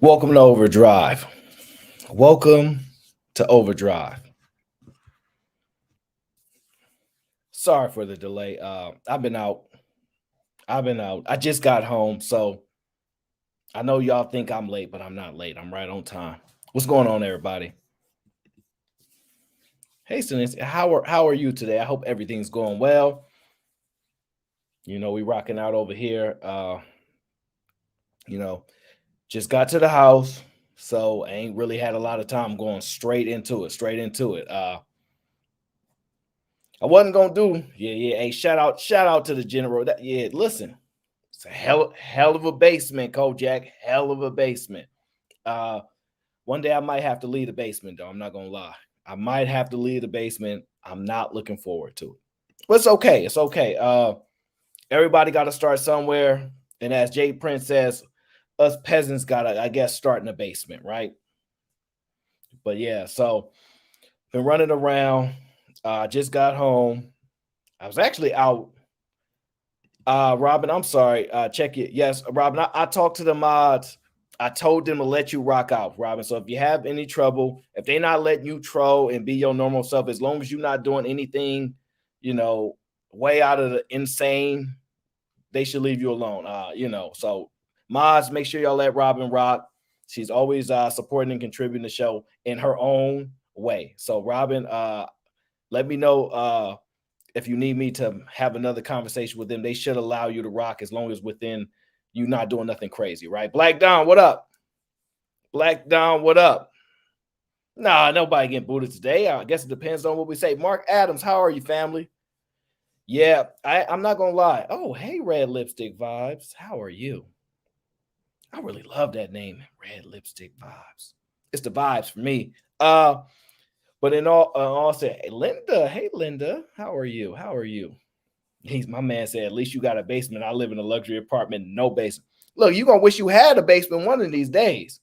Welcome to Overdrive. Welcome to Overdrive. Sorry for the delay. I've been out. I just got home, so I know y'all think I'm late, but I'm not late. I'm right on time. What's going on, everybody? Hey, students, how are you today? I hope everything's going well. You know, we rocking out over here. You know, just got to the house, so I ain't really had a lot of time going straight into it. I wasn't gonna do. Yeah. Hey, shout out to the general. Listen, it's a hell of a basement, Kojak. Hell of a basement. Uh, One day I might have to leave the basement, though. I'm not gonna lie. I might have to leave the basement. I'm not looking forward to it. But it's okay. It's okay. Everybody got to start somewhere. And as Jay Prince says, us peasants gotta, I guess, start in the basement, right? But yeah, so been running around. Just got home. I was actually out. Robin, I'm sorry. Check it. Yes, Robin, I talked to the mods. I told them to let you rock out, Robin. So if you have any trouble, if they're not letting you troll and be your normal self, as long as you're not doing anything, way out of the insane, they should leave you alone. So mods, make sure y'all let Robin rock. She's always supporting and contributing to the show in her own way. So Robin, let me know if you need me to have another conversation with them. They should allow you to rock as long as within you not doing nothing crazy, right? Black Don, what up? Black Don, what up? Nah, nobody getting booted today. I guess it depends on what we say. Mark Adams, how are you, family? Yeah, I'm not gonna lie. Oh, hey, Red Lipstick Vibes. How are you? I really love that name, Red Lipstick Vibes. It's the vibes for me. But in all said, hey, Linda, how are you? How are you? He's my man said, at least you got a basement. I live in a luxury apartment, no basement. Look, you're gonna wish you had a basement one of these days.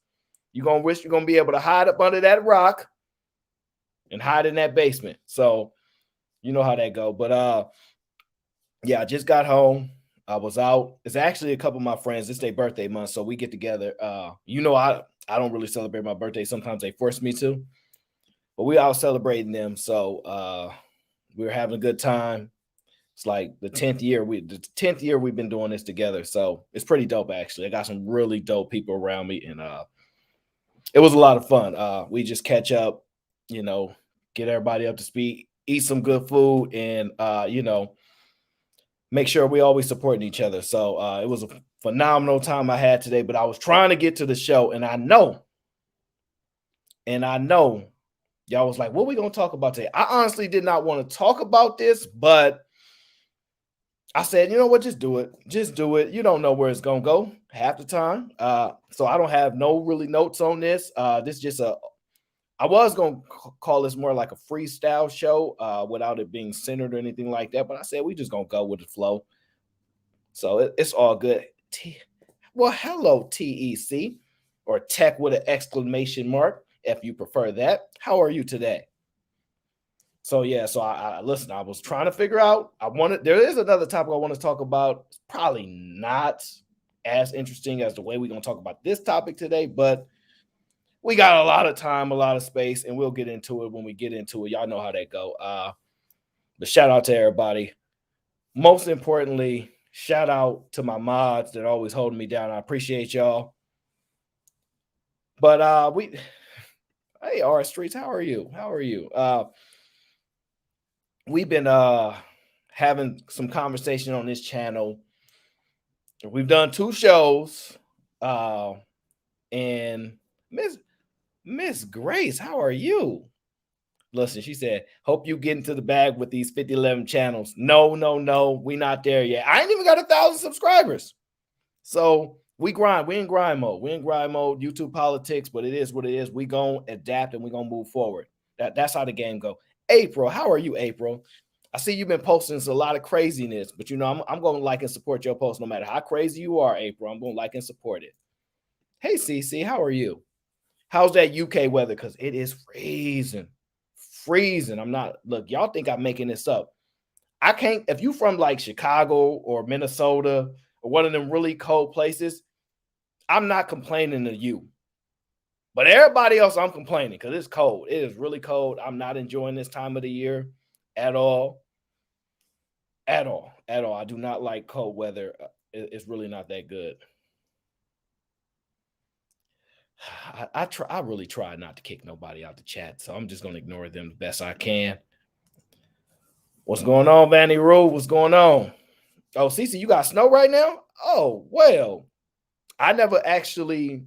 You're gonna wish you're gonna be able to hide up under that rock and hide in that basement. So you know how that go. But yeah, I just got home. I was out. It's actually a couple of my friends. It's their birthday month, so we get together. I don't really celebrate my birthday. Sometimes they force me to, but we all celebrating them. So we were having a good time. It's like the 10th year we've been doing this together. So it's pretty dope, actually. I got some really dope people around me, and it was a lot of fun. We just catch up, get everybody up to speed, eat some good food, and make sure we always supporting each other. So it was a phenomenal time I had today, but I was trying to get to the show, and I know y'all was like, what are we gonna talk about today? I honestly did not want to talk about this, but I said, you know what, just do it. Just do it. You don't know where it's gonna go half the time. So I don't have no really notes on this. This is just I was gonna call this more like a freestyle show without it being centered or anything like that. But I said we just gonna go with the flow. So it's all good. Well, hello, TEC, or tech with an exclamation mark, if you prefer that. How are you today? So yeah, so I listen. I was trying to figure out. There is another topic I want to talk about. It's probably not as interesting as the way we're gonna talk about this topic today, but we got a lot of time, a lot of space, and we'll get into it when we get into it. Y'all know how that go. But shout out to everybody. Most importantly, shout out to my mods that are always holding me down. I appreciate y'all. But hey, R Streets, how are you? How are you? We've been having some conversation on this channel. We've done 2 shows. And Miss Grace, how are you? Listen, she said, hope you get into the bag with these 5011 channels. No, we not there yet. I ain't even got 1,000 subscribers. So we grind. We in grind mode. YouTube politics, but it is what it is. We gonna adapt and we gonna move forward. That's how the game go. April, how are you, April? I see you've been posting a lot of craziness, but I'm gonna like and support your post no matter how crazy you are, April. I'm gonna like and support it. Hey, CC, how are you? How's that UK weather? Because it is freezing. I'm not, look, y'all think I'm making this up. I can't, if you from like Chicago or Minnesota or one of them really cold places, I'm not complaining to you. But everybody else, I'm complaining because it's cold. It is really cold. I'm not enjoying this time of the year at all. At all. At all. I do not like cold weather. It's really not that good. I really try not to kick nobody out the chat, so I'm just gonna ignore them the best I can. What's going on, Vanny Rule? What's going on? Oh, Cece, you got snow right now? Oh, well, I actually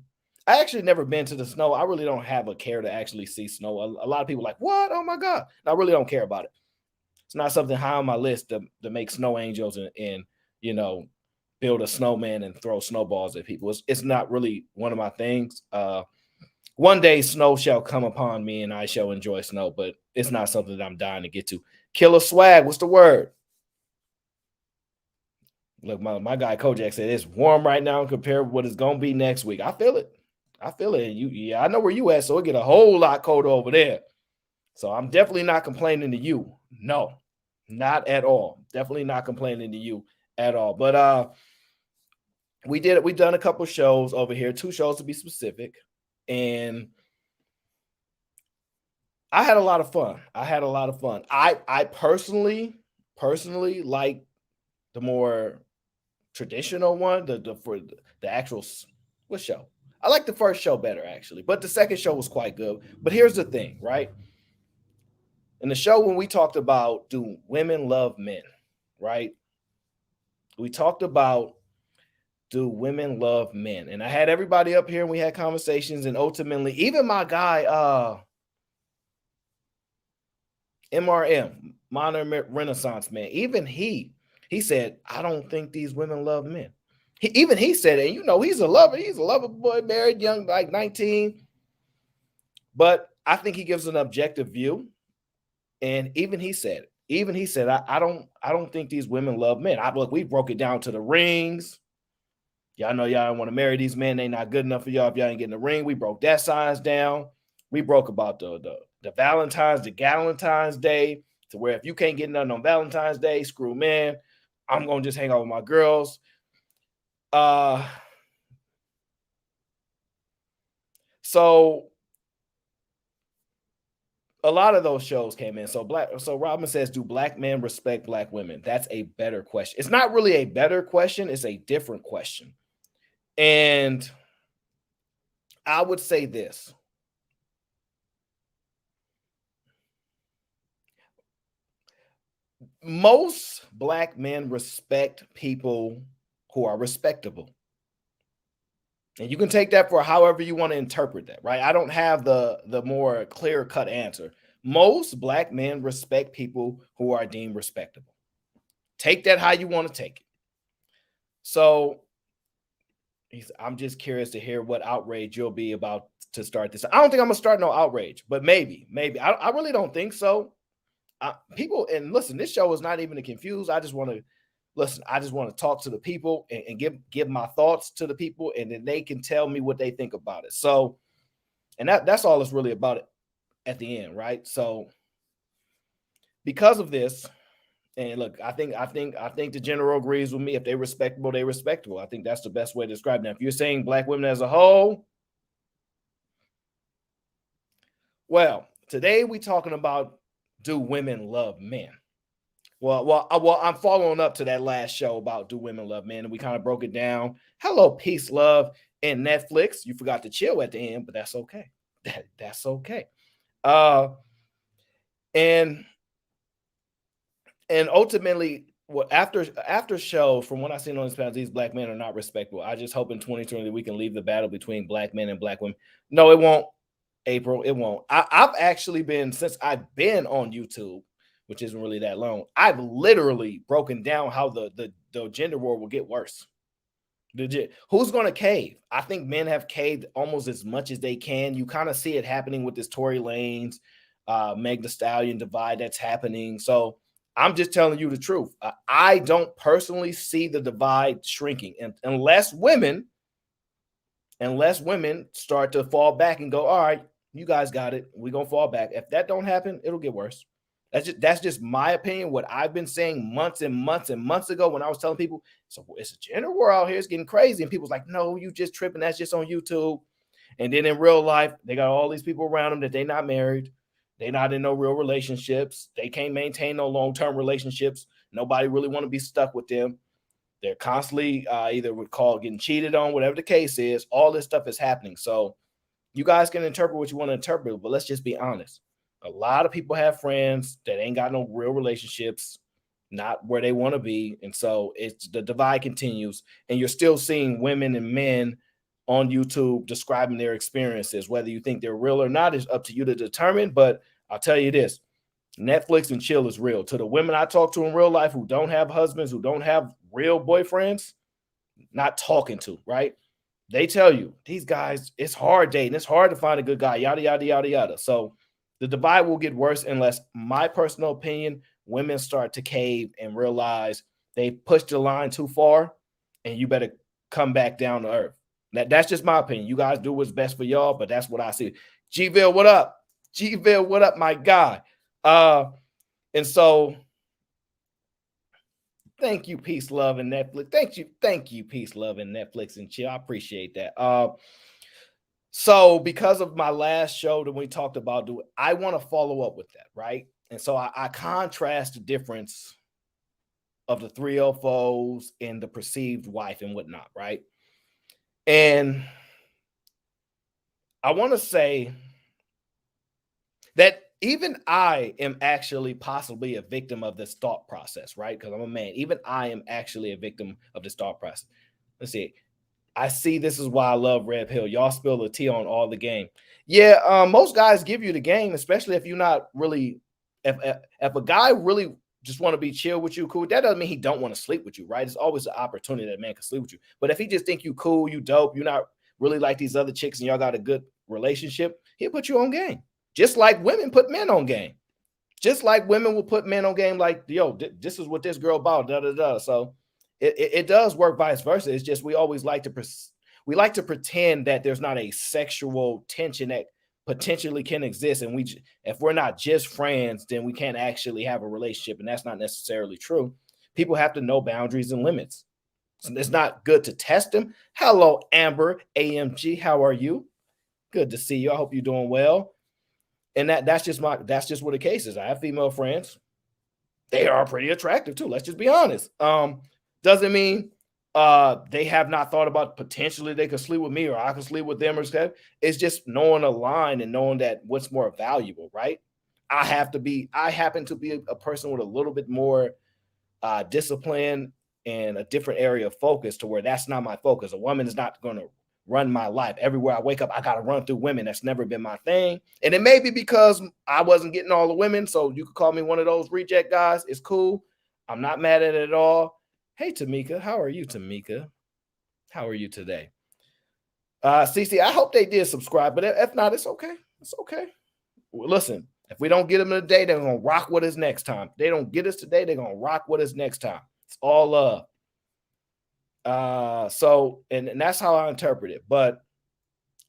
never been to the snow. I really don't have a care to actually see snow. A lot of people are like, what? Oh my God. I really don't care about it. It's not something high on my list to make snow angels and build a snowman and throw snowballs at people. It's not really one of my things. One day snow shall come upon me and I shall enjoy snow, but it's not something that I'm dying to get to. Killer Swag, what's the word? Look, my guy Kojak said it's warm right now compared to what it's gonna be next week. I feel it. I know where you at, so it get a whole lot colder over there. So I'm definitely not complaining to you. No, not at all. Definitely not complaining to you at all. But we've done a couple shows over here, 2 shows to be specific, and I had a lot of fun. I personally like the more traditional one, for the actual what show? I like the first show better actually, but the second show was quite good. But here's the thing, right? In the show when we talked about do women love men, right? We talked about do women love men, and I had everybody up here and we had conversations, and ultimately even my guy MRM, Modern Renaissance Man, even he said, I don't think these women love men. He said it, and he's a lover boy, married, young, like 19. But I think he gives an objective view. And even he said, I don't think these women love men. We broke it down to the rings. Y'all know y'all don't want to marry these men. They not good enough for y'all if y'all ain't getting the ring. We broke that science down. We broke about the Galentine's Day, to where if you can't get nothing on Valentine's Day, screw men. I'm gonna just hang out with my girls. So a lot of those shows came in. So Robin says, do black men respect black women? That's a better question. It's not really a better question, it's a different question. And I would say this. Most black men respect people who are respectable. And you can take that for however you want to interpret that, right? I don't have the more clear-cut answer. Most black men respect people who are deemed respectable. Take that how you want to take it. So I'm just curious to hear what outrage you'll be about to start this. I don't think I'm going to start no outrage, but maybe. I really don't think so. People, and listen, this show is not even to confuse. I just want to talk to the people and give my thoughts to the people, and then they can tell me what they think about it. So, and that's all it's really about it at the end, right? So, because of this, and look, I think the general agrees with me. If they're respectable, they're respectable. I think that's the best way to describe them. If you're saying black women as a whole, well, today we're talking about, do women love men? Well, I'm following up to that last show about do women love men, and we kind of broke it down. Hello, peace, love, and Netflix. You forgot to chill at the end, but that's okay. That's okay. And ultimately, after show, from what I've seen on this panel, these black men are not respectable. I just hope in 2020 we can leave the battle between black men and black women. No, it won't, April. It won't. I've actually been, since I've been on YouTube, which isn't really that long, I've literally broken down how the gender war will get worse. Who's going to cave? I think men have caved almost as much as they can. You kind of see it happening with this Tory Lanez, Meg Thee Stallion divide that's happening. So I'm just telling you the truth. I don't personally see the divide shrinking, and unless women start to fall back and go, all right, you guys got it, we're gonna fall back. If that don't happen, it'll get worse. That's just my opinion. What I've been saying months and months and months ago, when I was telling people, so it's a gender war out here, it's getting crazy, and people's like, no, you just tripping, that's just on YouTube. And then in real life, they got all these people around them that they're not married. They're not in no real relationships. They can't maintain no long-term relationships. Nobody really want to be stuck with them. They're constantly either getting cheated on, whatever the case is. All this stuff is happening. So you guys can interpret what you want to interpret, but let's just be honest. A lot of people have friends that ain't got no real relationships, not where they want to be. And so it's the divide continues, and you're still seeing women and men on YouTube describing their experiences. Whether you think they're real or not is up to you to determine. But I'll tell you this, Netflix and chill is real. To the women I talk to in real life who don't have husbands, who don't have real boyfriends, not talking to, right? They tell you, these guys, it's hard dating. It's hard to find a good guy, yada, yada, yada, yada. So the divide will get worse unless, my personal opinion, women start to cave and realize they pushed the line too far and you better come back down to earth. That's just my opinion. You guys do what's best for y'all, but that's what I see. G-Ville, what up? G-Ville, what up, my guy? And so thank you, peace, love, and Netflix. Thank you, peace, love, and Netflix and chill. I appreciate that. So because of my last show that we talked about, I want to follow up with that, right? And so I contrast the difference of the 304s and the perceived wife and whatnot, right? And I want to say that even I am actually possibly a victim of this thought process, right? Because I'm a man. Even I am actually a victim of this thought process. Let's see. I see this is why I love Red Pill. Y'all spill the tea on all the game. Yeah, most guys give you the game, especially if you're not really, if a guy really just want to be chill with you, cool. That doesn't mean he don't want to sleep with you, right? It's always an opportunity that man can sleep with you. But if he just think you cool, you dope, you're not really like these other chicks and y'all got a good relationship, he'll put you on game. Just like women put men on game. Just like women will put men on game like, yo, this is what this girl about, da-da-da. So it does work vice versa. It's just we always like to pretend that there's not a sexual tension that potentially can exist. And if we're not just friends, then we can't actually have a relationship. And that's not necessarily true. People have to know boundaries and limits. So it's not good to test them. Hello, Amber AMG. How are you? Good to see you. I hope you're doing well. And that's just what the case is. I have female friends. They are pretty attractive too. Let's just be honest. Doesn't mean they have not thought about potentially they could sleep with me or I could sleep with them or stuff. It's just knowing a line and knowing that what's more valuable, right? I happen to be a person with a little bit more discipline and a different area of focus to where that's not my focus. A woman is not going to run my life. Everywhere I wake up, I got to run through women. That's never been my thing. And it may be because I wasn't getting all the women. So you could call me one of those reject guys. It's cool. I'm not mad at it at all. Hey, Tamika. How are you, Tamika? How are you today? CC, I hope they did subscribe, but if not, it's okay. It's okay. Well, listen, if we don't get them today, they're going to rock with us next time. If they don't get us today, they're going to rock with us next time. It's all love. So that's how I interpret it. But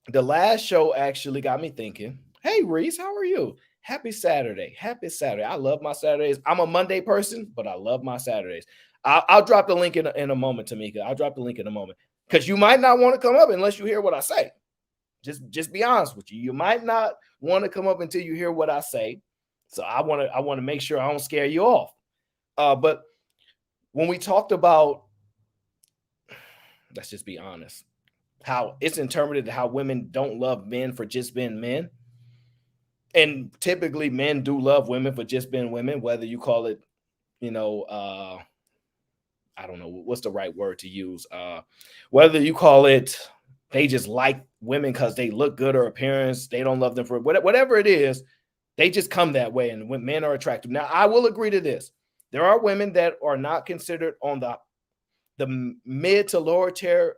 the last show actually got me thinking, hey, Reese, how are you? Happy Saturday. Happy Saturday. I love my Saturdays. I'm a Monday person, but I love my Saturdays. I'll drop the link in a moment, Tamika. I'll drop the link in a moment because you might not want to come up unless you hear what I say. Just be honest with you. You might not want to come up until you hear what I say. So I want to make sure I don't scare you off. But when we talked about, let's just be honest, how it's interpreted how women don't love men for just being men. And typically men do love women for just being women, whether you call it, I don't know what's the right word to use. Whether you call it they just like women because they look good or appearance, they don't love them for whatever it is, they just come that way. And when men are attractive. Now, I will agree to this. There are women that are not considered on the mid to lower tier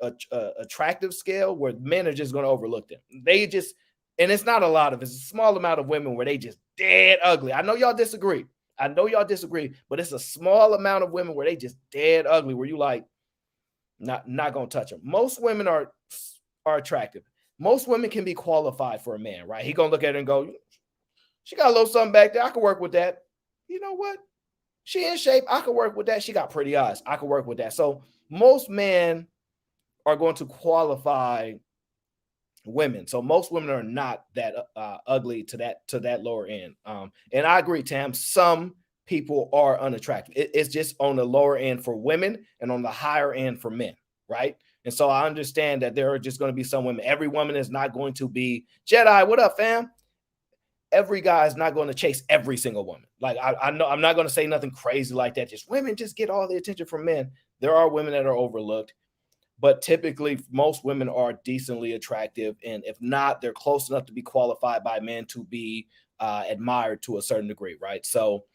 attractive scale where men are just going to overlook them. And it's not a lot of, it's a small amount of women where they just dead ugly. I know y'all disagree. But it's a small amount of women where they just dead ugly, where you like, not going to touch them. Most women are attractive. Most women can be qualified for a man, right? He going to look at her and go, she got a little something back there. I can work with that. You know what? She in shape. I can work with that. She got pretty eyes. I can work with that. So most men are going to qualify women. So most women are not that ugly to that lower end. And I agree, Tam. Some people are unattractive. It's just on the lower end for women and on the higher end for men, right? And so I understand that there are just going to be some women. Every woman is not going to be Jedi. What up, fam? Every guy is not going to chase every single woman. Like I know I'm not going to say nothing crazy like that. Just women just get all the attention from men. There are women that are overlooked, but typically most women are decently attractive, and if not, they're close enough to be qualified by men to be admired to a certain degree, right? So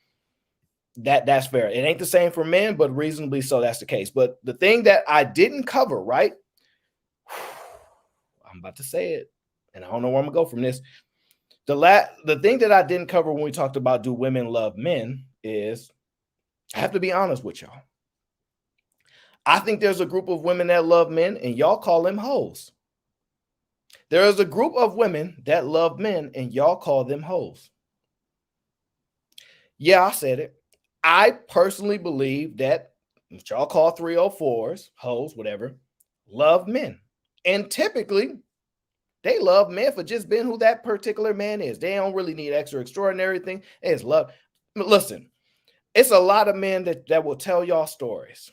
that's fair. It ain't the same for men, but reasonably so that's the case. But the thing that I didn't cover, right? I'm about to say it, and I don't know where I'm gonna go from this. The thing that I didn't cover when we talked about do women love men is, I have to be honest with y'all. I think there's a group of women that love men, and y'all call them hoes. There is a group of women that love men, and y'all call them hoes. Yeah, I said it. I personally believe that what y'all call 304s, hoes, whatever, love men. And typically, they love men for just being who that particular man is. They don't really need extra extraordinary thing. They just love. Listen, it's a lot of men that will tell y'all stories.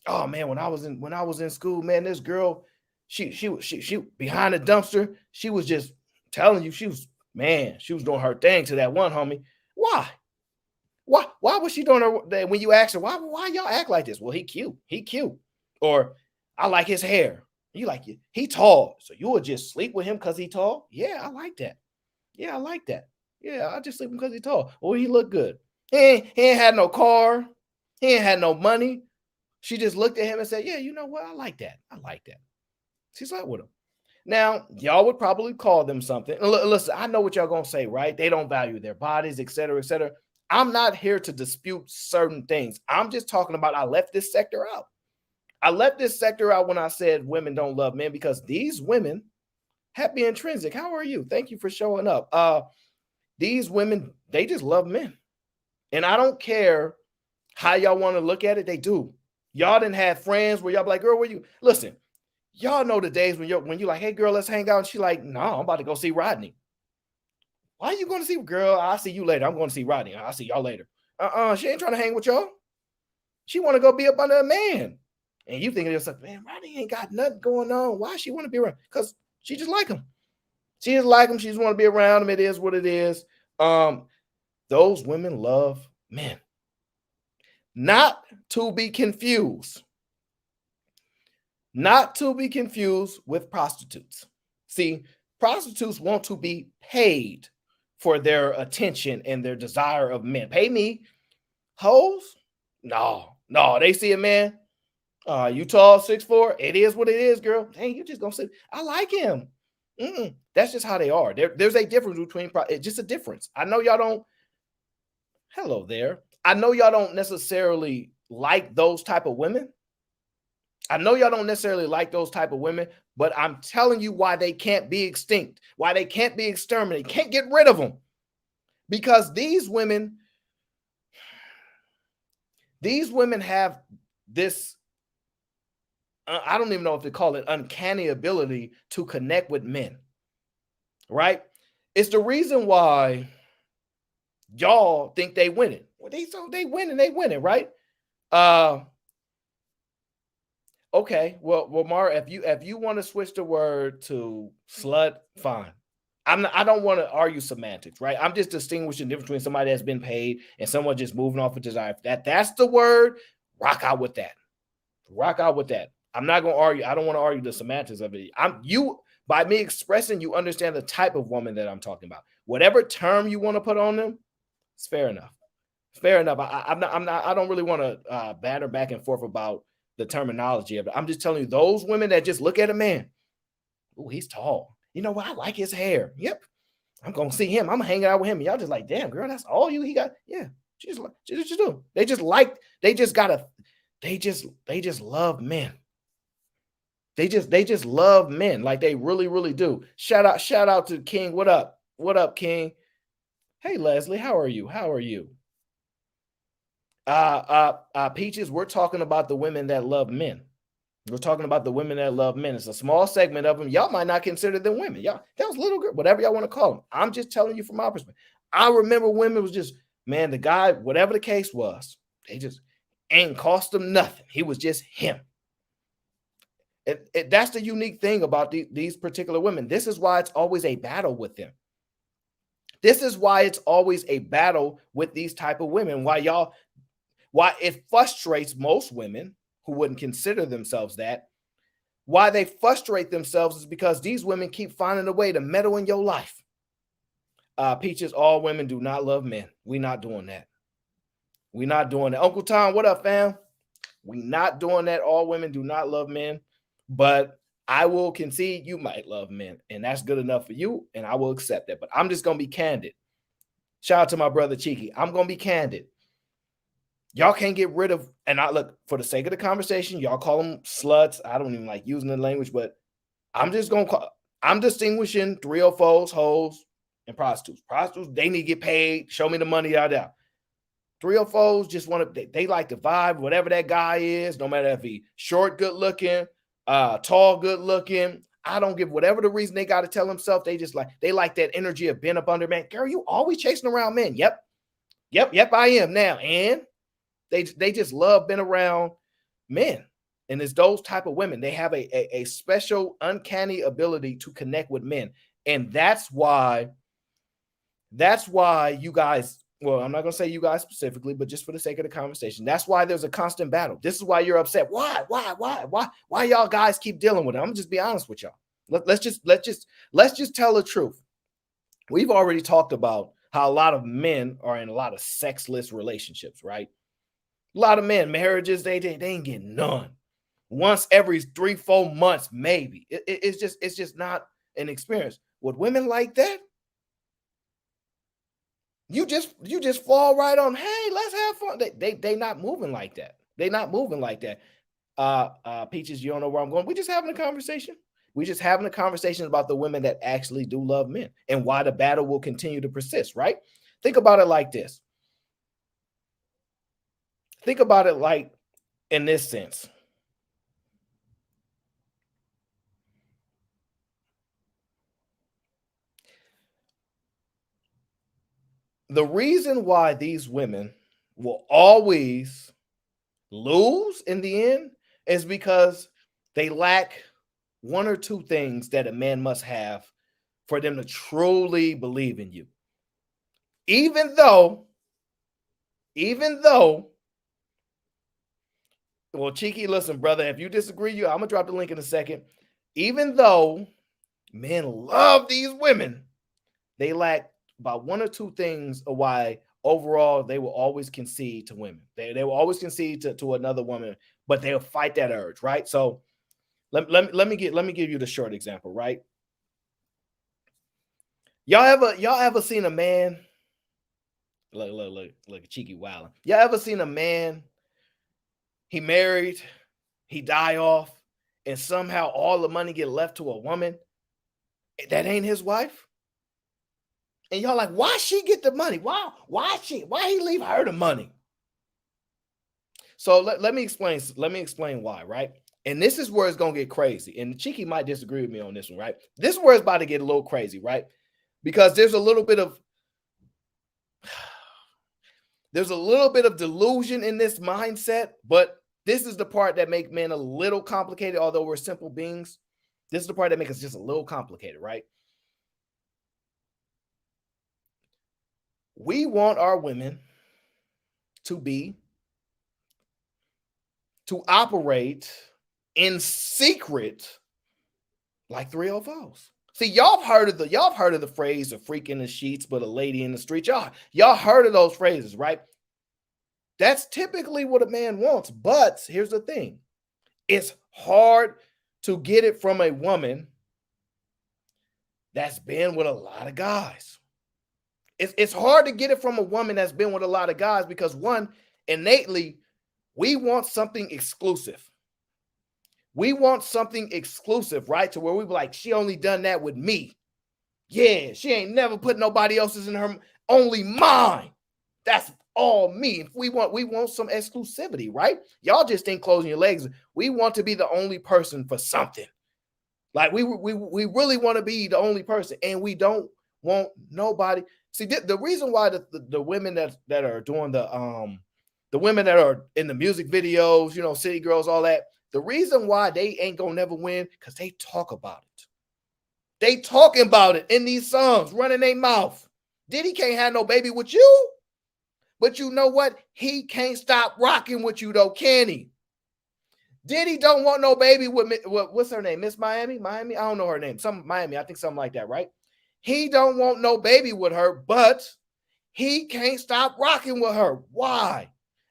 Oh man, when I was in school, man, this girl, she behind the dumpster, she was just telling you she was doing her thing to that one homie. Why? Why was she doing her? When you ask her why y'all act like this? Well, he cute, or I like his hair. You like it? He tall, so you would just sleep with him because he tall? Yeah, I like that. Yeah, I like that. Yeah, I just sleep with him because he tall. Well, he look good. He ain't had no car. He ain't had no money. She just looked at him and said, "Yeah, you know what? I like that. I like that." She slept with him. Now, y'all would probably call them something. Listen, I know what y'all gonna say, right? They don't value their bodies, et cetera, et cetera. I'm not here to dispute certain things. I'm just talking about I left this sector out. I left this sector out when I said women don't love men, because these women, Happy Intrinsic, how are you? Thank you for showing up. These women, they just love men. And I don't care how y'all want to look at it, they do. Y'all didn't have friends where y'all be like, girl, where you? Listen, y'all know the days when you're like, hey girl, let's hang out. And she like, no, I'm about to go see Rodney. Why are you going to see, girl? I'll see you later. I'm going to see Rodney. I'll see y'all later. She ain't trying to hang with y'all. She want to go be up under a man. And you thinking to yourself, man, Rodney ain't got nothing going on. Why she want to be around? Because she just like him. She just like him. She just want to be around him. It is what it is. Those women love men. Not to be confused. Not to be confused with prostitutes. See, prostitutes want to be paid for their attention and their desire of men. Pay me. Hoes? No. They see a man. You tall, 6'4". It is what it is, girl. Dang, you just gonna say, I like him. That's just how they are. There's a difference between it's just a difference. I know y'all don't. Hello there. I know y'all don't necessarily like those type of women. But I'm telling you why they can't be extinct, why they can't be exterminated, can't get rid of them. Because these women have this, I don't even know if they call it uncanny ability to connect with men, right? It's the reason why y'all think they winning. Well, they winning, right? Okay, well, Mara, if you want to switch the word to slut, fine. I don't want to argue semantics, right? I'm just distinguishing the difference between somebody that's been paid and someone just moving off of desire. That's the word. Rock out with that. I'm not going to argue. I don't want to argue the semantics of it. By me expressing, you understand the type of woman that I'm talking about. Whatever term you want to put on them, it's fair enough. I don't really want to banter back and forth about the terminology of it. I'm just telling you, those women that just look at a man, oh, he's tall. You know what? I like his hair. Yep. I'm gonna see him. I'm gonna hang out with him. And y'all just like, damn, girl, that's all he got. Yeah. She just do. They just love men. They just love men. Like they really, really do. Shout out to King. What up? What up, King? Hey, Leslie, how are you? Peaches, we're talking about the women that love men. We're talking about the women that love men. It's a small segment of them. Y'all might not consider them women. Y'all, that was little girl, whatever y'all want to call them. I'm just telling you from my perspective. I remember women was just, man, the guy, whatever the case was, they just ain't cost them nothing. He was just him. That's the unique thing about these particular women. This is why it's always a battle with them. This is why it's always a battle with these type of women. Why it frustrates most women who wouldn't consider themselves that. Why they frustrate themselves is because these women keep finding a way to meddle in your life. Peaches, all women do not love men. We're not doing that. We're not doing that. Uncle Tom, what up, fam? We're not doing that. All women do not love men, but I will concede you might love men, and that's good enough for you, and I will accept that. But I'm just going to be candid. Shout out to my brother Cheeky. I'm going to be candid. Y'all can't get rid of, and I look, for the sake of the conversation, y'all call them sluts. I don't even like using the language, but I'm distinguishing 304s, hoes, and prostitutes. Prostitutes, they need to get paid. Show me the money out there. 304s just want to, they like the vibe, whatever that guy is, no matter if he short, good looking, tall, good looking. I don't give whatever the reason they got to tell themselves. They like that energy of being up under man. Girl, you always chasing around men. Yep, I am now. And they just love being around men. And it's those type of women. They have a special, uncanny ability to connect with men. And that's why you guys, well, I'm not going to say you guys specifically, but just for the sake of the conversation, that's why there's a constant battle. This is why you're upset. Why y'all guys keep dealing with it? I'm gonna just be honest with y'all. Let's just tell the truth. We've already talked about how a lot of men are in a lot of sexless relationships, right? A lot of men, marriages, they ain't getting none. Once every 3-4 months, maybe. It's just not an experience. With women like that, you just fall right on, hey, let's have fun. They not moving like that. They not moving like that. Peaches, you don't know where I'm going. We just having a conversation. We just having a conversation about the women that actually do love men and why the battle will continue to persist, right? Think about it like this. Think about it like in this sense. The reason why these women will always lose in the end is because they lack one or two things that a man must have for them to truly believe in you. Even though, well, Cheeky, listen, brother, if you disagree, I'm gonna drop the link in a second. Even though men love these women, they lack about one or two things of why overall they will always concede to women. They will always concede to another woman, but they'll fight that urge, right? So let me give you the short example, right? Y'all ever seen a man? Look, Cheeky wilding. Y'all ever seen a man? He married, he die off, and somehow all the money get left to a woman that ain't his wife? And y'all like, why she get the money? Why he leave her the money? So let me explain why, right? And this is where it's gonna get crazy. And Cheeky might disagree with me on this one, right? This is where it's about to get a little crazy, right? Because there's a little bit of delusion in this mindset, but this is the part that make men a little complicated, although we're simple beings. This is the part that makes us just a little complicated, right? We want our women to operate in secret like 304s. See, y'all have heard of the phrase, a freak in the sheets, but a lady in the street. Y'all heard of those phrases, right? That's typically what a man wants. But here's the thing. It's hard to get it from a woman that's been with a lot of guys. It's hard to get it from a woman that's been with a lot of guys because, one, innately, we want something exclusive. We want something exclusive, right? To where we be like, she only done that with me. Yeah, she ain't never put nobody else's in her, only mine. all me. We want some exclusivity, right? Y'all just ain't closing your legs. We want to be the only person for something. Like we really want to be the only person, and we don't want nobody. See, the reason why the women that are doing the women that are in the music videos, you know, city girls, all that, the reason why they ain't gonna never win, because they talk about it. They talking about it in these songs, running their mouth. Diddy can't have no baby with you, but you know what? He can't stop rocking with you though, can he? Diddy don't want no baby with what's her name? Miss Miami? Miami? I don't know her name. Some Miami, I think something like that, right? He don't want no baby with her, but he can't stop rocking with her. Why?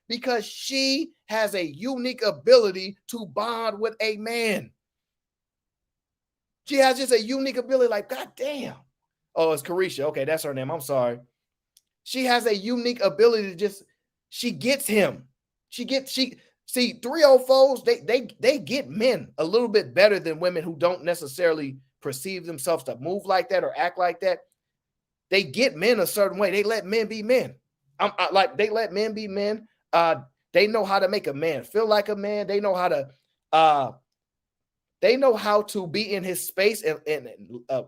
Because she has a unique ability to bond with a man. She has just a unique ability, like, God damn. Oh, it's Carisha. Okay, that's her name. I'm sorry. She has a unique ability to just, she gets him. See, 304s, they get men a little bit better than women who don't necessarily perceive themselves to move like that or act like that. They get men a certain way. They let men be men. They let men be men. They know how to make a man feel like a man. They know how to be in his space and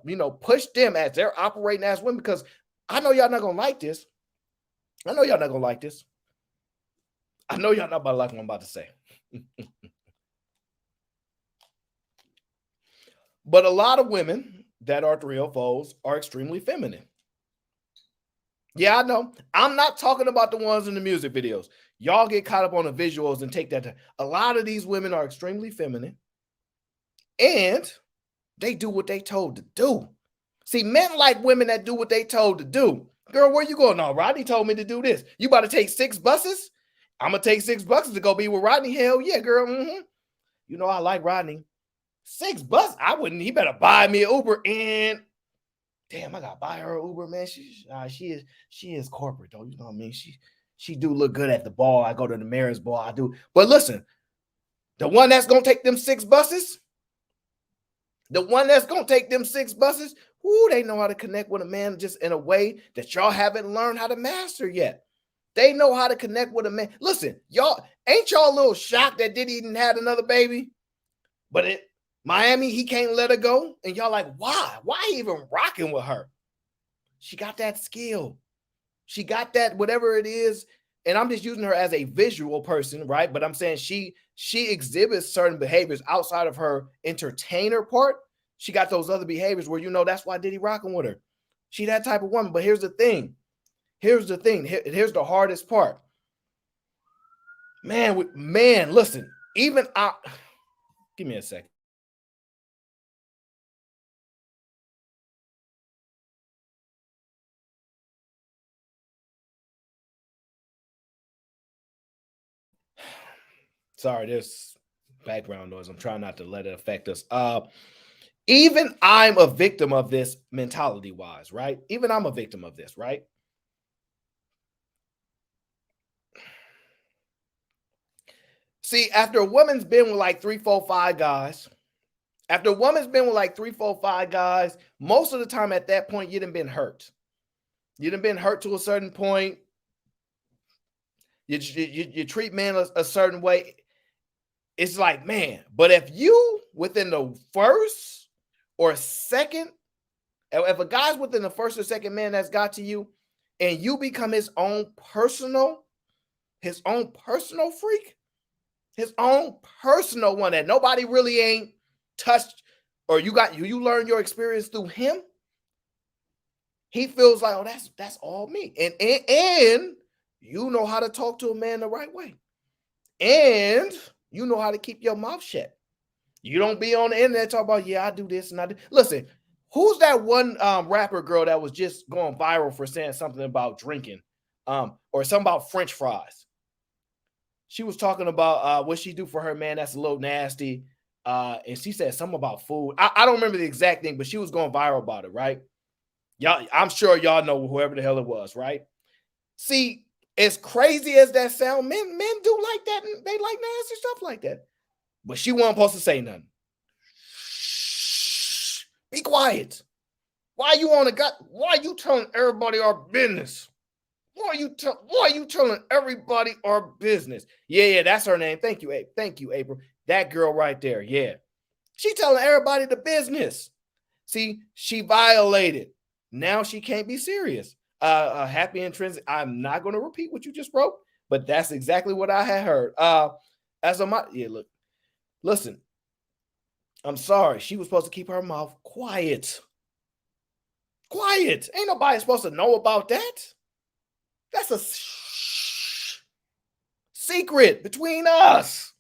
you know, push them as they're operating as women. Because I know y'all not gonna like this. I know y'all not gonna like this. I know y'all not about to like what I'm about to say. But a lot of women that are 304s are extremely feminine. Yeah, I know. I'm not talking about the ones in the music videos. Y'all get caught up on the visuals and take that. A lot of these women are extremely feminine, and they do what they told to do. See, men like women that do what they told to do. Girl, where you going? No, Rodney told me to do this. You about to take 6 buses? I'm going to take 6 buses to go be with Rodney. Hell yeah, girl. You know I like Rodney. 6 bucks? I wouldn't. He better buy me an Uber. And damn, I gotta buy her an Uber, man. She is corporate though. You know what I mean? She do look good at the bar. I go to the mayor's bar. I do. But listen, the one that's gonna take them 6 buses, whoo, they know how to connect with a man just in a way that y'all haven't learned how to master yet. They know how to connect with a man. Listen, y'all, ain't y'all a little shocked that Diddy even had another baby? But Miami, he can't let her go. And y'all like, why? Why even rocking with her? She got that skill. She got that, whatever it is. And I'm just using her as a visual person, right? But I'm saying she exhibits certain behaviors outside of her entertainer part. She got those other behaviors where, you know, that's why Diddy rocking with her. She that type of woman. But here's the thing. Here's the hardest part. Man, listen, even give me a second. Sorry, there's background noise. I'm trying not to let it affect us. Even I'm a victim of this mentality-wise, right? Even I'm a victim of this, right? See, after a woman's been with like 3, 4, 5 guys, most of the time at that point, you done been hurt. You done been hurt to a certain point. You treat men a certain way. It's like, man, but if you within the first or second, if a guy's within the first or second man that's got to you, and you become his own personal freak, his own personal one that nobody really ain't touched, or you learn your experience through him, he feels like, oh, that's all me. And you know how to talk to a man the right way. And you know how to keep your mouth shut. You don't be on the internet talking about, yeah, I do this and I do. Listen, who's that one rapper girl that was just going viral for saying something about drinking or something about French fries? She was talking about what she do for her man that's a little nasty. And she said something about food. I don't remember the exact thing, but she was going viral about it, right? Y'all, I'm sure y'all know whoever the hell it was, right? See, as crazy as that sound, men do like that. And they like nasty stuff like that. But she wasn't supposed to say nothing. Shh, be quiet. Why you telling everybody our business? Why are you telling everybody our business? Yeah, that's her name. Thank you, Abe. Thank you, April. That girl right there. Yeah. She telling everybody the business. See, she violated. Now she can't be serious. Happy intrinsic. I'm not going to repeat what you just wrote, but that's exactly what I had heard. Look, listen. I'm sorry. She was supposed to keep her mouth quiet. Quiet. Ain't nobody supposed to know about that. That's a secret between us.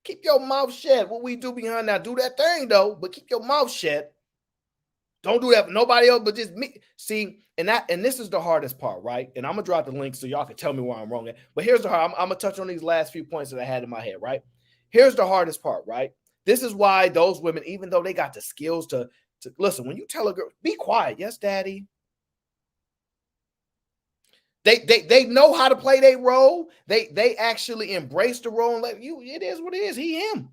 Keep your mouth shut. What we do behind now, do that thing though, but keep your mouth shut. Don't do that for nobody else, but just me. See, and this is the hardest part, right? And I'm gonna drop the link so y'all can tell me where I'm wrong at. But here's the hard. I'm gonna touch on these last few points that I had in my head, right? Here's the hardest part, right? This is why those women, even though they got the skills to listen, when you tell a girl, be quiet, yes, daddy. They know how to play their role. They actually embrace the role and let you. It is what it is. He him.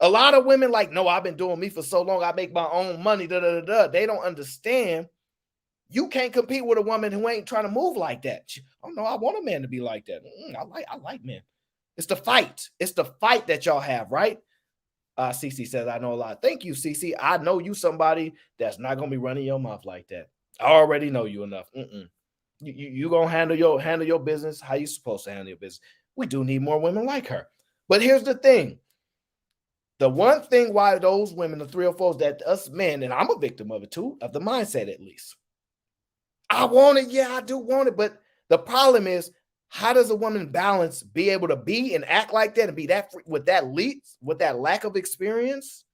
A lot of women like, no, I've been doing me for so long. I make my own money. They don't understand. You can't compete with a woman who ain't trying to move like that. Oh no, I want a man to be like that. I like men. It's the fight. It's the fight that y'all have, right? CC says, I know a lot. Thank you, CC. I know you somebody that's not gonna be running your mouth like that. I already know you enough. You gonna handle your business how you supposed to handle your business. We do need more women like her. But here's the thing. The one thing why those women, the 304s, that us men, and I'm a victim of it too, of the mindset at least. I want it, yeah, I do want it. But the problem is, how does a woman balance be able to be and act like that and be that with that lack of experience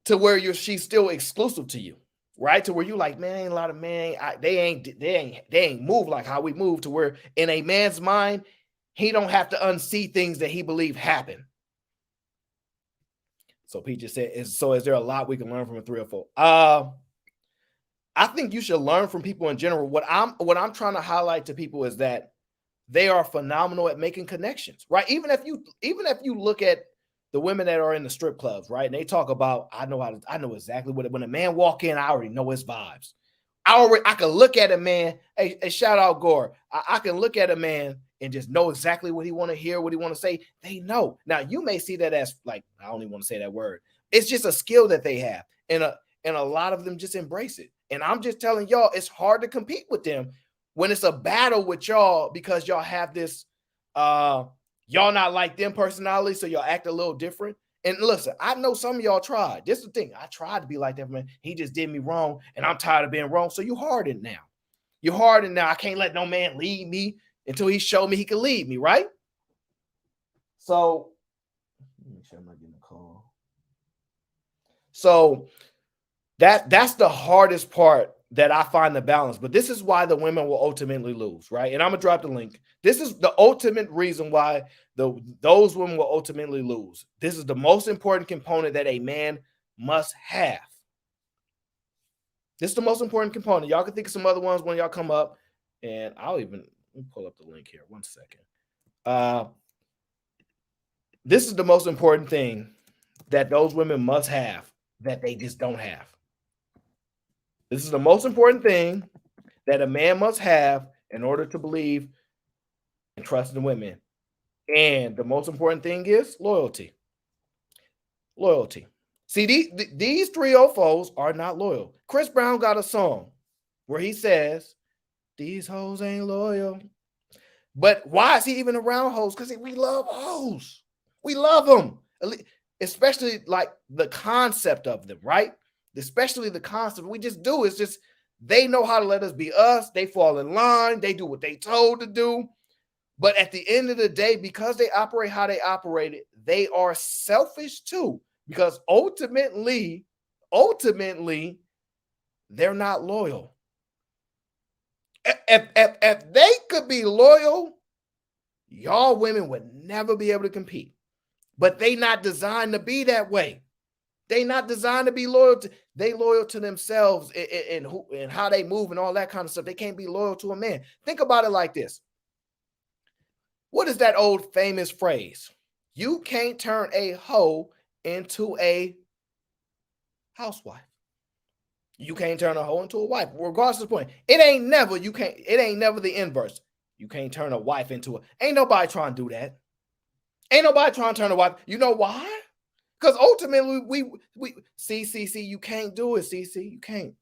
to where she's still exclusive to you? Right, to where you like, man, ain't a lot of men. They ain't move like how we move. To where in a man's mind, he don't have to unsee things that he believe happen. So Pete just said, is there a lot we can learn from a 304? I think you should learn from people in general. What I'm trying to highlight to people is that they are phenomenal at making connections, right? Even if you look at the women that are in the strip clubs, right? And they talk about, I know exactly when a man walk in, I already know his vibes. I can look at a man. Hey, shout out Gore. I can look at a man and just know exactly what he want to hear, what he want to say. They know. Now you may see that as like, I don't even want to say that word. It's just a skill that they have, and a lot of them just embrace it. And I'm just telling y'all, it's hard to compete with them when it's a battle with y'all because y'all have this. Y'all not like them personality, so y'all act a little different. And listen, I know some of y'all tried. This is the thing. I tried to be like that, man. He just did me wrong, and I'm tired of being wrong. So you hardened now. You're hardened now. I can't let no man lead me until he showed me he can lead me, right? So, let me make sure I'm not getting a call. So that's the hardest part that I find the balance. But this is why the women will ultimately lose, right? And I'm gonna drop the link. This is the ultimate reason why those women will ultimately lose. This is the most important component that a man must have. This is the most important component. Y'all can think of some other ones when y'all come up, and I'll even pull up the link here. 1 second. This is the most important thing that those women must have that they just don't have. This is the most important thing that a man must have in order to believe and trust in women. And the most important thing is loyalty. Loyalty. See, these 304s are not loyal. Chris Brown got a song where he says, these hoes ain't loyal. But why is he even around hoes? Because we love hoes. We love them. Especially like the concept of them, right? Especially the concept. We just do. It's just they know how to let us be us. They fall in line. They do what they told to do. But at the end of the day, because they operate how they operated, they are selfish too. Because ultimately, they're not loyal. If they could be loyal, y'all women would never be able to compete. But they not designed to be that way. They not designed to be loyal. They loyal to themselves and how they move and all that kind of stuff. They can't be loyal to a man. Think about it like this. What is that old famous phrase? You can't turn a hoe into a housewife. You can't turn a hoe into a wife, regardless of the point. It ain't never the inverse. You can't turn a wife into a. Ain't nobody trying to do that. Ain't nobody trying to turn a wife. You know why? Because ultimately, we see, you can't do it, CC. You can't.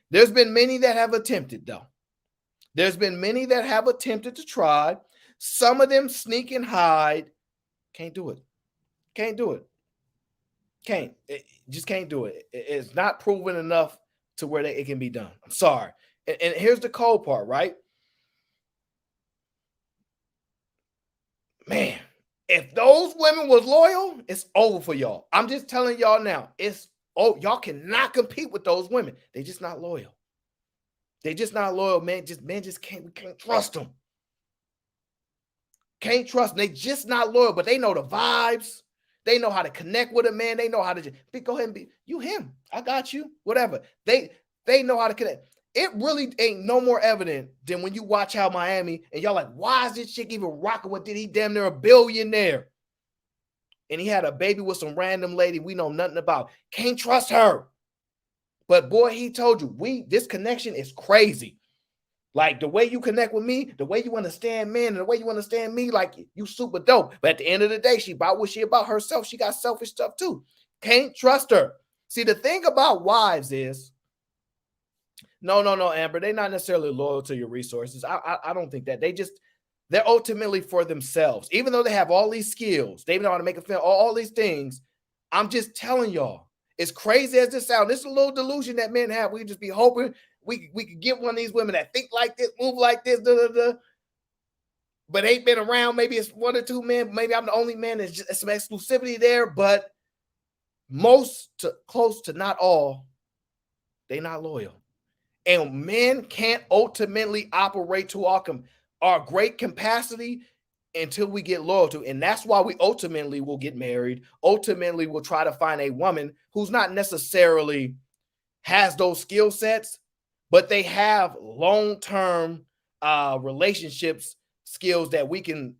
There's been many that have attempted, though. There's been many that have attempted to try. Some of them sneak and hide. Can't do it. Can't do it. Can't. Just can't do it. It's not proven enough to where it can be done. I'm sorry. And here's the cold part, right? Man, if those women was loyal, it's over for y'all. I'm just telling y'all now. Y'all cannot compete with those women. They just not loyal. They just not loyal, man. We can't trust them. Can't trust them. They just not loyal, but they know the vibes. They know how to connect with a man. They know how to just go ahead and be you him. I got you. Whatever. They know how to connect. It really ain't no more evident than when you watch How Miami and y'all like, why is this chick even rocking with it? He damn near a billionaire. And he had a baby with some random lady we know nothing about. Can't trust her. But boy, he told you, this connection is crazy. Like the way you connect with me, the way you understand men, and the way you understand me, like you super dope. But at the end of the day, she about what she about herself. She got selfish stuff too. Can't trust her. See, the thing about wives is, no, Amber, they're not necessarily loyal to your resources. I don't think that. They're ultimately for themselves. Even though they have all these skills, they know how to make a film, all these things. I'm just telling y'all, as crazy as this sounds, this is a little delusion that men have. We just be hoping we could get one of these women that think like this, move like this, but ain't been around. Maybe it's one or two men. Maybe I'm the only man. There's just some exclusivity there, but close to not all, they not loyal. And men can't ultimately operate to our great capacity until we get loyal to. And that's why we ultimately will get married. Ultimately, we'll try to find a woman who's not necessarily has those skill sets, but they have long-term relationships skills that we can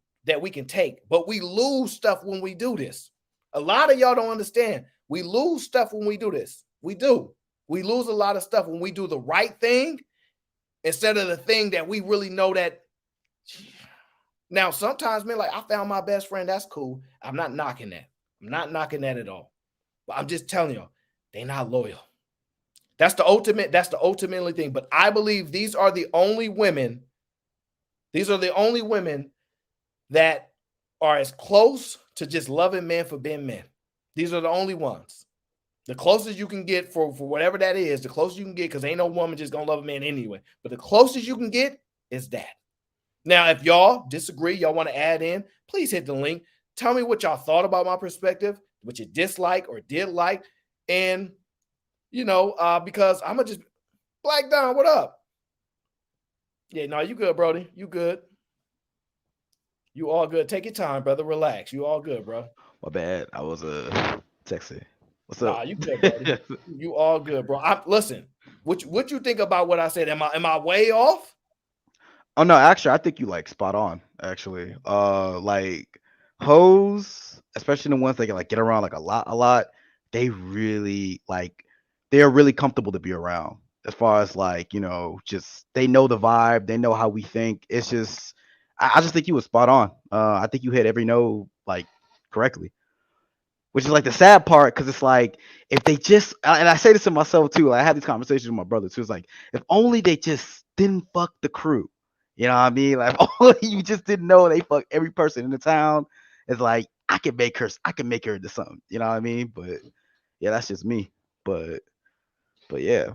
take. But we lose stuff when we do this. A lot of y'all don't understand. We lose stuff when we do this. We do. We lose a lot of stuff when we do the right thing instead of the thing that we really know that. Now, sometimes, man, like I found my best friend. That's cool. I'm not knocking that. I'm not knocking that at all. But I'm just telling y'all, they're not loyal. That's the ultimately thing. But I believe these are the only women. These are the only women that are as close to just loving men for being men. These are the only ones. The closest you can get for whatever that is, the closest you can get, because ain't no woman just gonna love a man anyway. But the closest you can get is that. Now, if y'all disagree, y'all want to add in, please hit the link. Tell me what y'all thought about my perspective, what you dislike or did like. And, because I'm going to just, Black Don, what up? Yeah, no, you good, Brody. You good. You all good. Take your time, brother. Relax. You all good, bro. My bad. I was texting. What's up? Nah, you good, brody. You all good, bro. Listen, what you think about what I said? Am I way off? Oh no, actually, I think you like spot on. Actually, like hoes, especially the ones that can like get around like a lot. They really they're really comfortable to be around. As far as like just they know the vibe, they know how we think. It's just, I just think you was spot on. I think you hit every note like correctly. Which is like the sad part, because it's like if they just, and I say this to myself too. Like, I have these conversations with my brother too. It's like if only they just didn't fuck the crew. You know what I mean? Like if only you just didn't know they fuck every person in the town. It's like I can make her into something. You know what I mean? But yeah, that's just me. But yeah.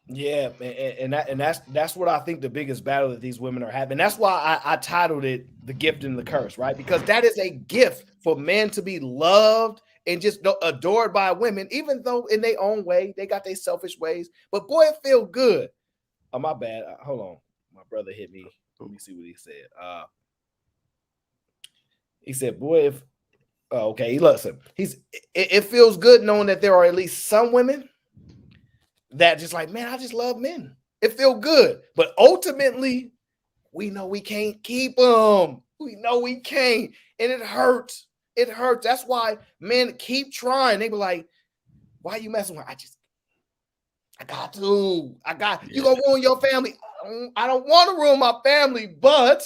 Yeah, and that's what I think the biggest battle that these women are having. That's why I titled it "The Gift and the Curse," right? Because that is a gift for men to be loved and just adored by women, even though in their own way they got their selfish ways. But boy, it feel good. Oh, my bad. Hold on, my brother hit me. Let me see what he said. He said, "Boy, if okay, listen, it feels good knowing that there are at least some women that just like, man, I just love men. It feel good, but ultimately, we know we can't keep them. We know we can't, and it hurts. It hurts. That's why men keep trying. They be like, why are you messing with her? to. You gonna ruin your family. I don't want to ruin my family, but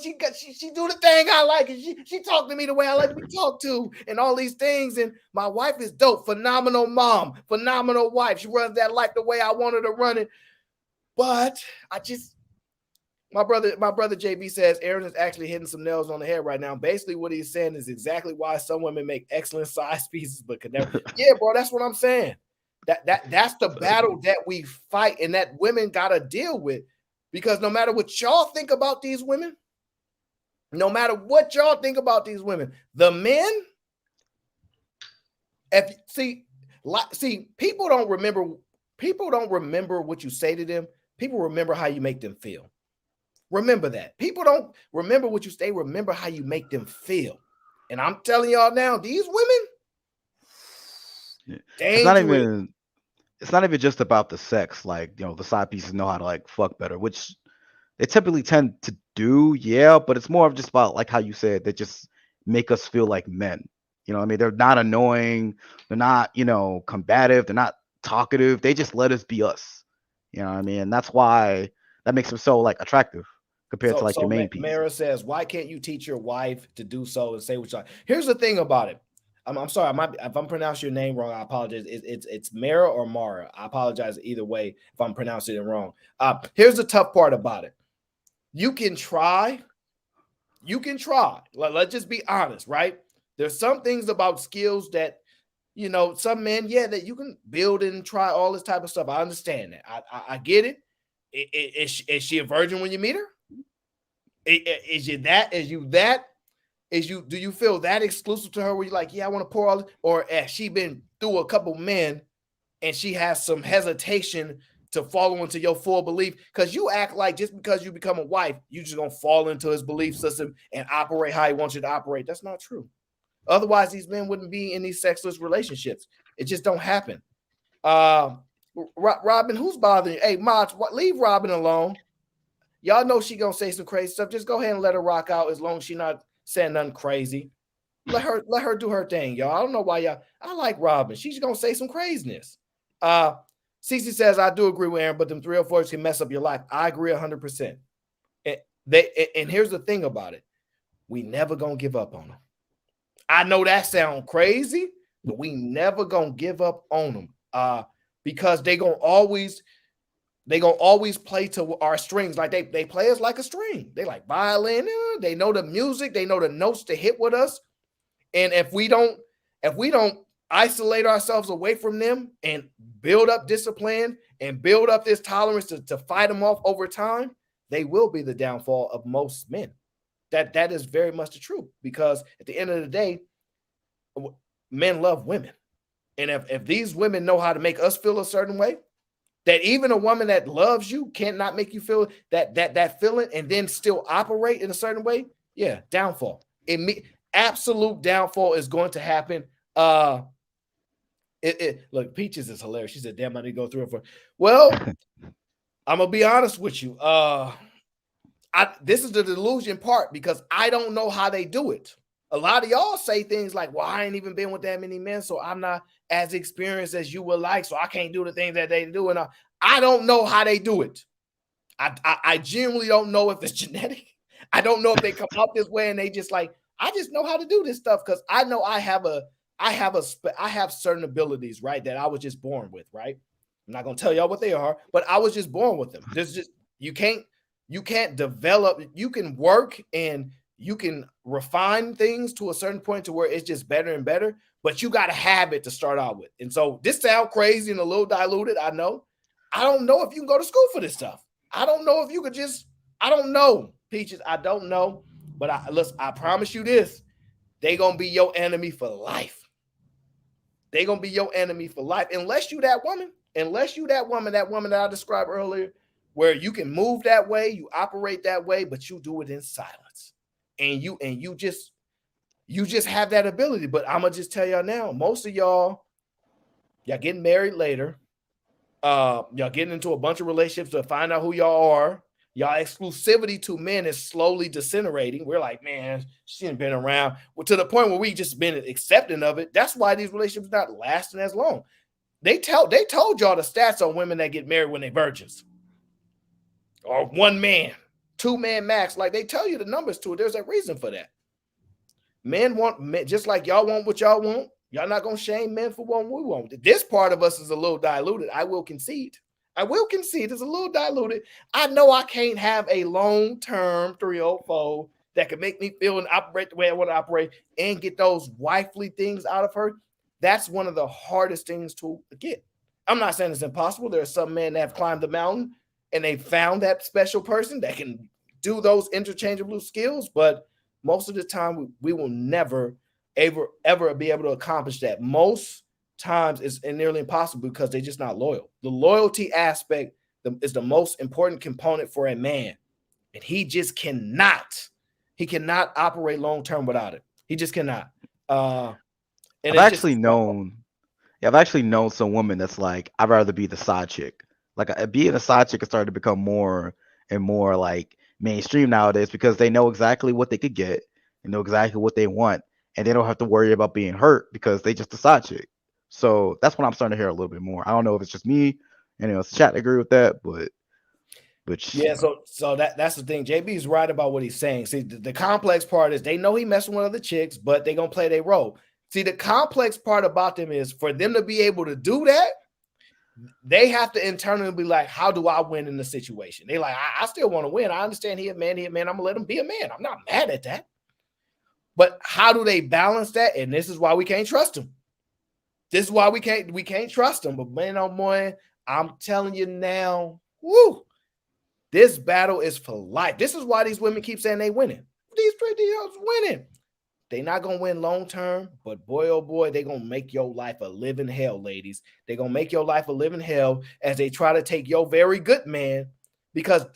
she do the thing I like, and she talk to me the way I like to be talked to, and all these things. And my wife is dope, phenomenal mom, phenomenal wife. She runs that life the way I want her to run it. But my brother JB says Aaron is actually hitting some nails on the head right now. Basically, what he's saying is exactly why some women make excellent size pieces, but could never. Yeah, bro, that's what I'm saying. That's the battle that we fight, and that women gotta deal with, because no matter what y'all think about these women, the men, people don't remember what you say to them. People remember how you make them feel. Remember that. People don't remember what you say, remember how you make them feel. And I'm telling y'all now, these women, it's not even just about the sex. Like, the side pieces know how to like fuck better, which they typically tend to do, but it's more of just about, like how you said, they just make us feel like men. You know what I mean? They're not annoying, they're not, combative, they're not talkative, they just let us be us. You know what I mean? And that's why that makes them so like attractive compared to like your main piece. Mara says, why can't you teach your wife to do so and say what you like? Here's the thing about it. I'm sorry, if I'm pronouncing your name wrong, I apologize. It's Mara or Mara. I apologize either way if I'm pronouncing it wrong. Here's the tough part about it. You can try. Let's just be honest, right? There's some things about skills that, some men, that you can build and try all this type of stuff. I understand that. I get it. Is she a virgin when you meet her? Do you feel that exclusive to her where you're like, I want to pour all this? Or has she been through a couple men and she has some hesitation to follow into your full belief? Because you act like just because you become a wife, you just gonna fall into his belief system and operate how he wants you to operate. That's not true. Otherwise, these men wouldn't be in these sexless relationships. It just don't happen. Robin, who's bothering you? Hey, mods, leave Robin alone. Y'all know she gonna say some crazy stuff. Just go ahead and let her rock out as long as she's not saying nothing crazy. Let her do her thing, y'all. I don't know why I like Robin. She's gonna say some craziness. Cece says, I do agree with Aaron, but them 304s can mess up your life. I agree 100%. And here's the thing about it. We never gonna give up on them. I know that sounds crazy, but we never gonna give up on them. Because they gonna always play to our strings. Like they play us like a string. They like violin. They know the music. They know the notes to hit with us. And if we don't isolate ourselves away from them and build up discipline and build up this tolerance to fight them off over time, they will be the downfall of most men. That is very much the truth, because at the end of the day, men love women. And if these women know how to make us feel a certain way, that even a woman that loves you cannot make you feel that feeling and then still operate in a certain way, downfall. Absolute downfall is going to happen. Look, Peaches is hilarious. She said, damn, I need to go through it for. Well, I'm going to be honest with you. This is the delusion part, because I don't know how they do it. A lot of y'all say things like, well, I ain't even been with that many men, so I'm not as experienced as you would like, so I can't do the things that they do. And I don't know how they do it. I genuinely don't know if it's genetic. I don't know if they come up this way and they just like, I just know how to do this stuff, because I know I have certain abilities, right, that I was just born with, right? I'm not going to tell y'all what they are, but I was just born with them. There's just, you can't develop, you can work and you can refine things to a certain point to where it's just better and better, but you got to have it to start out with. And so this sounds crazy and a little diluted, I know. I don't know if you can go to school for this stuff. I don't know if you could I don't know, Peaches. I don't know. But I promise you this, they going to be your enemy for life. They going to be your enemy for life. Unless you that woman that I described earlier, where you can move that way, you operate that way, but you do it in silence. And you just have that ability. But I'm going to just tell y'all now, most of y'all getting married later. Y'all getting into a bunch of relationships to find out who y'all are. Y'all exclusivity to men is slowly disintegrating. We're like, man, she ain't been around. Well, to the point where we just been accepting of it. That's why these relationships not lasting as long. They told y'all the stats on women that get married when they virgins, or one man, two man max. Like they tell you the numbers to it. There's a reason for that. Men want men, just like y'all want what y'all want. Y'all not gonna shame men for what we want. This part of us is a little diluted. I will concede. It's a little diluted. I know I can't have a long-term 304 that can make me feel and operate the way I want to operate and get those wifely things out of her. That's one of the hardest things to get. I'm not saying it's impossible. There are some men that have climbed the mountain and they found that special person that can do those interchangeable skills, but most of the time we will never ever be able to accomplish that. Most times it's nearly impossible because they're just not loyal. The loyalty aspect is the most important component for a man, and he just cannot operate long term without it. He just cannot. And I've actually known some women that's like, I'd rather be the side chick. Like being a side chick has started to become more and more like mainstream nowadays because they know exactly what they could get and know exactly what they want, and they don't have to worry about being hurt because they just a side chick. So that's what I'm starting to hear a little bit more. I don't know if it's just me, and it's chat agree with that, but yeah. So that's the thing. JB's right about what he's saying. See, the complex part is they know he messing with other chicks, but they gonna play their role. See, the complex part about them is for them to be able to do that, they have to internally be like, how do I win in the situation? They like, I still want to win. I understand he a man. I'm gonna let him be a man. I'm not mad at that. But how do they balance that? And this is why we can't trust them. This is why we can't trust them. But man, oh boy, I'm telling you now, woo, this battle is for life. This is why these women keep saying they winning. These pretty girls winning. They're not gonna win long term, but boy, oh boy, they're gonna make your life a living hell, ladies. They're gonna make your life a living hell as they try to take your very good man. Because do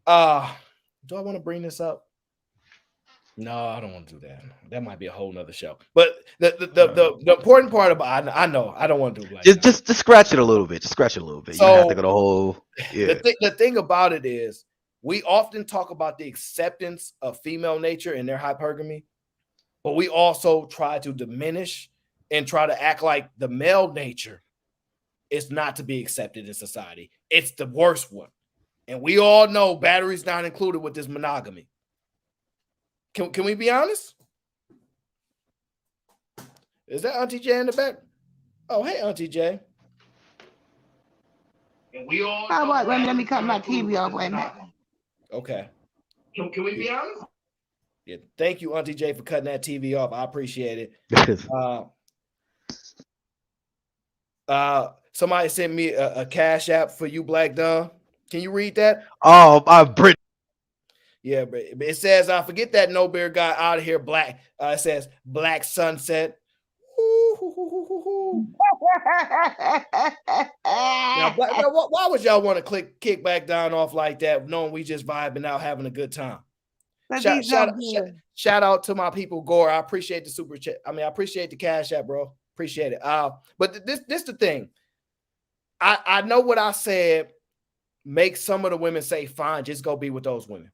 I want to bring this up? No, I don't want to do that. That might be a whole nother show. But the important part about I know I don't want to do like just scratch it a little bit. Just scratch it a little bit. So, you don't have to go the whole. Yeah. The thing about it is we often talk about the acceptance of female nature and their hypergamy, but we also try to diminish and try to act like the male nature is not to be accepted in society. It's the worst one. And we all know battery's not included with this monogamy. Can we be honest? Is that Auntie J in the back? Oh, hey, Auntie J. And we all know what? Let me cut my TV off. Wait a minute. Okay. Can we be honest? Yeah. Thank you, Auntie J, for cutting that TV off. I appreciate it. Somebody sent me a cash app for you, Black Don. Can you read that? Oh, Brit. Yeah, but it says, I forget that no beard guy out of here. Black. It says Black Sunset. Now, why would y'all want to kick Black Don off like that, knowing we just vibing out, having a good time? Shout out to my people, Gore. I appreciate the super chat. I appreciate the cash app, bro. Appreciate it. But this the thing. I know what I said makes some of the women say, fine, just go be with those women.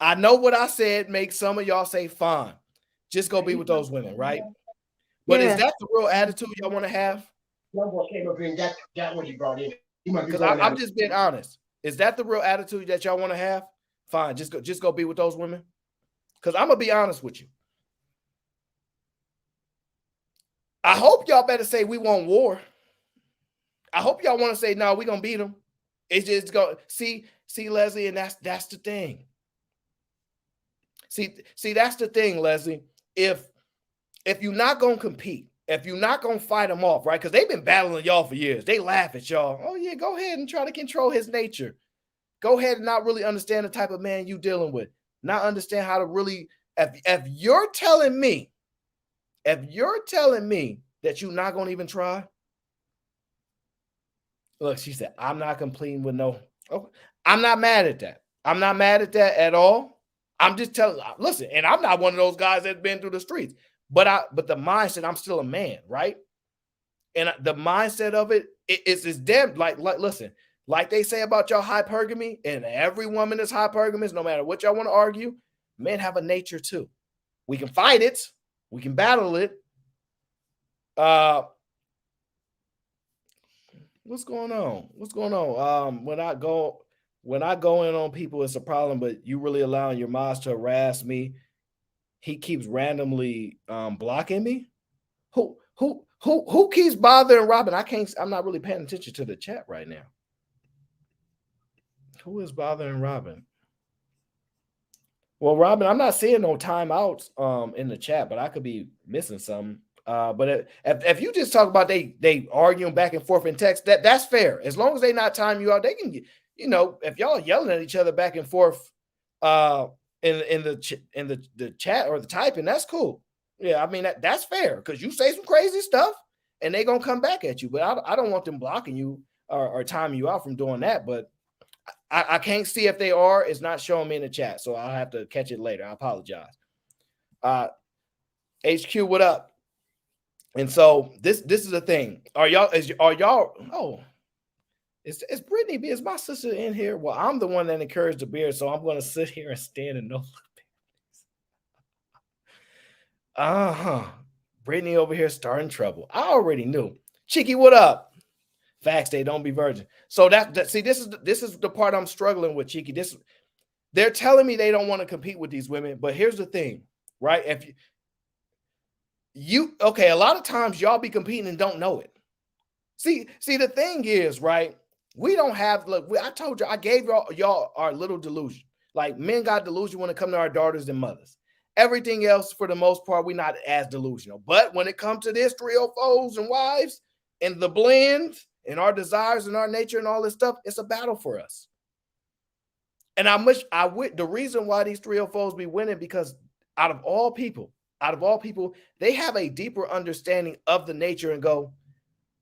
I know what I said makes some of y'all say, fine, just go be with those women, right? But is that the real attitude y'all want to have? That one you brought in. Because I'm just being honest. Is that the real attitude that y'all want to have? Fine, just go be with those women. Because I'm gonna be honest with you. I hope y'all better say we want war. I hope y'all want to say, no, we're gonna beat them. It's just go see Leslie, and that's the thing. See, that's the thing, Leslie. If you're not gonna compete, if you're not gonna fight them off, right? Because they've been battling y'all for years. They laugh at y'all. Oh yeah, go ahead and try to control his nature. Go ahead and not really understand the type of man you dealing with. Not understand how to really. If you're telling me that you're not gonna even try. Look, she said, I'm not completing with no. Oh, I'm not mad at that. I'm not mad at that at all. I'm just telling, listen, and I'm not one of those guys that's been through the streets, but the mindset, I'm still a man, right? And the mindset of it's damn listen, like they say about y'all hypergamy, and every woman is hypergamous, no matter what y'all want to argue, men have a nature too. We can fight it, we can battle it. What's going on? What's going on? When I go in on people, it's a problem. But you really allowing your mods to harass me? He keeps randomly blocking me. Who keeps bothering Robin? I'm not really paying attention to the chat right now. Who is bothering Robin? Well, Robin, I'm not seeing no timeouts in the chat, but I could be missing something. But if you just talk about they arguing back and forth in text, that's fair. As long as they not time you out, they can, if y'all yelling at each other back and forth in the chat or the typing, that's cool. Yeah, I mean that's fair because you say some crazy stuff and they gonna come back at you. But I don't want them blocking you or timing you out from doing that. But I can't see if they are. It's not showing me in the chat, so I'll have to catch it later. I apologize. HQ, what up? And so this is the thing. Are y'all? Oh, is Brittany B? Is my sister in here? Well, I'm the one that encouraged the beard, so I'm going to sit here and stand and no. Brittany over here starting trouble. I already knew. Cheeky, what up? Facts, they don't be virgin. So see, this is the part I'm struggling with, Cheeky. They're telling me they don't want to compete with these women, but here's the thing, right? If a lot of times y'all be competing and don't know it. See, the thing is, right? We don't have, I told you, I gave y'all our little delusion. Like men got delusion when it comes to our daughters and mothers. Everything else, for the most part, we're not as delusional. But when it comes to this 304s and wives and the blend and our desires and our nature and all this stuff, it's a battle for us. And the reason why these 304s be winning, because out of all people, they have a deeper understanding of the nature and go,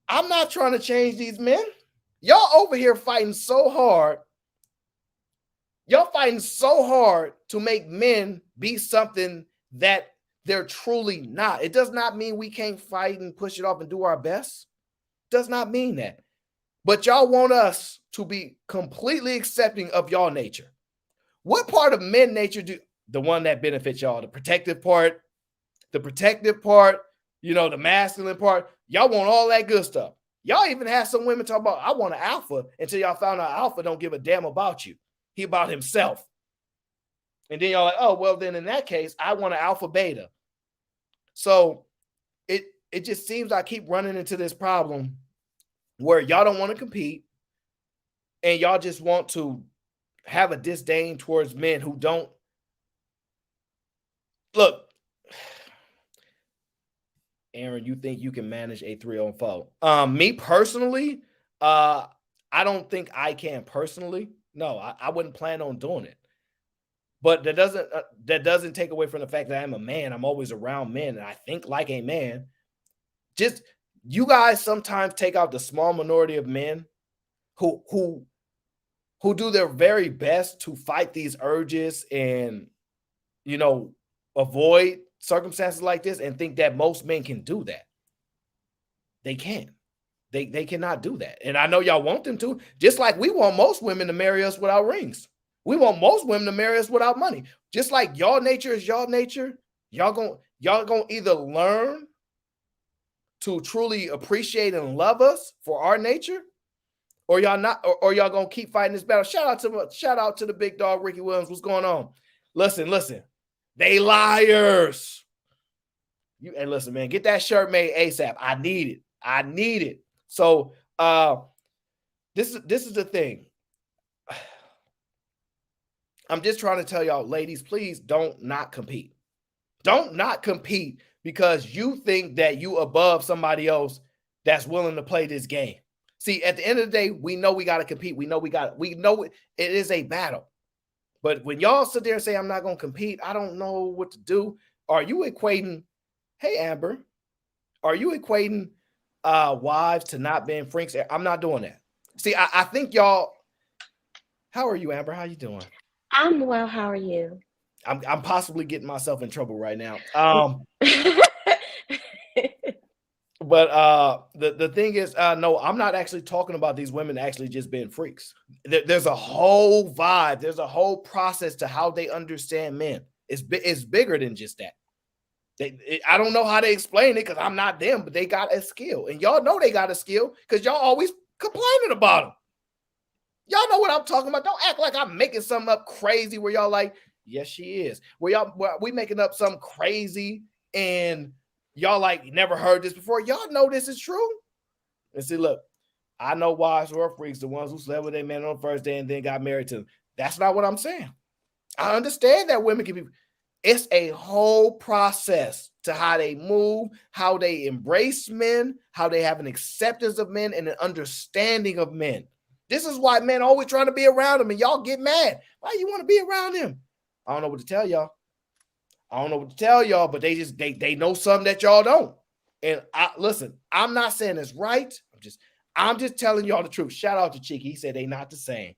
I'm not trying to change these men. Y'all over here fighting so hard. Y'all fighting so hard to make men be something that they're truly not. It does not mean we can't fight and push it off and do our best. Does not mean that. But y'all want us to be completely accepting of y'all nature. What part of men nature the one that benefits y'all? The protective part, the masculine part. Y'all want all that good stuff. Y'all even have some women talk about, I want an alpha, until y'all found out alpha don't give a damn about you. He about himself. And then y'all like, oh, well, then in that case, I want an alpha beta. So it just seems I keep running into this problem where y'all don't want to compete and y'all just want to have a disdain towards men who don't. Look, Aaron, you think you can manage a 304? Me personally, I don't think I can personally. No, I wouldn't plan on doing it. But that doesn't take away from the fact that I'm a man. I'm always around men, and I think like a man. Just you guys sometimes take out the small minority of men who do their very best to fight these urges and avoid circumstances like this, and think that most men can do that. They can't. They cannot do that. And I know y'all want them to, just like we want most women to marry us without rings. We want most women to marry us without money. Just like y'all nature is y'all nature, y'all gonna either learn to truly appreciate and love us for our nature, or y'all not, or y'all gonna keep fighting this battle. Shout out to the big dog Ricky Williams. What's going on? Listen. They liars. And listen, man, get that shirt made ASAP. I need it. So this is the thing. I'm just trying to tell y'all, ladies, please don't not compete. Don't not compete because you think that you above somebody else that's willing to play this game. See, at the end of the day, we know we got to compete. We know it is a battle. But when y'all sit there and say, I'm not going to compete, I don't know what to do. Are you equating, hey, Amber, are you equating wives to not being freaks? I'm not doing that. See, I think y'all, how are you, Amber? How you doing? I'm well. How are you? I'm possibly getting myself in trouble right now. But the thing is, no, I'm not actually talking about these women actually just being freaks. There's a whole vibe. There's a whole process to how they understand men. It's bigger than just that. I don't know how they explain it because I'm not them, but they got a skill. And y'all know they got a skill because y'all always complaining about them. Y'all know what I'm talking about. Don't act like I'm making something up crazy where y'all like, yes, she is. Where we making up something crazy and y'all like never heard this before. Y'all know this is true. And see, look, I know wives who are freaks, the ones who slept with their man on the first day and then got married to them. That's not what I'm saying. I understand that women can be. It's a whole process to how they move, how they embrace men, how they have an acceptance of men and an understanding of men. This is why men always trying to be around them and y'all get mad. Why you want to be around him? I don't know what to tell y'all. But they know something that y'all don't. And listen, I'm not saying it's right. I'm just telling y'all the truth. Shout out to Cheeky. He said they not the same.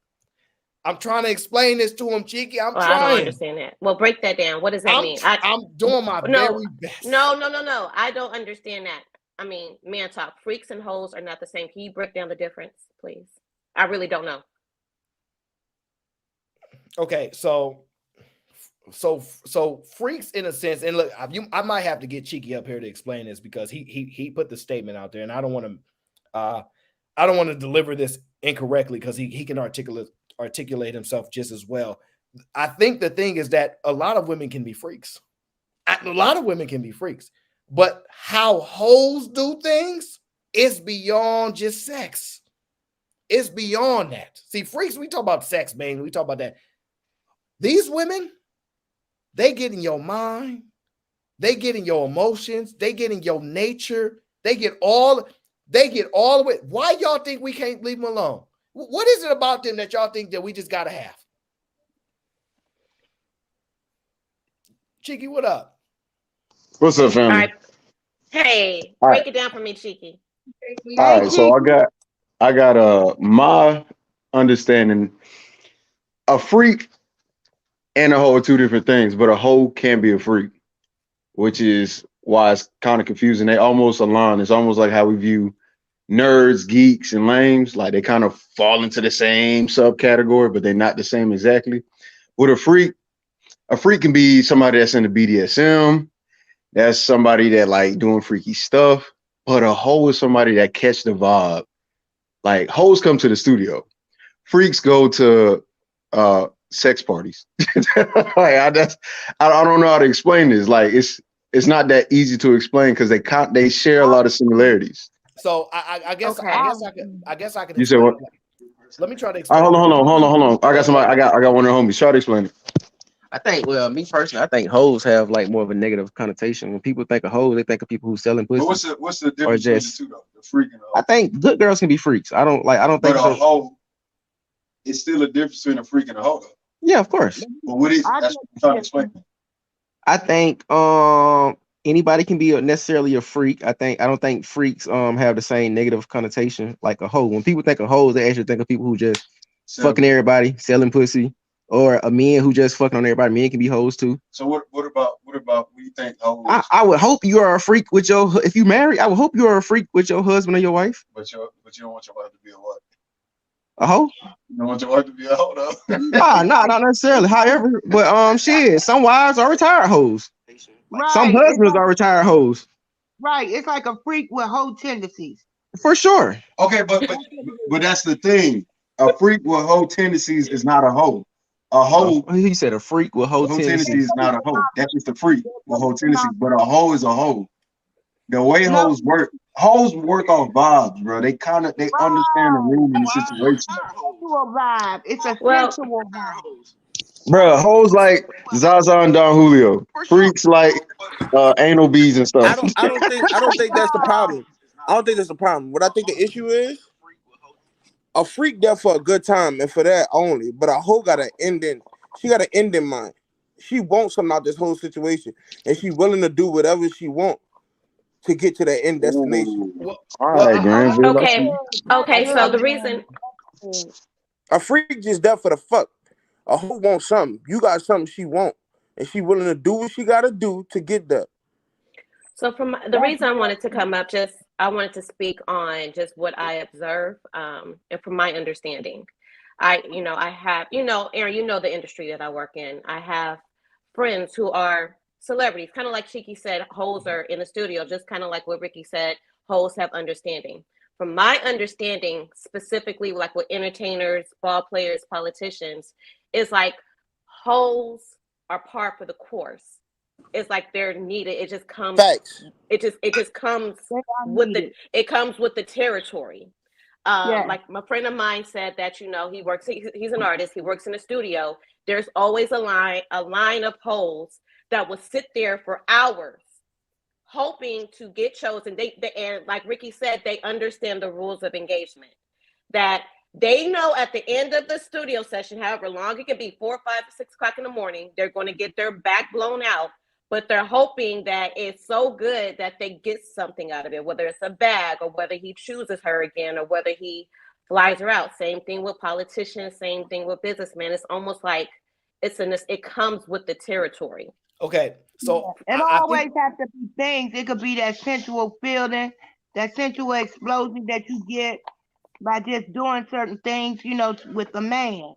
I'm trying to explain this to him, Cheeky. I'm trying. I don't understand that. Well, break that down. What does that mean? I'm doing my very best. No. I don't understand that. I mean, man talk. Freaks and hoes are not the same. Can you break down the difference, please? I really don't know. Okay, so freaks in a sense, and look, I might have to get Cheeky up here to explain this because he put the statement out there, and I don't want to deliver this incorrectly because he can articulate himself just as well. I think the thing is that a lot of women can be freaks. But how hoes do things is beyond just sex. It's beyond that. See, freaks, we talk about sex, man. We talk about that. These women, they get in your mind. They get in your emotions. They get in your nature. They get all of it. Why y'all think we can't leave them alone? What is it about them that y'all think that we just got to have? Cheeky, what up? What's up, family? All right. Hey, All break right. it down for me, Cheeky. All right, so I got my understanding. A freak and a hoe are two different things, but a hoe can be a freak, which is why it's kind of confusing. They almost align. It's almost like how we view nerds, geeks, and lames. Like they kind of fall into the same subcategory, but they're not the same exactly. With a freak can be somebody that's into BDSM. That's somebody that like doing freaky stuff. But a hoe is somebody that catch the vibe. Like hoes come to the studio. Freaks go to sex parties. Like, I don't know how to explain this. Like it's not that easy to explain because they share a lot of similarities. So I guess Okay. I guess I can. You said what? Let me try to explain. Hold on. I got somebody. I got one of the homies. Try to explain it. I think, well, me personally, I think hoes have like more of a negative connotation. When people think of hoes, they think of people who selling pussy. But what's the difference between the two though? The freak and the hoe. I think good girls can be freaks. I don't think. But a hoe, it's still a difference between a freak and a hoe. Yeah, of course. But what is that's what I'm trying to explain. I think anybody can be necessarily a freak. I don't think freaks have the same negative connotation like a hoe. When people think of hoes, they actually think of people who just fucking everybody, selling pussy. Or a man who just fucking on everybody. Men can be hoes too. So what about what you think hoes? I would hope you are a freak with if you marry, I would hope you are a freak with your husband or your wife. But you don't want your wife to be a what? A hoe? You don't want your wife to be a hoe though. Nah, not necessarily. However, but shit, some wives are retired hoes. Right. Some husbands are retired hoes. Right. It's like a freak with hoe tendencies. For sure. Okay, but that's the thing. A freak with hoe tendencies is not a hoe. A hoe. He said a freak with hoe tendencies is not a hoe. That's just a freak with hoe tendencies. But a hoe is a hoe. The way hoes work on vibes, bro. They understand the room and the situation. Sensual vibe. It's a sensual vibe. Bro, hoes like Zaza and Don Julio. Freaks like anal beads and stuff. I don't think that's the problem. I don't think that's the problem. What I think the issue is, a freak there for a good time and for that only, but a hoe got an ending. She got an end in mind. She wants something out this whole situation, and she's willing to do whatever she wants to get to that end destination. All right, Granville. Okay. So the reason a freak just there for the fuck. A hoe wants something. You got something she want, and she willing to do what she got to do to get there. So from the reason I wanted to come up, I wanted to speak on just what I observe, and from my understanding, I have, Aaron, the industry that I work in. I have friends who are celebrities, kind of like Shiki said, hoes are in the studio, just kind of like what Ricky said, hoes have understanding. from my understanding, specifically like with entertainers, ball players, politicians, is like hoes are par for the course. It's like they're needed. It just comes. Facts. It just comes with the territory. Like my friend of mine said that he works. He's an artist. He works in a studio. There's always a line of hoes that will sit there for hours, hoping to get chosen. They and like Ricky said, they understand the rules of engagement. That they know at the end of the studio session, however long it can be, 4, 5, 6 o'clock in the morning, they're going to get their back blown out. But they're hoping that it's so good that they get something out of it, whether it's a bag or whether he chooses her again or whether he flies her out. Same thing with politicians, same thing with businessmen. It's almost like it comes with the territory. Okay, so it always has to be things. It could be that sensual feeling, that sensual explosion that you get by just doing certain things, with a man.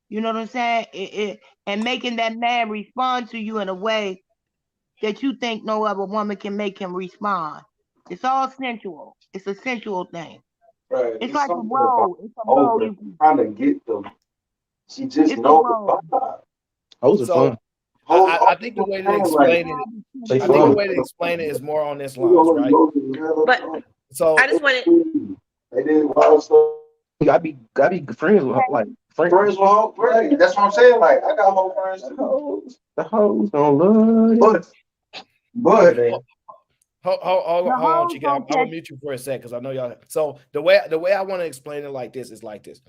You know what I'm saying? And making that man respond to you in a way that you think no other woman can make him respond. It's all sensual. It's a sensual thing. Right. It's like a role. It's a role. You're trying to get them. She just knows the vibe. Hoes are fun. I think the way to explain it is more on this lines, right? But so I just wanted. They did wild stuff. I be friends with friends with hoes. Right. That's what I'm saying. Like I got whole friends too. The hoes don't love it. But hold on, Chica. I'm gonna mute you for a sec because I know y'all. So the way I want to explain it like this is like this: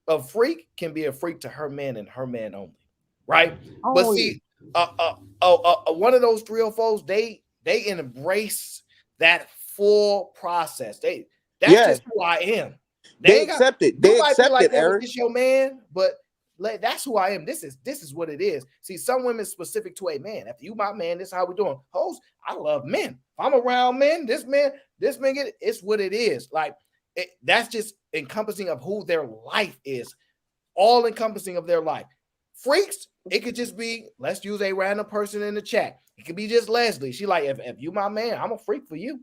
a freak can be a freak to her man and her man only, right? But see, one of those 304s, they embrace that full process. That's just who I am. They accept it. They accept it, Eric. It's your man, but that's who I am. This is what it is. See, some women specific to a man. If you my man, this is how we doing. Hoes, I love men. If I'm around men, this man it's what it is. Like that's just encompassing of who their life is, all encompassing of their life. Freaks, it could just be, let's use a random person in the chat. It could be just Leslie. She like, if you my man, I'm a freak for you.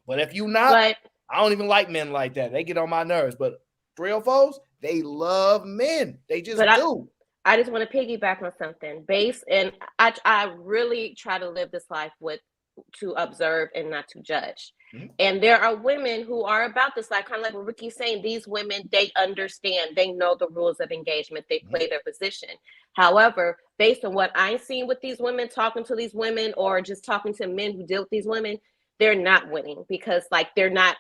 But if you not, I don't even like men like that. They get on my nerves. But 304s, they love men. They just do. I just want to piggyback on something. And I really try to live this life to observe and not to judge. Mm-hmm. And there are women who are about this life, kind of like what Ricky's saying. These women, they understand. They know the rules of engagement. They play their position. However, based on what I've seen with these women, talking to these women, or just talking to men who deal with these women, they're not winning because they're not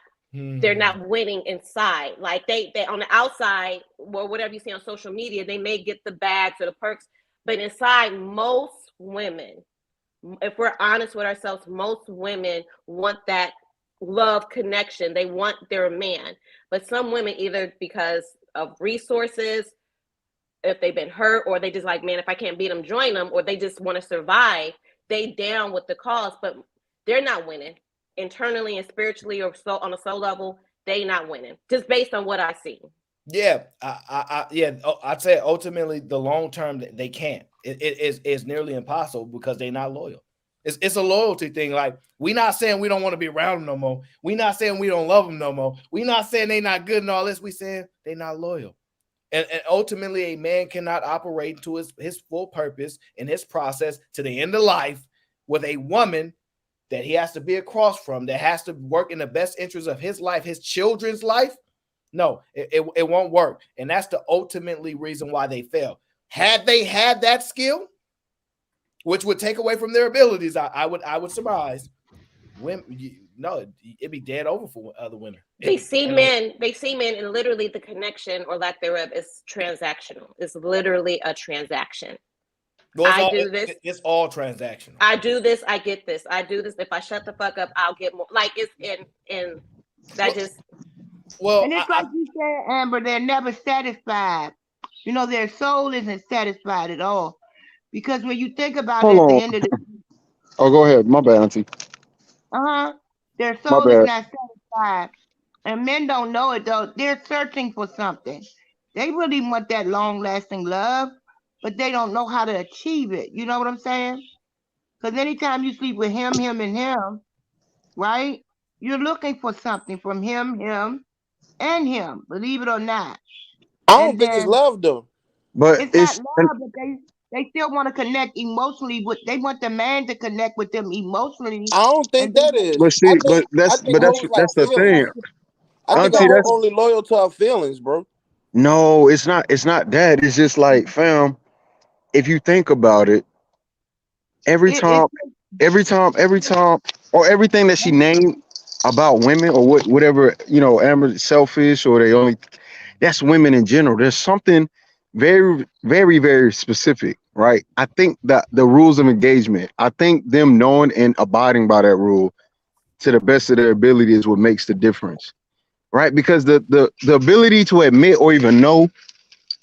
winning inside. Like they on the outside or whatever you see on social media, they may get the bags or the perks, but inside, most women, if we're honest with ourselves, most women want that love connection. They want their man. But some women, either because of resources, if they've been hurt, or they just like, man, if I can't beat them, join them, or they just want to survive, they down with the cause, but they're not winning. Internally and spiritually, or so on a soul level, they not winning, just based on what I see. Yeah, I'd say ultimately the long term they can't. It's nearly impossible because they're not loyal. It's a loyalty thing. Like, we're not saying we don't want to be around them no more. We're not saying we don't love them no more. We're not saying they not good and all this. We saying they not loyal. And ultimately, a man cannot operate to his full purpose in his process to the end of life with a woman that he has to be across from, that has to work in the best interest of his life, his children's life. No, it won't work. And that's the ultimately reason why they fail. Had they had that skill, which would take away from their abilities, I would surmise, it'd be dead over for other women. They see men, and literally the connection or lack thereof is transactional. It's literally a transaction. Well, it's all transactional. I do this, I get this. I do this. If I shut the fuck up, I'll get more. Like, it's in that just. Well, and it's like you said, Amber, they're never satisfied. Their soul isn't satisfied at all. Because when you think about it, at the end of the oh, go ahead. My bad, Auntie. Their soul is not satisfied. And men don't know it, though. They're searching for something. They really want that long-lasting love, but they don't know how to achieve it. You know what I'm saying? Because anytime you sleep with him, and him, right? You're looking for something from him, and him, believe it or not. I don't And think it's then love though. But it's not love, but they still want to connect emotionally with. They want the man to connect with them emotionally, I don't think and then that is. but see, I think hoes like that's the feelings. thing, I think a Auntie. hoe That's only loyal to her feelings, bro. no, it's not. It's not that. It's just like, fam. If you think about it, every it time, every time, or everything that she named about women, or whatever, Amber, selfish, or they only, that's women in general. There's something very, very, very specific, right? I think that the rules of engagement, I think them knowing and abiding by that rule to the best of their ability is what makes the difference, right? Because the ability to admit or even know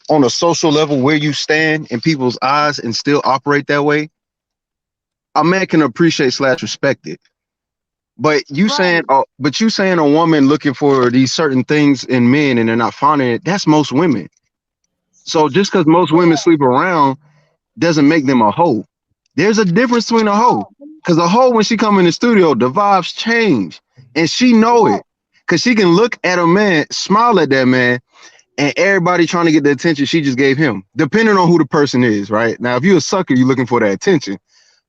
on a social level where you stand in people's eyes and still operate that way, a man can appreciate slash respect it. right. But you saying a woman looking for these certain things in men and they're not finding it, that's most women. So just because most women sleep around doesn't make them a hoe. There's a difference between a hoe. Because a hoe, when she come in the studio, the vibes change. And she know Yeah, it. Because she can look at a man, smile at that man, and everybody trying to get the attention she just gave him, depending on who the person is, right? Now, if you're a sucker, you're looking for that attention.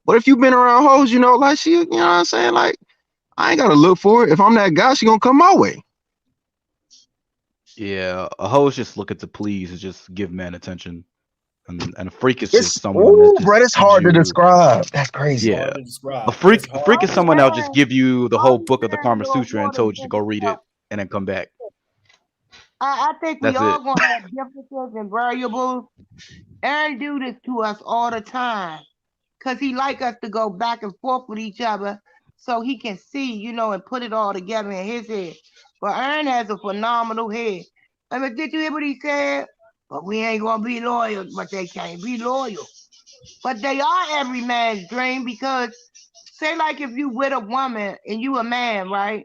But if you've been around hoes, like she, you know what I'm saying? Like, I ain't gotta look for it. If I'm that guy, she gonna come my way. Yeah, a hoe is just looking to please, is just give men attention, and a freak is just It's someone that bro, just it's gives hard to you. describe. That's crazy. Yeah, Hard to a describe. It's freak a hard freak to is someone that'll describe. just give you the whole only book of the man Kama know Sutra more and than told you to go read it and then come back. I think we That's it. all gonna have differences and variables. Aaron do this to us all the time because he like us to go back and forth with each other so he can see, and put it all together in his head. But Aaron has a phenomenal head. I mean, did you hear what he said? But we ain't gonna be loyal, but they can't be loyal. But they are every man's dream because say like if you with a woman and you a man, right?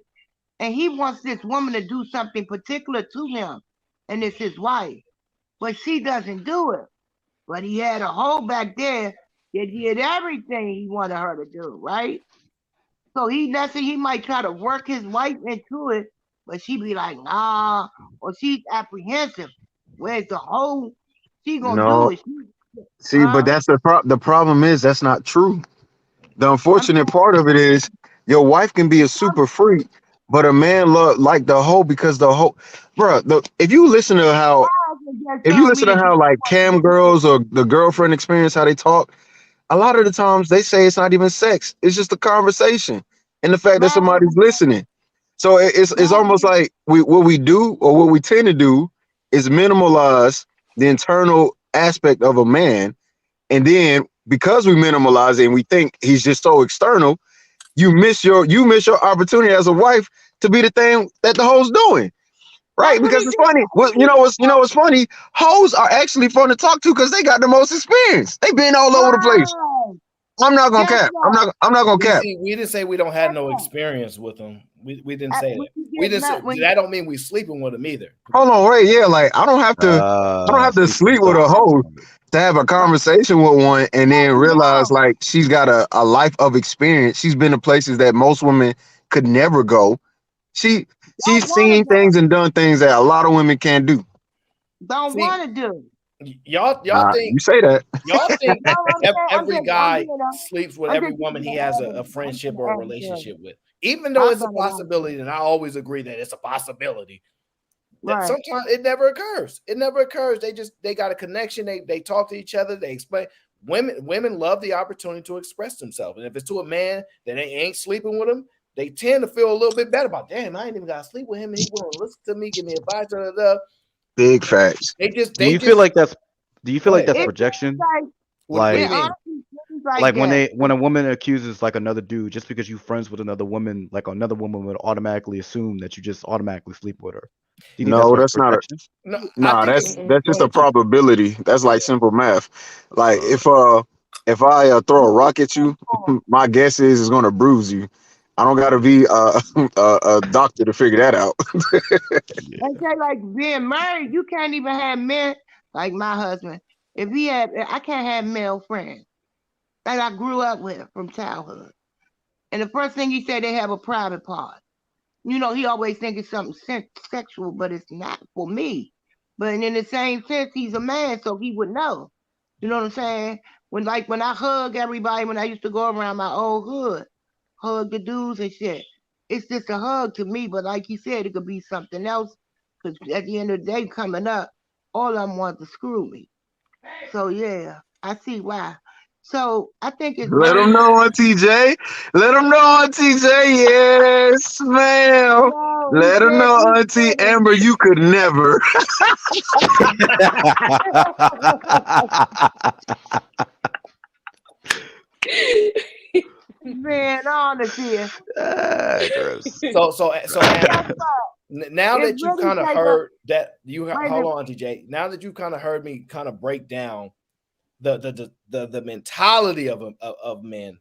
And he wants this woman to do something particular to him, and it's his wife. But she doesn't do it. But he had a hoe back there that did everything he wanted her to do, right? So he might try to work his wife into it, but she be like, nah, or she's apprehensive. Where's the hoe? She gonna do No, it. see, but Huh? that's the problem is that's not true. The I'm unfortunate saying, part of it is your wife can be a super freak, but a man like the hoe because the hoe, bro. If you listen to how, how can just if you tell me listen to that how like cam girls or the girlfriend experience how they talk, a lot of the times they say it's not even sex. It's just a conversation and the fact that right, somebody's listening. So it's right, almost like what we do or what we tend to do is minimalize the internal aspect of a man, and then because we minimalize it and we think he's just so external, you miss your opportunity as a wife to be the thing that the hoe's doing. that's Right? what he Because it's did. funny. Well, what's funny? Hoes are actually fun to talk to because they got the most experience. They been all over the place. Right. I'm not gonna Guess cap. I'm what? not. I'm not gonna cap. We didn't say we don't have Guess no what? experience with them. We didn't say When that. you We get didn't say mad, when that. Don't mean we sleeping with them either. Hold on, wait. Yeah, like I don't have to. I don't have to Sleeping is sleep with a definitely hoe different. to have a conversation with one and then realize no, like she's got a life of experience. She's been to places that most women could never go. She don't she's want to seen go, things and done things that a lot of women can't do. don't See, want to do. y'all think You say that. No, I'm saying, every I'm guy being sleeps with I'm every just woman he gonna has add a in. I'm friendship or a gonna add in. relationship with, even though I'm it's a gonna add in. possibility, and I always agree that it's a possibility. That Right. sometimes it never occurs. It never occurs. They got a connection. They talk to each other. They explain. Women love the opportunity to express themselves, and if it's to a man that they ain't sleeping with him, they tend to feel a little bit better about. Damn, I ain't even got to sleep with him, and he won't listen to me, give me advice. Big facts. Do you feel Just like that's do you go feel like ahead. that's Go It ahead. seems projection? like What do it you Like mean? honestly seems like like that. when a woman accuses like another dude just because you friends with another woman, like another woman would automatically assume that you just automatically sleep with her. Do you think that's No, like that's not a. projection? No, I Nah, think that's it's. Mm-mm. that's Go just a ahead, Chief. probability. That's like simple math. Like Uh, if I throw a rock at you, my guess is it's gonna bruise you. I don't gotta be a doctor to figure that out. yeah. They say like being married, you can't even have men like my husband. I can't have male friends that I grew up with from childhood. And the first thing he said, they have a private part. You know, he always think it's something sexual, but it's not for me. But in the same sense, he's a man, so he would know. You know what I'm saying? When I hug everybody, when I used to go around my old hood, hug the dudes and shit. It's just a hug to me, but like he said, it could be something else. Because at the end of the day, coming up, all of them want to screw me. So yeah, I see why. So I think it's Let very them know on TJ. Let them know on TJ. Yes, ma'am. no, Let them know, Auntie Amber, you could never. man, honestly. Gross. So Amber, now It that you really kind of take heard that Wait a hold minute. on, TJ. Now that you kind of heard me kind of break down the mentality of men,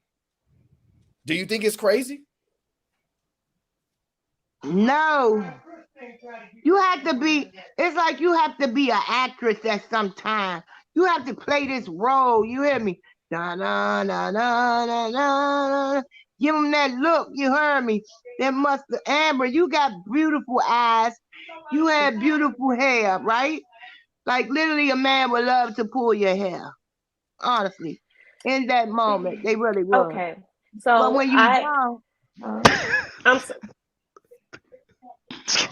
do you think it's crazy? No. You have to be, it's like you have to be an actress at some time. You have to play this role. You hear me? Na na na na na na. Give them that look. You heard me? That must Amber, you got beautiful eyes. You have beautiful hair, right? Like literally a man would love to pull your hair. Honestly. In that moment. They really would. Okay. But So when you young, I'm so,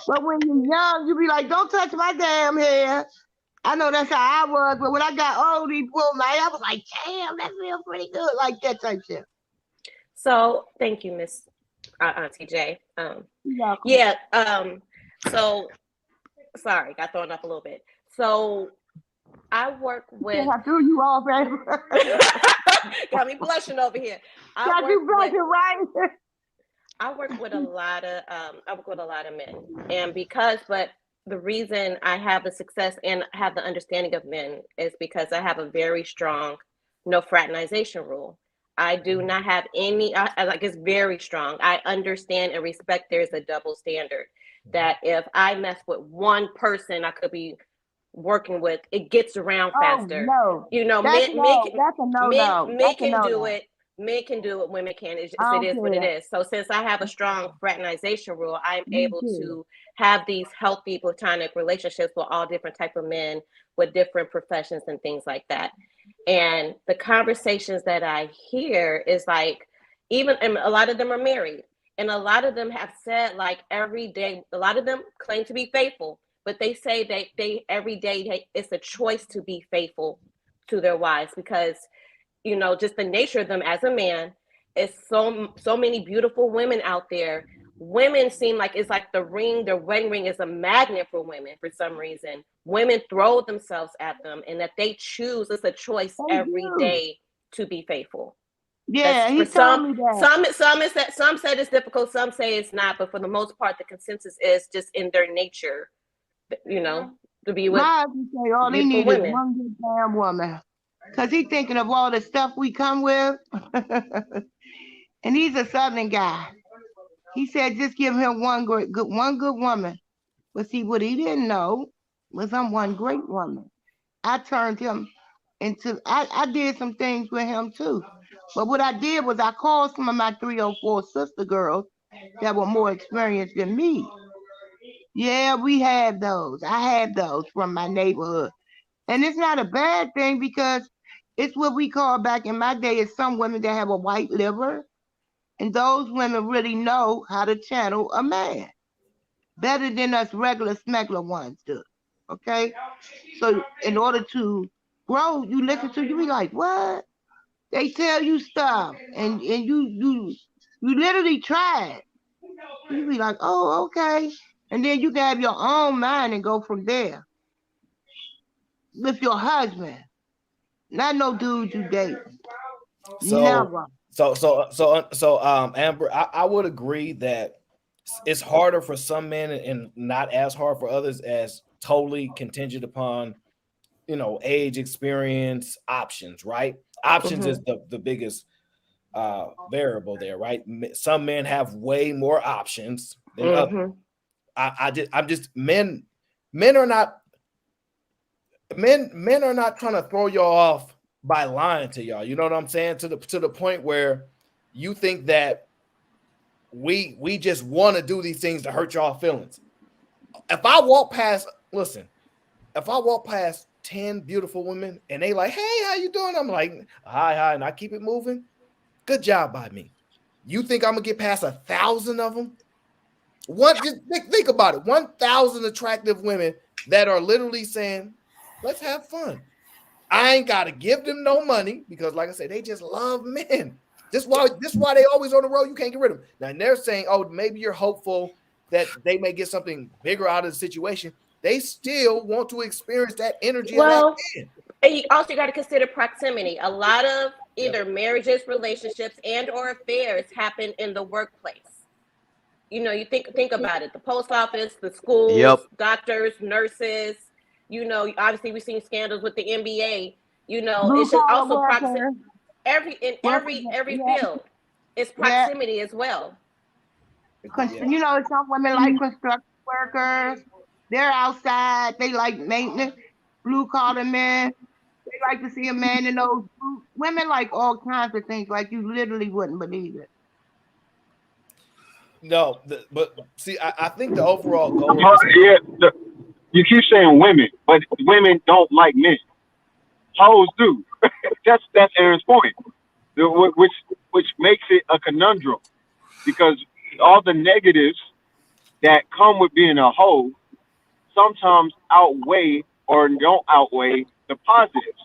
but when you're young, you be like, don't touch my damn hair. I know that's how I was, but when I got old, he pulled my hair. I was like, damn, that feels pretty good, like that type shit. so thank you, Miss Auntie J. Yeah. Yeah. So sorry, got thrown up a little bit. So I work with. I threw you off, baby. Got me blushing over here. Got you blushing, right? I work with a lot of men, and but the reason I have the success and have the understanding of men is because I have a very strong no fraternization rule. I do not have any, like it's very strong. I understand and respect there's a double standard that if I mess with one person, I could be working with, it gets around faster. No. You know, that's men can do it. Men can do it, women can. It is what it is. So since I have a strong fraternization rule, I'm able to have these healthy platonic relationships with all different type of men with different professions and things like that. And the conversations that I hear is like, and a lot of them are married, and a lot of them have said like every day, a lot of them claim to be faithful, but they say that they every day it's a choice to be faithful to their wives because, you know, just the nature of them as a man. It's so many beautiful women out there. Women seem like it's like the wedding ring is a magnet for women for some reason. Women throw themselves at them, and that they choose. It's a choice every day to be faithful. Yeah, he told me that. Some said it's difficult, some say it's not, but for the most part, the consensus is just in their nature, you know, to be with my husband say all he needs is one good damn woman. Because he's thinking of all the stuff we come with. And he's a Southern guy. He said, just give him one good woman. But see, what he didn't know was I'm one great woman. I turned him into, I did some things with him too. But what I did was I called some of my 304 sister girls that were more experienced than me. Yeah, we have those. I have those from my neighborhood. And it's not a bad thing because it's what we call back in my day is some women that have a white liver. And those women really know how to channel a man better than us regular smuggler ones do. Okay? So in order to grow, you listen to, you be like, what? They tell you stuff and you literally try it. You be like, oh, okay. And then you can have your own mind and go from there. With your husband. Not no dude you date. Never. So Amber, I would agree that it's harder for some men and not as hard for others, as totally contingent upon, you know, age, experience, options, right? Options is the biggest variable there, right? Some men have way more options than others. Men are not trying to throw y'all off by lying to y'all. You know what I'm saying? To the point where you think that we just want to do these things to hurt y'all feelings. If I walk past 10 beautiful women and they like, hey, how you doing? I'm like, hi, and I keep it moving. Good job by me. You think I'm gonna get past 1,000 of them? Just think about it. 1,000 attractive women that are literally saying, let's have fun. I ain't gotta give them no money because, like I said, they just love men. This why they always on the road. You can't get rid of them. Now they're saying, oh, maybe you're hopeful that they may get something bigger out of the situation. They still want to experience that energy. Well, and you also got to consider proximity. A lot of either marriages, relationships, and or affairs happen in the workplace. You know, you think about it. The post office, the schools, doctors, nurses. You know, obviously we've seen scandals with the NBA. You know, it's just also proximity. Every field, it's proximity as well. Because you know, some women like construction workers. They're outside. They like maintenance, blue collar men. They like to see a man in those boots. Women like all kinds of things. Like you literally wouldn't believe it. No, but see, I think the overall goal. You keep saying women, but women don't like men. Hoes do. that's Aaron's point, which makes it a conundrum, because all the negatives that come with being a hoe sometimes outweigh or don't outweigh the positives.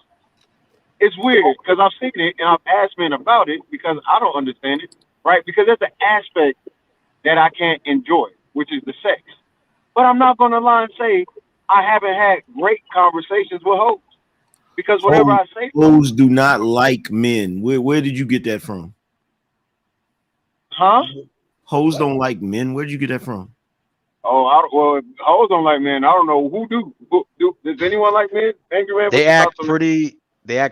It's weird because I've seen it and I've asked men about it because I don't understand it, right? Because there's an aspect that I can't enjoy, which is the sex. But I'm not going to lie and say I haven't had great conversations with hoes, because whatever I say, hoes do not like men. Where did you get that from? Huh? Hoes don't like men. Where did you get that from? Well, if hoes don't like men, I don't know who do. Does anyone like men? Angry man. They act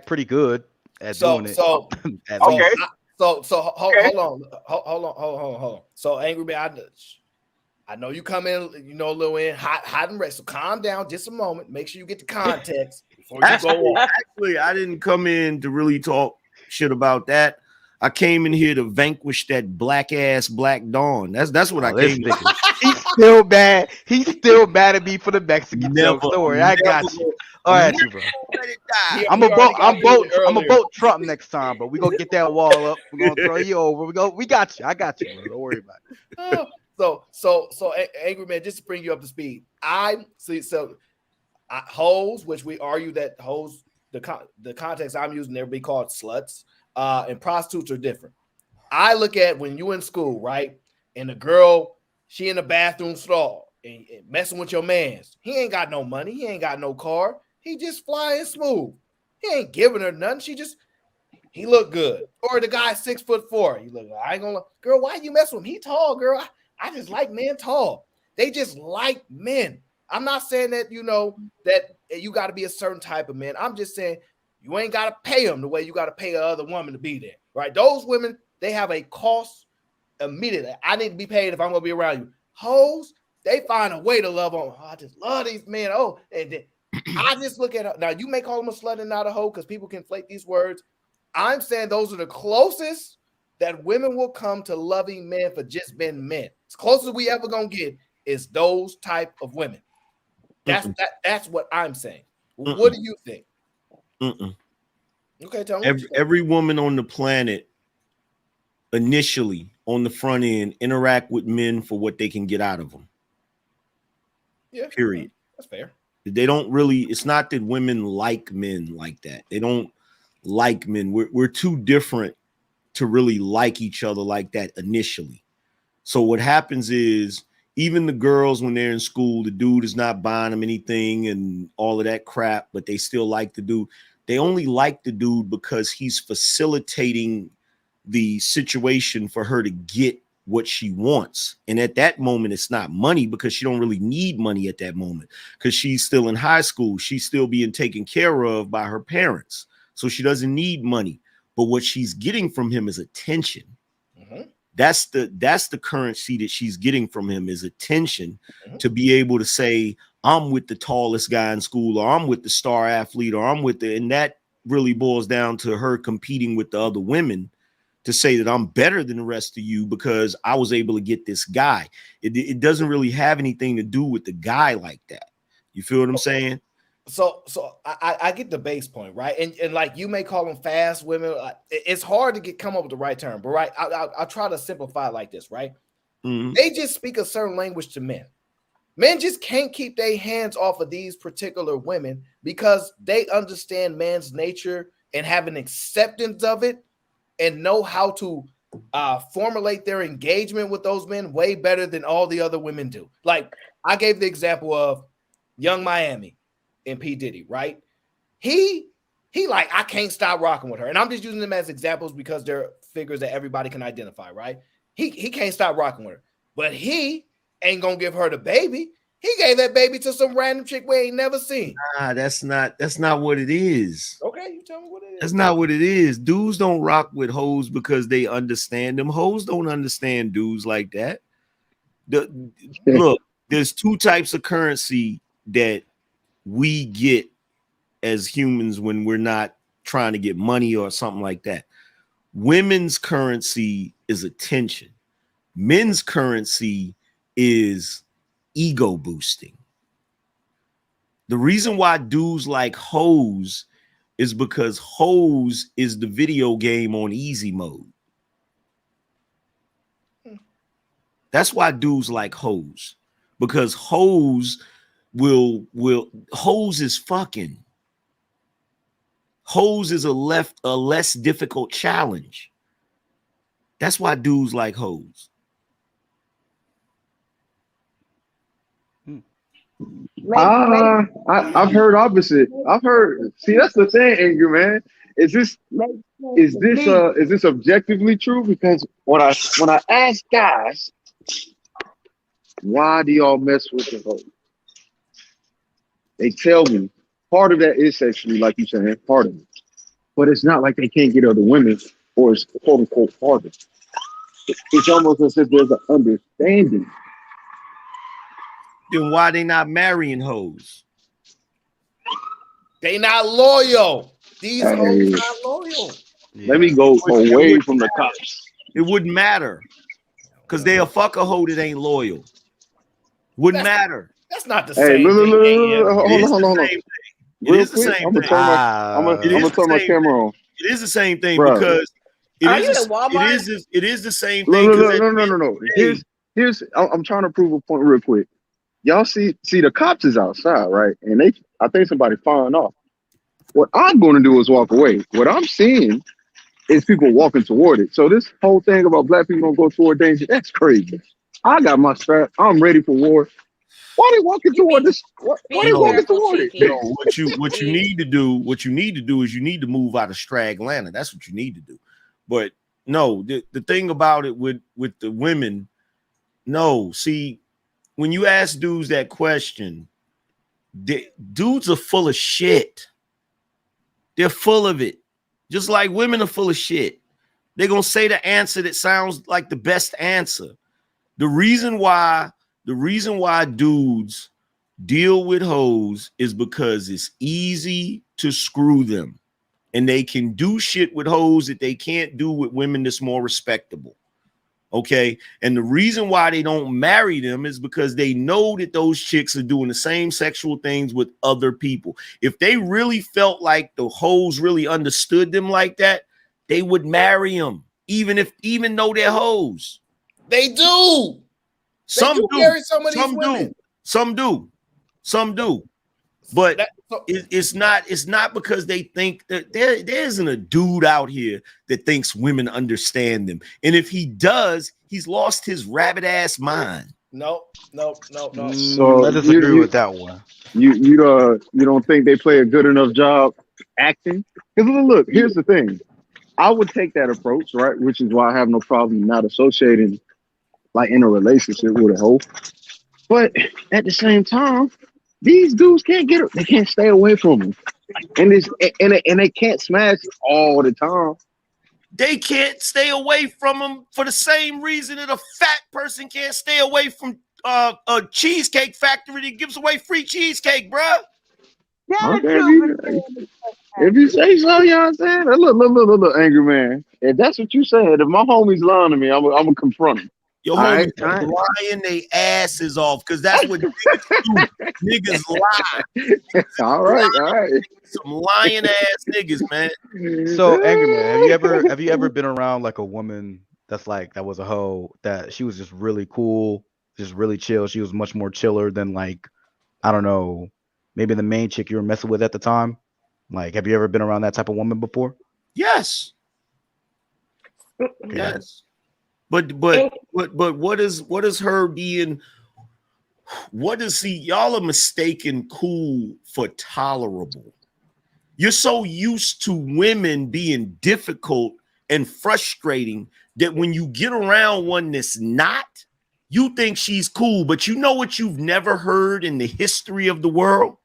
pretty good at doing it. Okay. Hold on. So Angry Man, I know you come in, you know, a little in hot and ready. So calm down just a moment. Make sure you get the context before you go on. Actually, I didn't come in to really talk shit about that. I came in here to vanquish that black ass Black Dawn. That's what I came in. He's still bad. He's still mad at me for the Mexican jokes. Don't worry, I got you. All right, you bro. I'm a vote Trump next time, but we gonna get that wall up. We're gonna throw you over. We got you. I got you, bro. Don't worry about it. So Angry Man, just to bring you up to speed, hoes, which we argue that hoes, the context I'm using there, be called sluts, and prostitutes are different. I look at when you in school, right, and the girl, she in the bathroom stall and messing with your mans. He ain't got no money. He ain't got no car. He just flying smooth. He ain't giving her nothing. He look good. Or the guy 6'4". You look, I ain't gonna, girl, why you messing with him? He tall, girl. I just like men tall. They just like men. I'm not saying that, you know, that you got to be a certain type of man. I'm just saying you ain't got to pay them the way you got to pay another woman to be there, right? Those women, they have a cost immediately. I need to be paid if I'm going to be around you. Hoes, they find a way to love on. Oh, I just love these men. Oh, and then I just look at her. Now, you may call them a slut and not a hoe because people conflate these words. I'm saying those are the closest that women will come to loving men for just being men. As close as we ever gonna get is those type of women. That's what I'm saying. What do you think? Okay, tell me. Every woman on the planet initially on the front end interact with men for what they can get out of them. Yeah. Period. That's fair. They don't really, it's not that women like men like that. They don't like men. We're too different to really like each other like that initially. So what happens is, even the girls, when they're in school, the dude is not buying them anything and all of that crap, but they still like the dude. They only like the dude because he's facilitating the situation for her to get what she wants. And at that moment, it's not money, because she don't really need money at that moment, because she's still in high school. She's still being taken care of by her parents. So she doesn't need money. But what she's getting from him is attention. That's the currency that she's getting from him, is attention, to be able to say, I'm with the tallest guy in school, or I'm with the star athlete, or I'm with and that really boils down to her competing with the other women to say that I'm better than the rest of you because I was able to get this guy. It doesn't really have anything to do with the guy like that. You feel what I'm saying? So I get the base point, right? And like you may call them fast women. It's hard to come up with the right term, but right, I'll try to simplify it like this, right? Mm-hmm. They just speak a certain language to men. Men just can't keep their hands off of these particular women because they understand man's nature and have an acceptance of it and know how to formulate their engagement with those men way better than all the other women do. Like I gave the example of Young Miami and P. Diddy, right? He like, I can't stop rocking with her. And I'm just using them as examples because they're figures that everybody can identify, right? He can't stop rocking with her. But he ain't gonna give her the baby. He gave that baby to some random chick we ain't never seen. Nah, that's not what it is. Okay, you tell me what it is. That's not what it is. Dudes don't rock with hoes because they understand them. Hoes don't understand dudes like that. Look, there's two types of currency that we get as humans when we're not trying to get money or something like that. Women's currency is attention. Men's currency is ego boosting. The reason why dudes like hoes is because hoes is the video game on easy mode. That's why dudes like hoes, because hoes hoes is fucking. Hoes is a less difficult challenge. That's why dudes like hoes. I've heard opposite. I've heard. See, that's the thing, Angry Man. Is this objectively true? Because when I ask guys, why do y'all mess with the hoe? They tell me part of that is sexually, like you said, part of it. But it's not like they can't get other women or it's quote unquote harder. It's almost as if there's an understanding. Then why they not marrying hoes? They not loyal. These hoes not loyal. Let me go away from the cops. It wouldn't matter because they'll fuck a hoe that ain't loyal. Wouldn't matter. That's not the same thing. Hold on. It is the same thing. I'm gonna turn my camera on. It is the same thing Bruh. because it is the same thing. No. Here's I'm trying to prove a point real quick. Y'all see the cops is outside, right? And I think somebody firing off. What I'm going to do is walk away. What I'm seeing is people walking toward it. So this whole thing about black people don't go toward danger, that's crazy. I got my strap. I'm ready for war. Why they walking toward this? Why they walking toward it? No, what you need to do is you need to move out of Straglanta. That's what you need to do. But no, the thing about it with the women, no, see, when you ask dudes that question, dudes are full of shit. They're full of it. Just like women are full of shit. They're going to say the answer that sounds like the best answer. The reason why dudes deal with hoes is because it's easy to screw them. And they can do shit with hoes that they can't do with women that's more respectable. Okay. And the reason why they don't marry them is because they know that those chicks are doing the same sexual things with other people. If they really felt like the hoes really understood them like that, they would marry them, even though they're hoes. They do. Some do. Marry some of these women. Some do. But it's not because they think that there isn't a dude out here that thinks women understand them. And if he does, he's lost his rabbit ass mind. No. So I disagree with that one. You don't think they play a good enough job acting? Because look, here's the thing. I would take that approach, right? Which is why I have no problem not associating like in a relationship with a hoe. But at the same time, these dudes can't get it. They can't stay away from them, and they can't smash all the time. They can't stay away from them for the same reason that a fat person can't stay away from a cheesecake factory that gives away free cheesecake, bruh. If you say so, you know what I'm saying? Look, angry man. If that's what you said, if my homie's lying to me, I'm gonna confront him. Your All homies right. lying their asses off because that's what niggas do. Niggas lie. All right. Some lying ass niggas, man. So, angry man, have you ever been around like a woman that's like that was a hoe that she was just really cool, just really chill. She was much more chiller than like, I don't know, maybe the main chick you were messing with at the time. Like, have you ever been around that type of woman before? Yes. Okay. Yes. But what is her being? What is he? Y'all are mistaken cool for tolerable. You're so used to women being difficult and frustrating that when you get around one that's not, you think she's cool. But you know what you've never heard in the history of the world?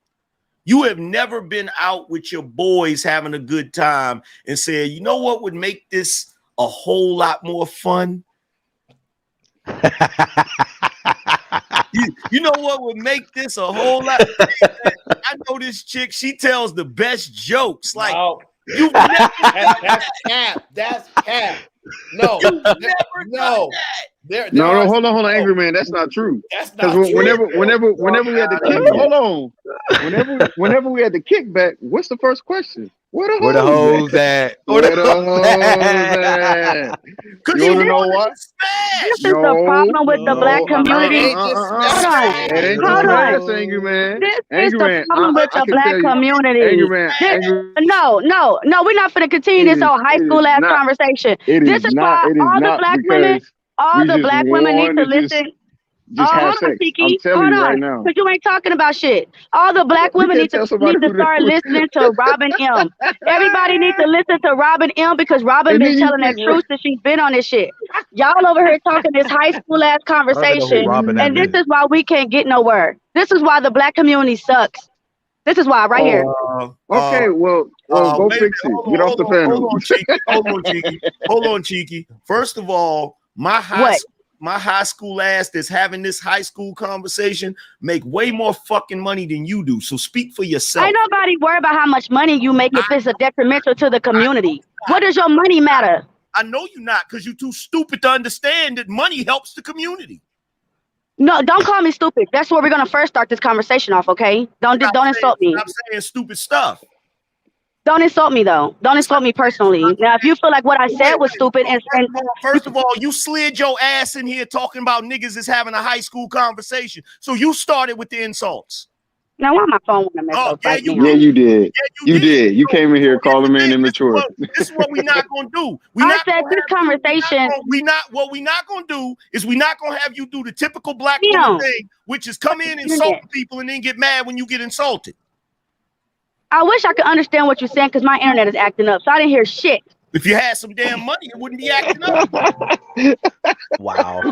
You have never been out with your boys having a good time and said, you know what would make this a whole lot more fun? You know what would make this a whole lot? I know this chick, she tells the best jokes. Like, you've never that's cap. That's cap. No, no. No, hold on, angry man. That's not true. That's not true. Whenever we had the kick, hold on. Whenever we had the kickback, what's the first question? Where the hoes at? Where the hoes at? You wanna know what? This is the problem with the black community. Hold on. Angry man. This is the problem with the black community. Angry man. No, we're not going to continue this whole high school ass conversation. This is why all the black women, need to listen. Just have sex. I'm telling you right now. Because you ain't talking about shit. All the black women need to start listening to Robin M. Everybody needs to listen to Robin M. because Robin been telling that truth since she's been on this shit. Y'all over here talking this high school ass conversation, and this is why we can't get nowhere. This is why the black community sucks. This is why, right here. Okay, well, go fix it. Get off the panel. Hold on, Cheeky. First of all, my high school ass that's having this high school conversation make way more fucking money than you do. So speak for yourself. Ain't nobody worry about how much money you make if it's a detrimental to the community. What does your money matter? I know you're not, because you're too stupid to understand that money helps the community. No, don't call me stupid. That's where we're gonna first start this conversation off, okay? Don't insult me. I'm saying stupid stuff. Don't insult me though. Don't insult me personally. Now, if you feel like what I said was stupid, and first of all, you slid your ass in here talking about niggas is having a high school conversation. So you started with the insults. Now, why my phone want to mess up? Yeah, you did. You did. You came in here calling me immature. This is what we're not gonna do. This conversation. What we're not gonna do is we're not gonna have you do the typical black woman thing, which is come in and insult people and then get mad when you get insulted. I wish I could understand what you're saying because my internet is acting up, so I didn't hear shit. If you had some damn money, it wouldn't be acting up. Wow.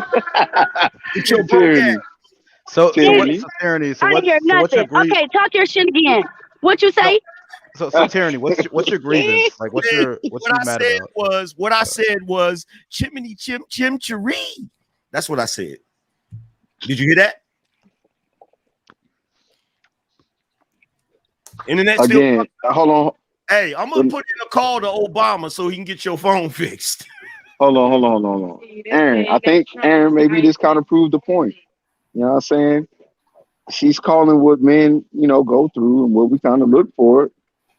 It's your tyranny. So I didn't hear nothing. Okay, talk your shit again. What you say? So tyranny. What's your grievance? Like, what you mad about? What I said was chimney chim chiree. That's what I said. Did you hear that? Internet again. Hold on. Hey, I'm gonna put in a call to Obama so he can get your phone fixed. Hold on. Aaron, I think maybe this kind of proved the point. You know what I'm saying? She's calling what men, go through and what we kind of look for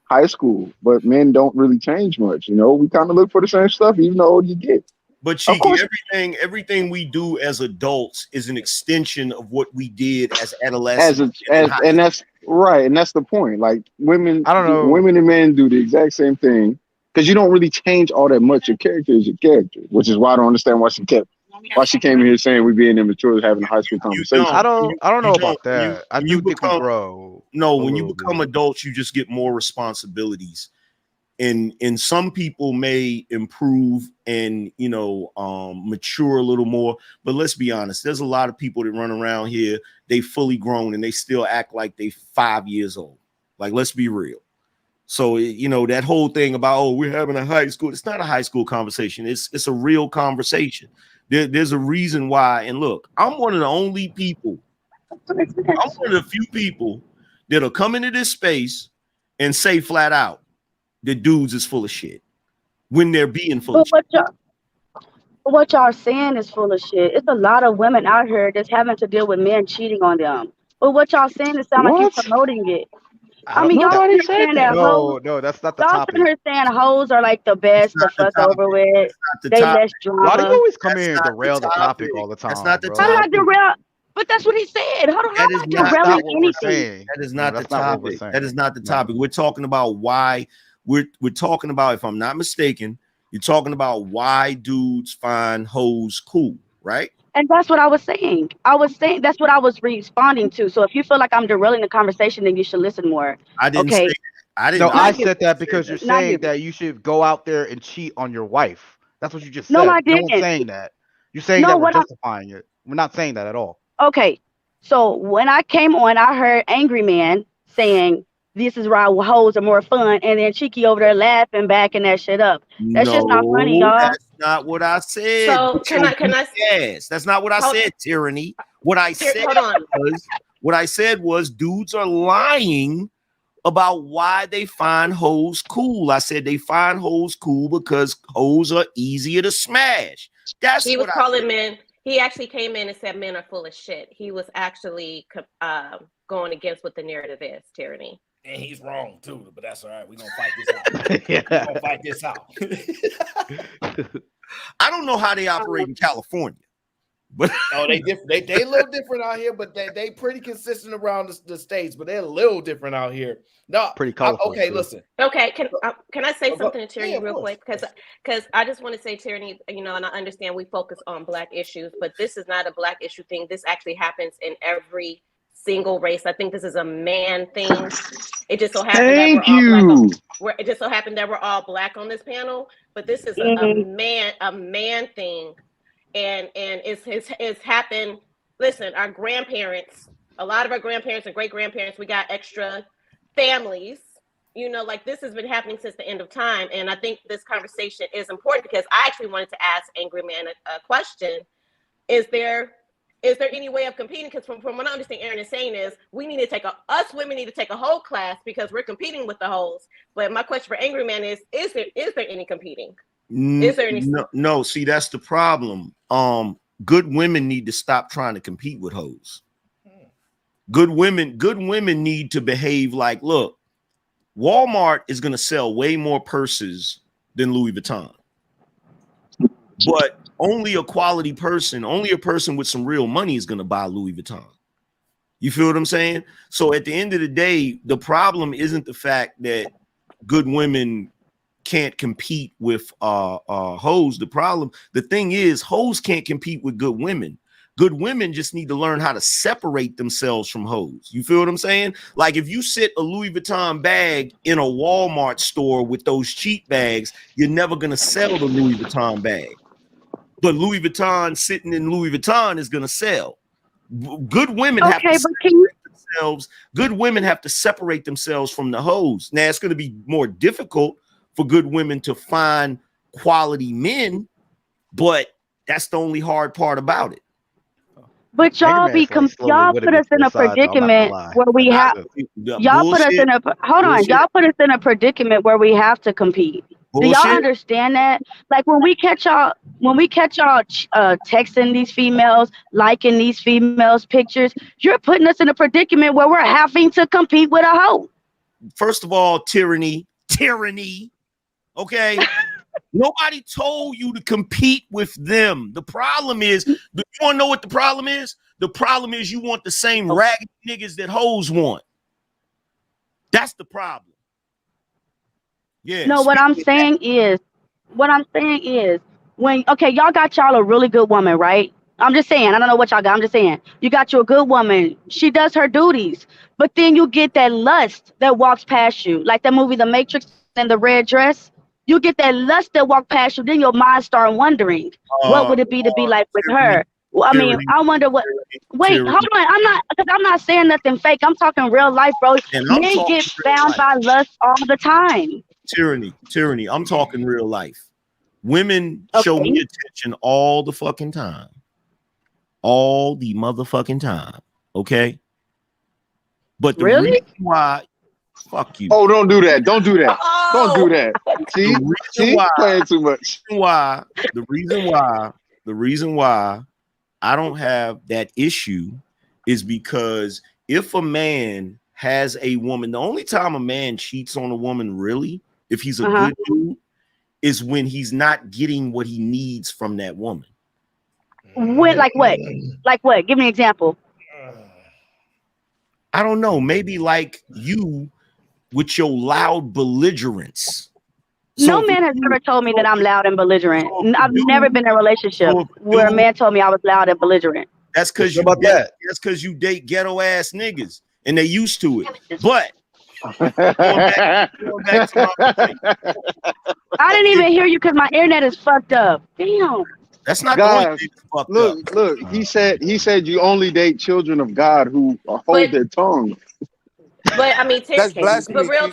high school, but men don't really change much. We kind of look for the same stuff, even the older you get. But Cheeky, everything we do as adults is an extension of what we did as adolescents. And that's right, and that's the point. Like women and men do the exact same thing because you don't really change all that much. Your character is your character, which is why I don't understand why she came in here saying we being immature, having a high school conversation. I don't know about that. I do think we grow. No, when you become adults, you just get more responsibilities. And some people may improve and mature a little more, but let's be honest, there's a lot of people that run around here, they fully grown and they still act like they 5 years old. Like, let's be real. So that whole thing about we're having a high school, it's not a high school conversation, it's a real conversation. There's a reason why. And look, I'm one of the few people that'll come into this space and say flat out, that dudes is full of shit when they're being full of But shit. what y'all saying is full of shit. It's a lot of women out here that's having to deal with men cheating on them. But what y'all saying, it sound like you What? promoting it. I I don't. mean, y'all Nobody sitting here said saying that that. hoes, No, that's not the y'all sitting topic. here saying hoes are like the That's best to not the fuck topic. over with. That's not the They topic. less Why do you drama. always come That's here and not the derail the topic all the That's time, not the bro? I'm not topic. derail, but that's what he said. Hold on, how That am is I not That's derailing not what we're anything? saying. That is No, not the that's not what we're topic. saying. That is not the No. topic. We're talking about why we're talking about, if I'm not mistaken, you're talking about why dudes find hoes cool, right? And that's what I was saying. That's what I was responding to. So if you feel like I'm derailing the conversation, then you should listen more. I didn't Okay. say I No, didn't I Not you. said that because you're Not saying you. that you should go out there and cheat on your wife. That's what you just No, said. I No one's didn't. saying that. You're saying No, that we're what I'm justifying it. We're not saying that at all. okay. So when I came on, I heard Angry Man saying this is why hoes are more fun, and then Cheeky over there laughing, backing that shit up. That's just not funny, No, y'all. that's not what I said. So With can your I weak ass. That's not what I hold, said, Tyranny. What I said hold on. was dudes are lying about why they find hoes cool. I said they find hoes cool because hoes are easier to smash. That's He was what I calling said. men. He actually came in and said men are full of shit. He was actually going against what the narrative is, Tyranny. And he's wrong too, but that's all right. We're gonna fight this out. We're gonna fight this out. I don't know how they operate in California, but Oh, they different. They a little different out here, but they pretty consistent around the states, but they're a little different out here. No, Pretty colorful. okay, too. listen. Okay, can I say something to Tyranny Yeah, of real course. quick? Because I just want to say, Tyranny, and I understand we focus on Black issues, but this is not a Black issue thing. This actually happens in every single race. I think this is a man thing. It just so happened that it just so happened that we're all Black on this panel, but this is a man thing, and it's happened. Listen, our grandparents, a lot of our grandparents and great grandparents, we got extra families. Like this has been happening since the end of time. And I think this conversation is important because I actually wanted to ask Angry Man a question. Is there any way of competing? Because from what I understand Aaron is saying is we need to us women need to take a whole class because we're competing with the hoes. But my question for Angry Man is there any competing? Is there any? No, see, that's the problem. Good women need to stop trying to compete with hoes. Good women need to behave like, look, Walmart is going to sell way more purses than Louis Vuitton, but only a quality person, only a person with some real money is going to buy Louis Vuitton. You feel what I'm saying? So at the end of the day, the problem isn't the fact that good women can't compete with hoes. The thing is, hoes can't compete with good women. Good women just need to learn how to separate themselves from hoes. You feel what I'm saying? Like if you sit a Louis Vuitton bag in a Walmart store with those cheap bags, you're never going to sell the Louis Vuitton bag. But Louis Vuitton sitting in Louis Vuitton is going to sell. Good women have to separate themselves. Good women have to separate themselves from the hoes. Now it's going to be more difficult for good women to find quality men, but that's the only hard part about it. But y'all put us in a predicament where we have y'all put us in a predicament where we have to compete. Do y'all understand that? Like when we catch y'all texting these females, liking these females' pictures, you're putting us in a predicament where we're having to compete with a hoe. First of all, tyranny. Okay. Nobody told you to compete with them. The problem is, you want to know what the problem is? The problem is you want the same ragged niggas that hoes want. That's the problem. Yeah. No, what I'm saying is, when y'all got y'all a really good woman, right? I'm just saying, I don't know what y'all got. I'm just saying, you got you a good woman. She does her duties, but then you get that lust that walks past you, like that movie, The Matrix, and the red dress. You get that lust that walk past you, then your mind start wondering, what would it be to be like with her? Well, I mean, I wonder what. Wait, hold on. I'm not saying nothing fake. I'm talking real life, bro. Men get bound by lust all the time. Tyranny. I'm talking real life. Women show me attention all the fucking time. All the motherfucking time. Okay. But the reason why, Fuck you. Oh, don't do that. Don't do that. Don't do that. See, playing too much. The reason why I don't have that issue is because if a man has a woman, the only time a man cheats on a woman, really, if he's a good dude, is when he's not getting what he needs from that woman. When, like what? Like what? Give me an example. I don't know. Maybe like you with your loud belligerence. No man has ever told me that I'm loud and belligerent. I've never been in a relationship where a man told me I was loud and belligerent. That's because you date ghetto ass niggas and they used to it. But going back to my point. I didn't even hear you because my internet is fucked up. Damn. That's not guys, the only thing that's fucked up. Look, he said you only date children of God who hold their tongue. But I mean, That's blasphemy. but real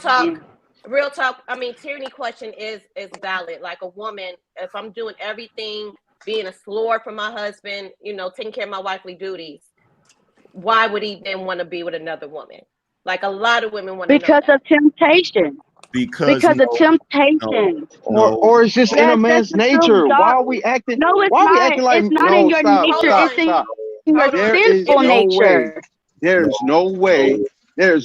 talk. I mean, tyranny question is valid. Like a woman, if I'm doing everything, being a slore for my husband, you know, taking care of my wifely duties, why would he then want to be with another woman? Like a lot of women want to because of temptation. Because of temptation. Or it's just in a man's nature. Why are we acting? No, it's why not. Are we acting like, it's not in your nature. It's in your sinful nature. There's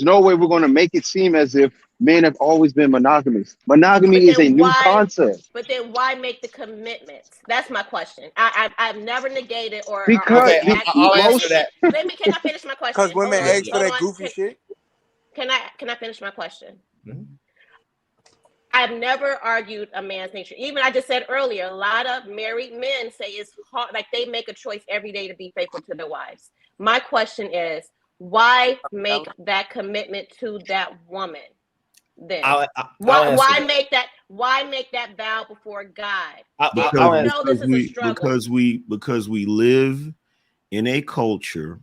no way we're going to make it seem as if men have always been monogamous. Monogamy is a new concept. But then why make the commitment? That's my question. I've never negated or because I'll answer that. Can I finish my question? Because women ask for that goofy shit. Can I finish my question? Mm-hmm. I've never argued a man's nature. Even I just said earlier, a lot of married men say it's hard, like they make a choice every day to be faithful to their wives. My question is, why make that commitment to that woman? Then why make that vow before God? Because we live in a culture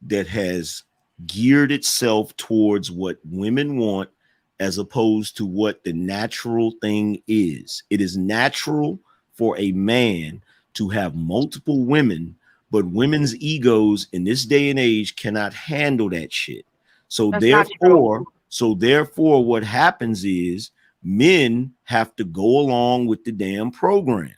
that has geared itself towards what women want as opposed to what the natural thing is. It is natural for a man to have multiple women, but women's egos in this day and age cannot handle that shit. So therefore, what happens is men have to go along with the damn program.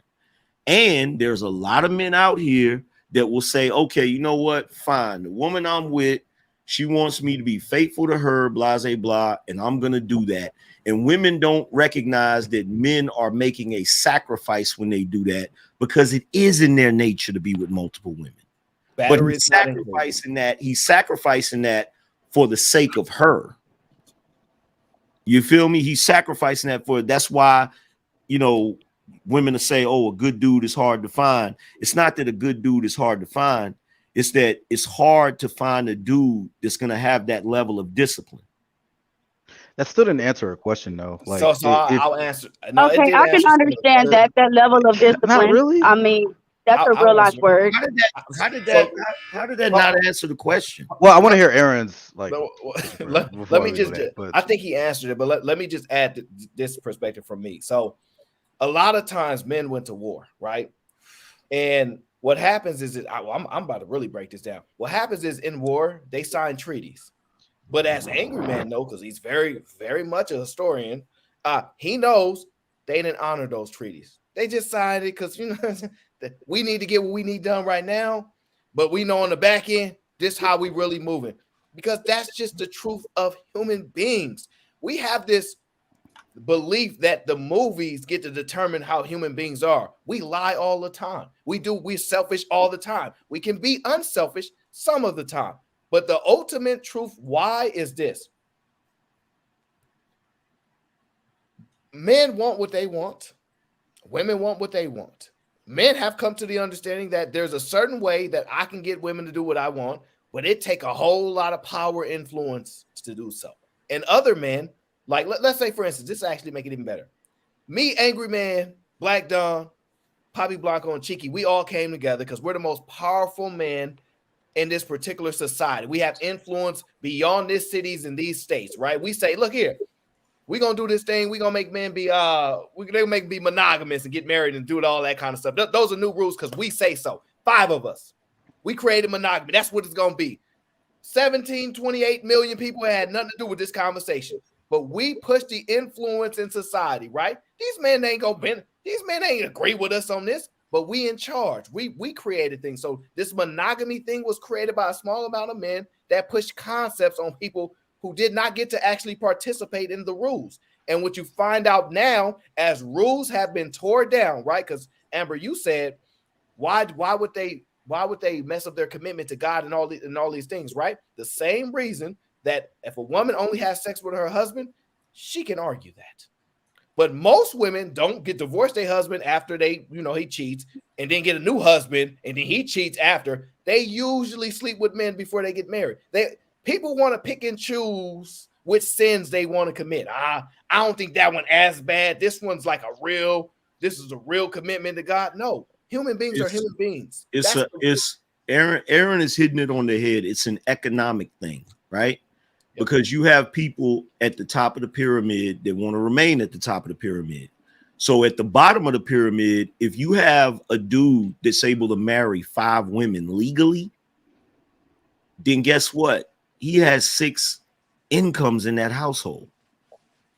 And there's a lot of men out here that will say, okay, you know what? Fine. The woman I'm with, she wants me to be faithful to her, blah, blah, blah, and I'm going to do that. And women don't recognize that men are making a sacrifice when they do that because it is in their nature to be with multiple women. But he's sacrificing that for the sake of her. You feel me? He's sacrificing that that's why, you know, women will say, oh, a good dude is hard to find. It's not that a good dude is hard to find. It's that it's hard to find a dude that's going to have that level of discipline. That still didn't answer a question, though. Like, I'll answer. No, okay, I can understand that level of discipline. Not really. I mean, that's a real life word. How did that not answer the question? Well, I want to hear Aaron's like. Let me just. I think he answered it, but let me just add this perspective from me. So, a lot of times men went to war, right? And what happens is I'm about to really break this down. What happens is in war they sign treaties, but as Angry Man knows, because he's very, very much a historian, he knows they didn't honor those treaties. They just signed it because we need to get what we need done right now, but we know on the back end this is how we really moving, because that's just the truth of human beings. We have this belief that the movies get to determine how human beings are. We lie all the time. We're selfish all the time. We can be unselfish some of the time. But the ultimate truth, why, is this. Men want what they want. Women want what they want. Men have come to the understanding that there's a certain way that I can get women to do what I want, but it take a whole lot of power influence to do so. And other men, like let's say, for instance, this actually make it even better. Me, Angry Man, Black Don, Poppy Blanco, and Cheeky, we all came together because we're the most powerful men in this particular society. We have influence beyond these cities and these states, right? We say, look here, we're gonna do this thing. We're gonna make men be be monogamous and get married and do all that kind of stuff. Those are new rules because we say so. 5 of us. We created monogamy. That's what it's gonna be. 17, 28 million people had nothing to do with this conversation. But we push the influence in society, right? These men ain't agree with us on this, but we in charge. We created things. So this monogamy thing was created by a small amount of men that pushed concepts on people who did not get to actually participate in the rules. And what you find out now, as rules have been torn down, right? Because Amber, you said, why would they mess up their commitment to God and all these things, right? The same reason that if a woman only has sex with her husband, she can argue that. But most women don't get divorced their husband after he cheats, and then get a new husband, and then he cheats after. They usually sleep with men before they get married. People want to pick and choose which sins they want to commit. I don't think that one as bad. This is a real commitment to God. No, human beings are human beings. Aaron is hitting it on the head. It's an economic thing, right? Yep. Because you have people at the top of the pyramid that want to remain at the top of the pyramid. So at the bottom of the pyramid, if you have a dude that's able to marry 5 women legally, then guess what? He has 6 incomes in that household.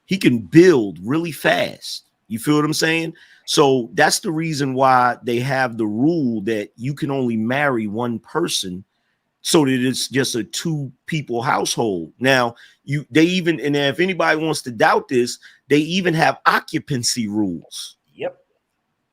He can build really fast. You feel what I'm saying? So that's the reason why they have the rule that you can only marry one person, so that it's just a 2-people household. Now, and if anybody wants to doubt this, they even have occupancy rules. Yep.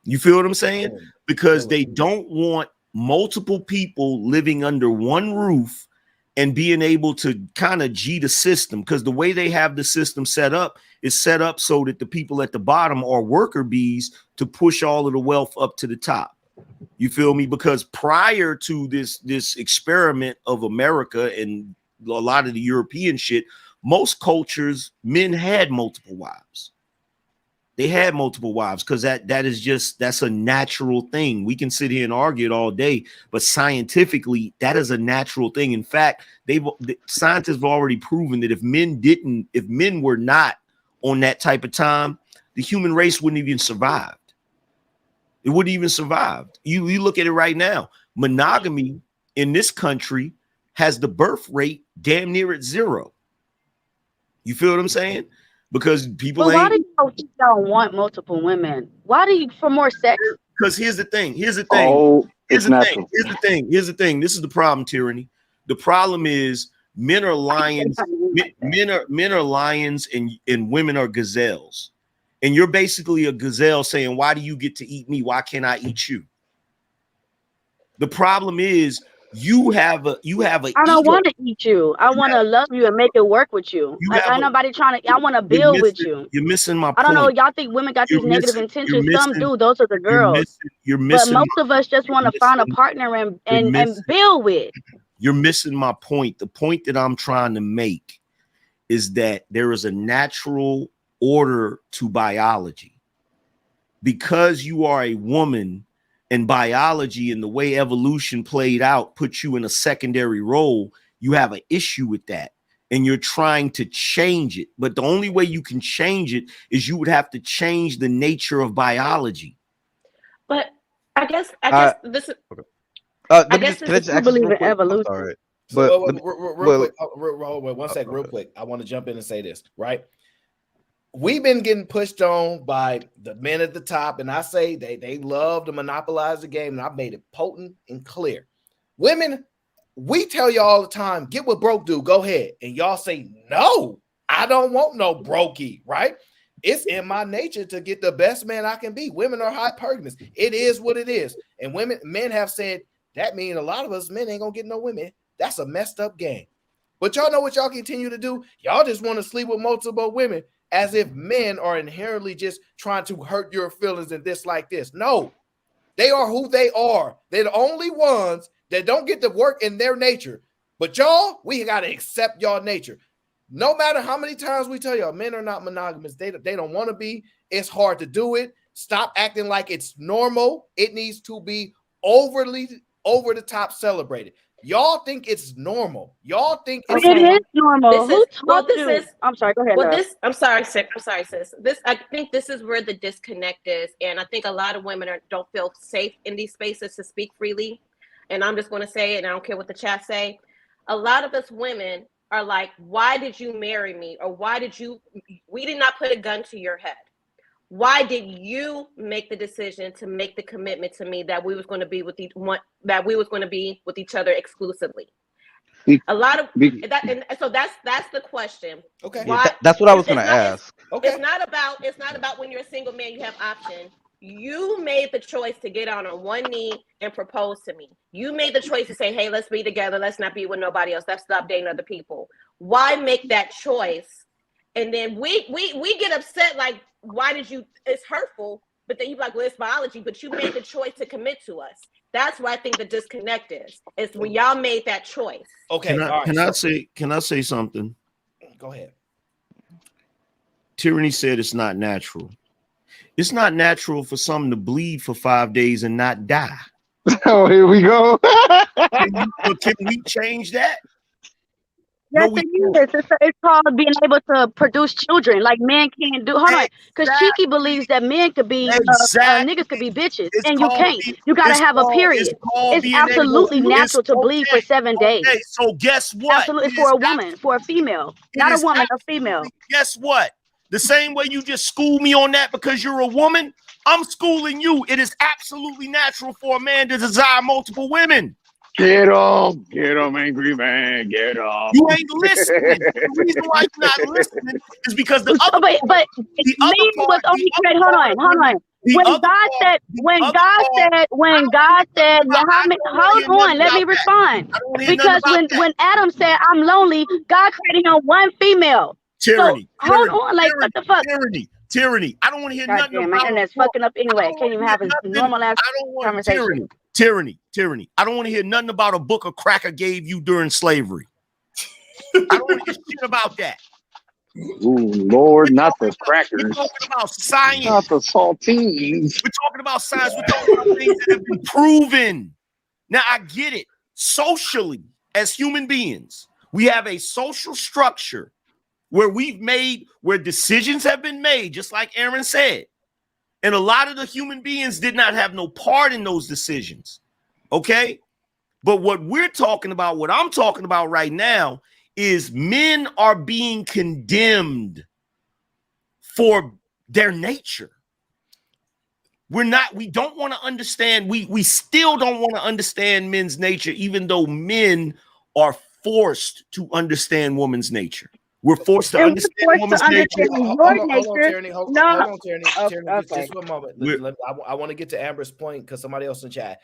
You feel what I'm saying? Because they don't want multiple people living under one roof and being able to kind of G the system, because the way they have the system set up is set up so that the people at the bottom are worker bees to push all of the wealth up to the top. You feel me? Because prior to this experiment of America and a lot of the European shit, most cultures, men had multiple wives. They had multiple wives because that's a natural thing. We can sit here and argue it all day, but scientifically, that is a natural thing. In fact, scientists have already proven that if men were not on that type of time, the human race wouldn't even survive. It wouldn't even survive. You look at it right now. Monogamy in this country has the birth rate damn near at 0. You feel what I'm saying? Because people why do you don't want multiple women? Why do you for more sex? Because here's the thing. This is the problem, Tyranny. The problem is men are lions. Men are lions and women are gazelles. And you're basically a gazelle saying, why do you get to eat me? Why can't I eat you? The problem is you have a I don't want to eat you. I want to love you and make it work with you. Ain't nobody trying to. I want to build with you. You're missing my point. I don't know. Y'all think women got these negative intentions? Some do. Those are the girls. You're missing. But most of us just want to find a partner and build with. You're missing my point. The point that I'm trying to make is that there is a natural order to biology. Because you are a woman, and biology and the way evolution played out puts you in a secondary role, you have an issue with that. And you're trying to change it. But the only way you can change it is you would have to change the nature of biology. But I guess this is. I just believe in evolution. All right. But one second, real quick. I want to jump in and say this, right? We've been getting pushed on by the men at the top, and I say they love to monopolize the game, and I've made it potent and clear. Women, we tell you all the time, get what broke do, go ahead. And y'all say, no, I don't want no brokey, right? It's in my nature to get the best man I can be. Women are hypergamous. It is what it is. And men have said, that means a lot of us men ain't gonna get no women. That's a messed up game. But y'all know what y'all continue to do? Y'all just want to sleep with multiple women, as if men are inherently just trying to hurt your feelings and this like this. No, they are who they are. They're the only ones that don't get to work in their nature. But y'all, we got to accept y'all nature. No matter how many times we tell y'all, men are not monogamous. They don't want to be. It's hard to do it. Stop acting like it's normal. It needs to be over the top celebrated. Y'all think it's normal. Y'all think it's it is normal. I'm sorry. Go ahead. I'm sorry, sis. I think this is where the disconnect is, and I think a lot of women don't feel safe in these spaces to speak freely. And I'm just going to say it, and I don't care what the chat say. a lot of us women are like, why did you marry me? Or we did not put a gun to your head. Why did you make the decision to make the commitment to me that we was going to be with each other exclusively? A lot of that, and so that's the question. Okay. Yeah, that's what I was gonna ask. Okay. It's not about when you're a single man, you have option. You made the choice to get on one knee and propose to me. You made the choice to say, hey, let's be together. Let's not be with nobody else. Let's stop dating other people. Why make that choice? And then we get upset, like, why did you, it's hurtful, but then you're like, well, it's biology, but you made the choice to commit to us. That's where I think the disconnect is when y'all made that choice. Okay. Can I say something? Go ahead. Tyranny said it's not natural. It's not natural for some to bleed for 5 days and not die. Oh, here we go. Can we change that? Yes, it is. It's called being able to produce children. Like men can't do. Hold on, because Cheeky believes that men could be niggas could be bitches, and you can't. You gotta have a period. It's absolutely natural to bleed for 7 days. Okay, so guess what? Absolutely, for a woman, for a female, not a woman, a female. Guess what? The same way you just schooled me on that because you're a woman, I'm schooling you. It is absolutely natural for a man to desire multiple women. Get him, angry man, get him. You ain't listening. The reason why you're not listening is because the other but me was only great. Hold on. When God said, hold on, let me respond. Because when Adam said, I'm lonely, God created him one female. Tyranny. So, hold on, like what the fuck? Tyranny. I don't want to hear nothing about. My internet's fucking up anyway. Can't even have a normal ass conversation. Tyranny. I don't want to hear nothing about a book a cracker gave you during slavery. I don't want to hear shit about that. Ooh, Lord, not the crackers. We're talking about science. Not the saltines. We're talking about science. We're talking about things that have been proven. Now, I get it. Socially, as human beings, we have a social structure where decisions have been made, just like Aaron said. And a lot of the human beings did not have no part in those decisions. Okay? But what I'm talking about right now is men are being condemned for their nature. We don't want to understand. We still don't want to understand men's nature, even though men are forced to understand woman's nature. We're forced to understand woman's nature. Hold on, Tierney. Hold on, Tierney. Just one moment. I want to get to Amber's point because somebody else in chat.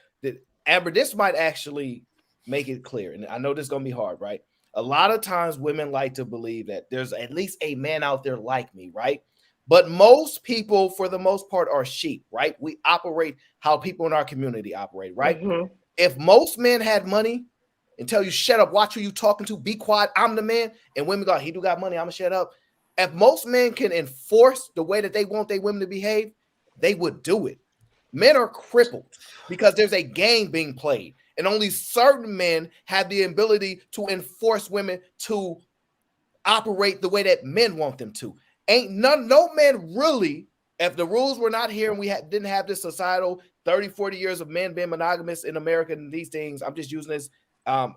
Amber, this might actually make it clear. And I know this is going to be hard, right? A lot of times women like to believe that there's at least a man out there like me, right? But most people, for the most part, are sheep, right? We operate how people in our community operate, right? Mm-hmm. If most men had money, and tell you, shut up, watch who you talking to, be quiet, I'm the man, and women go, he do got money, I'm gonna shut up. If most men can enforce the way that they want their women to behave, they would do it. Men are crippled because there's a game being played, and only certain men have the ability to enforce women to operate the way that men want them to. No man really, if the rules were not here and we didn't have this societal 30, 40 years of men being monogamous in America and these things, I'm just using this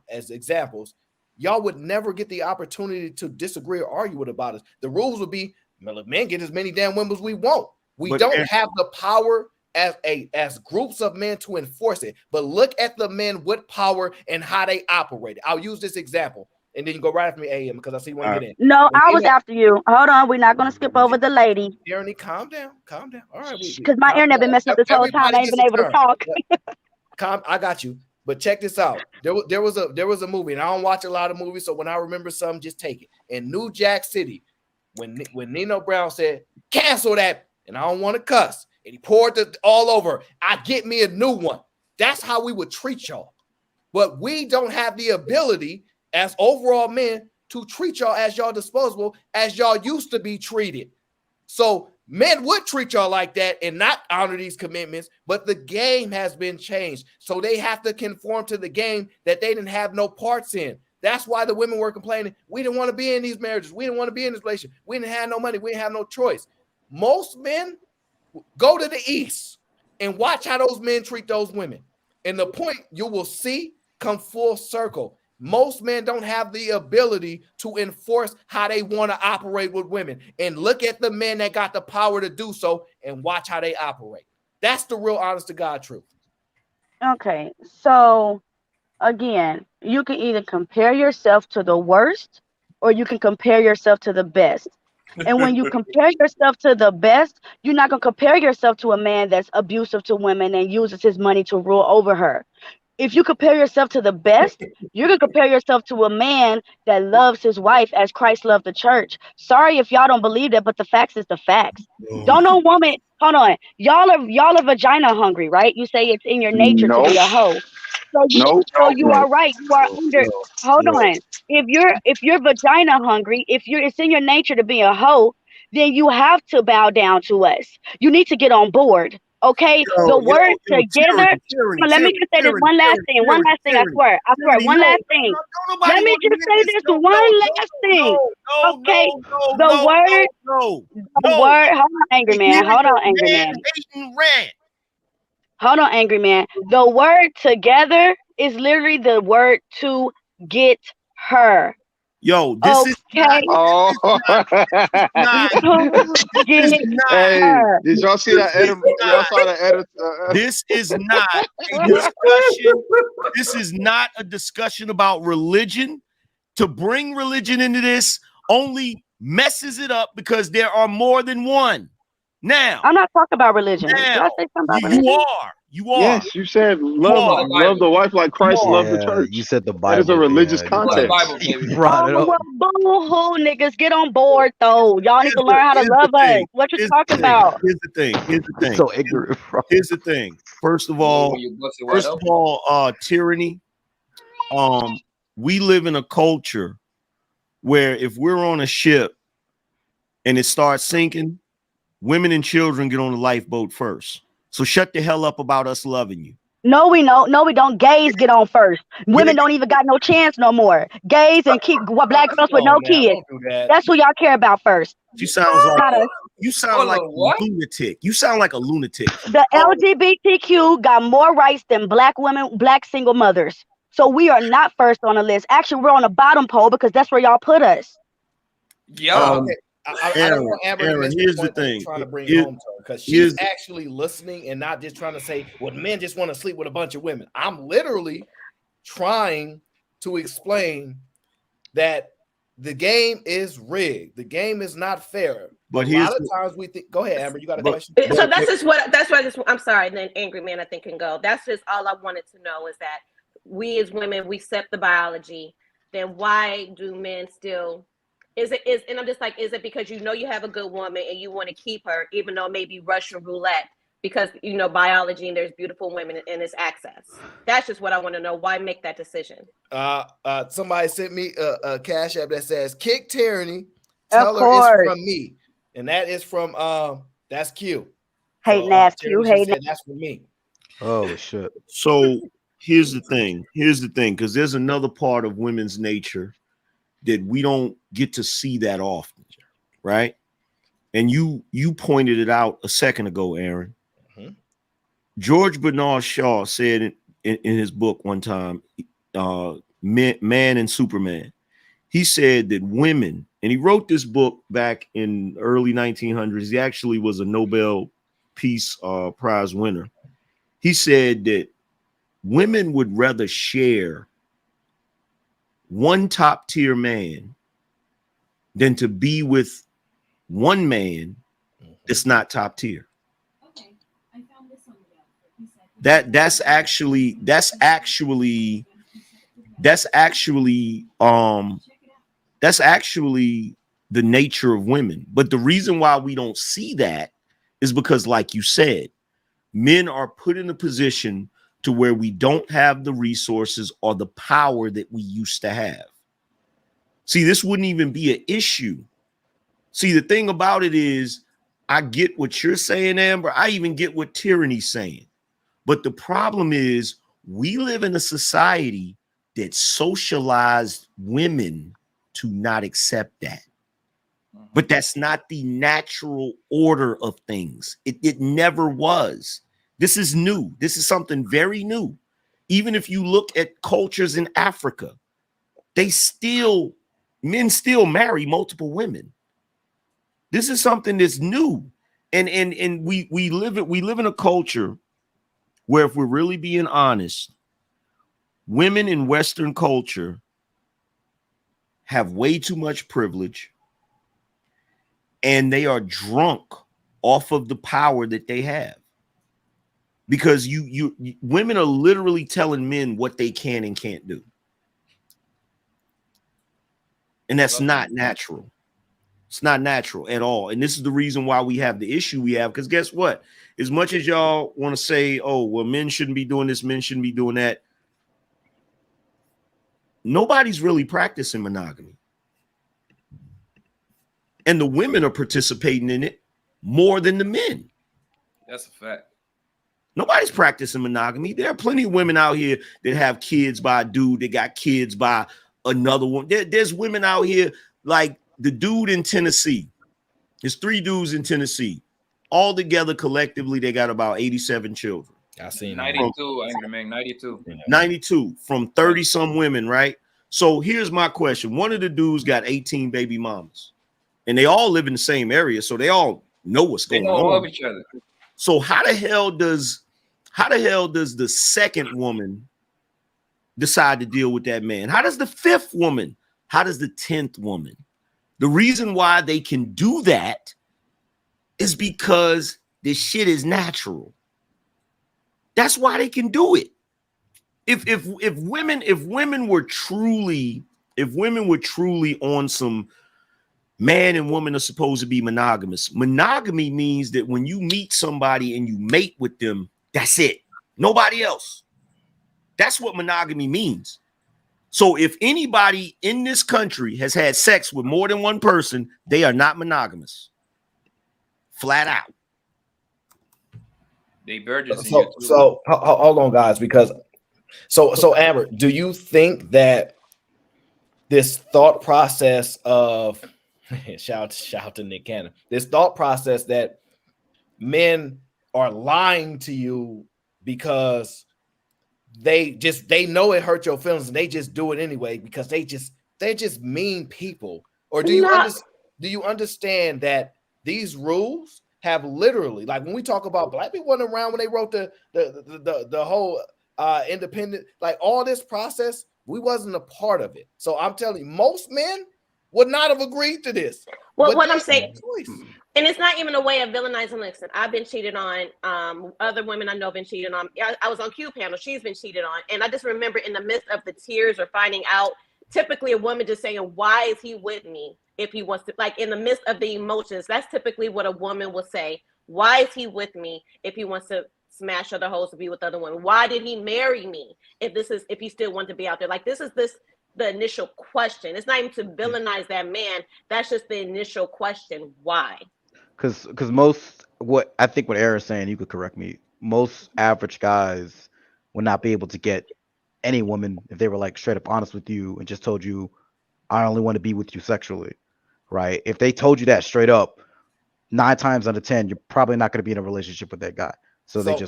as examples, y'all would never get the opportunity to disagree or argue about us. The rules would be, men get as many damn women as we want. We don't have the power as groups of men to enforce it. But look at the men with power and how they operate. I'll use this example, and then you go right after me, AM, because I see you want to get in. No, I was after you. Hold on, we're not going to skip over the lady. Tierney, calm down. All right, because my internet been messing up this whole time. I ain't been able to talk. I got you. But check this out. There was a movie, and I don't watch a lot of movies, so when I remember something, just take it. In New Jack City, when Nino Brown said, cancel that, and I don't want to cuss, and he poured it all over, I get me a new one. That's how we would treat y'all. But we don't have the ability as overall men to treat y'all as y'all disposable as y'all used to be treated. So men would treat y'all like that and not honor these commitments, but the game has been changed. So they have to conform to the game that they didn't have no parts in. That's why the women were complaining. We didn't want to be in these marriages. We didn't want to be in this relationship. We didn't have no money. We didn't have no choice. Most men go to the East and watch how those men treat those women. And the point you will see come full circle. most men don't have the ability to enforce how they want to operate with women. And look at the men that got the power to do so and watch how they operate. That's the real honest to God truth. Okay, so again, you can either compare yourself to the worst or you can compare yourself to the best. And when you compare yourself to the best, you're not going to compare yourself to a man that's abusive to women and uses his money to rule over her. If you compare yourself to the best, you're going to compare yourself to a man that loves his wife as Christ loved the church. Sorry if y'all don't believe that, but the facts is the facts. Don't no woman, hold on. Y'all are vagina hungry, right? You say it's in your nature to be a hoe. So you are right. You are under, hold on. If you're vagina hungry, it's in your nature to be a hoe, then you have to bow down to us. You need to get on board. Okay, the word together. Let me just say this one last thing. One last thing. I swear. One last thing. Let me just say this one last thing. Okay, the word. Hold on, angry man. Hold on, angry man. Hold on, angry man. The word together is literally the word to get her. Yo, this is not. Oh. Did y'all see that edit? Y'all saw the edit? This is not a discussion. This is not a discussion about religion. To bring religion into this only messes it up because there are more than one. Now, I'm not talking about religion. Now, Did I say something about religion? You are. Yes, you said love the wife like Christ loved the church. You said the Bible. That is a religious context. You brought it up. Boo-hoo, niggas, get on board though. Y'all need to learn how to love us. What you talking about? Here's the thing. So ignorant, bro. Here's the thing. First of all, tyranny. We live in a culture where if we're on a ship and it starts sinking, women and children get on the lifeboat first. So shut the hell up about us loving you. No, we don't. Gays get on first. Women don't even got no chance no more. Gays and black girls with no kids. That's who y'all care about first. You sound like a lunatic. You sound like a lunatic. The LGBTQ got more rights than black women, black single mothers. So we are not first on the list. Actually, we're on the bottom pole because that's where y'all put us. Yeah. I don't want Amber to miss here's the point the thing. Trying to bring home to her because she's actually listening and not just trying to say, well, men just want to sleep with a bunch of women. I'm literally trying to explain that the game is rigged. The game is not fair. But a lot of times we think. Go ahead, Amber. You got a question? So that's why I'm sorry. And then angry man, I think can go. That's just all I wanted to know is that we as women we accept the biology. Then why do men still? And I'm just like, is it because you know you have a good woman and you want to keep her, even though it may be Russian roulette because you know biology and there's beautiful women and it's access? That's just what I want to know. Why make that decision? Somebody sent me a cash app that says "Kick Tyranny." Tell her it's from me, and that is from that's Q. Hating ass Q. Hating. That's for me. Oh shit. So here's the thing, because there's another part of women's nature that we don't get to see that often, right? And you pointed it out a second ago, Aaron. Mm-hmm. George Bernard Shaw said in his book one time, Man and Superman, he said that women, and he wrote this book back in early 1900s. He actually was a Nobel Peace Prize winner. He said that women would rather share one top tier man than to be with one man that's not top tier. Okay, I found this on that's actually the nature of women. But the reason why we don't see that is because, like you said, men are put in a position to where we don't have the resources or the power that we used to have. See, this wouldn't even be an issue. See, the thing about it is, I get what you're saying, Amber. I even get what Tyranny's saying. But the problem is, we live in a society that socialized women to not accept that. But that's not the natural order of things. It never was. This is new. This is something very new. Even if you look at cultures in Africa, men still marry multiple women. This is something that's new. And we live in a culture where, if we're really being honest, women in Western culture have way too much privilege, and they are drunk off of the power that they have. Because women are literally telling men what they can and can't do. And that's not natural. It's not natural at all. And this is the reason why we have the issue we have. Because guess what? As much as y'all want to say, oh, well, men shouldn't be doing this, men shouldn't be doing that, nobody's really practicing monogamy. And the women are participating in it more than the men. That's a fact. Nobody's practicing monogamy. There are plenty of women out here that have kids by a dude that got kids by another one. There's women out here like the dude in Tennessee. There's 3 dudes in Tennessee. All together collectively, they got about 87 children. I seen 92. I ain't gonna make 92. 92 from 30 some women, right? So here's my question. One of the dudes got 18 baby mamas, and they all live in the same area, so they all know what's going on. They know of each other. So how the hell does the second woman decide to deal with that man? How does the 5th woman? How does the 10th woman? The reason why they can do that is because this shit is natural. That's why they can do it. If women were truly on some man and woman are supposed to be monogamous. Monogamy means that when you meet somebody and you mate with them, that's it. Nobody else. That's what monogamy means. So if anybody in this country has had sex with more than one person, they are not monogamous. Flat out. They virgins. So hold on, guys, because so Amber, do you think that this thought process of shout out to Nick Cannon, this thought process that men are lying to you because they know it hurt your feelings and they just do it anyway because they're just mean people? Or do you understand that these rules have literally, like when we talk about black people weren't around when they wrote the whole independent, like all this process, we wasn't a part of it. So I'm telling you, most men would not have agreed to this. Well, what I'm saying, and it's not even a way of villainizing. Listen, I've been cheated on. Other women I know have been cheated on. I was on Q panel. She's been cheated on. And I just remember in the midst of the tears or finding out, typically a woman just saying, why is he with me if he wants to, like in the midst of the emotions, that's typically what a woman will say. Why is he with me if he wants to smash other hoes to be with other women? Why did he marry me if he still wanted to be out there? Like the initial question. It's not even to villainize that man. That's just the initial question. Why? Because most, what I think what Era's saying, you could correct me, most average guys would not be able to get any woman if they were like straight up honest with you and just told you, I only want to be with you sexually, right? If they told you that straight up, 9 times out of 10, you're probably not going to be in a relationship with that guy. So that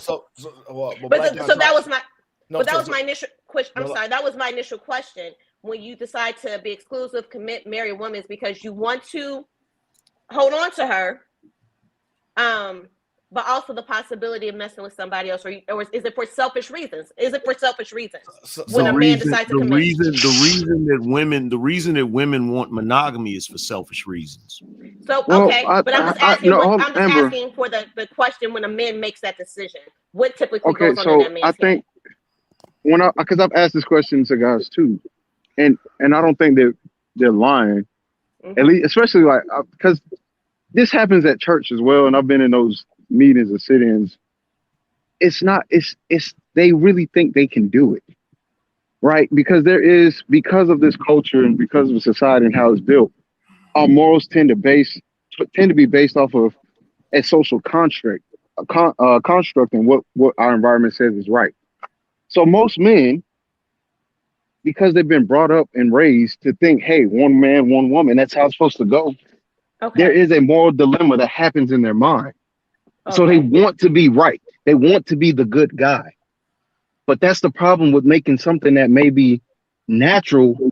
was my initial question. I'm sorry, that was my initial question. When you decide to be exclusive, commit, marry a woman, is because you want to hold on to her, but also the possibility of messing with somebody else, or is it for selfish reasons? Is it for selfish reasons when a man decides to commit? The reason that women want monogamy is for selfish reasons. So okay, but I'm just asking. Asking for the question when a man makes that decision. What typically goes on in that man's I think because I've asked this question to guys too, and I don't think they're lying. Mm-hmm. At least, especially like because this happens at church as well, and I've been in those meetings and sit-ins. It's they really think they can do it, right? Because of this culture and because of society and how it's built, our morals tend to be based off of a social construct, and what our environment says is right. So most men, because they've been brought up and raised to think, hey, one man, one woman, that's how it's supposed to go. Okay. There is a moral dilemma that happens in their mind. Okay. So they want to be right. They want to be the good guy. But that's the problem with making something that may be natural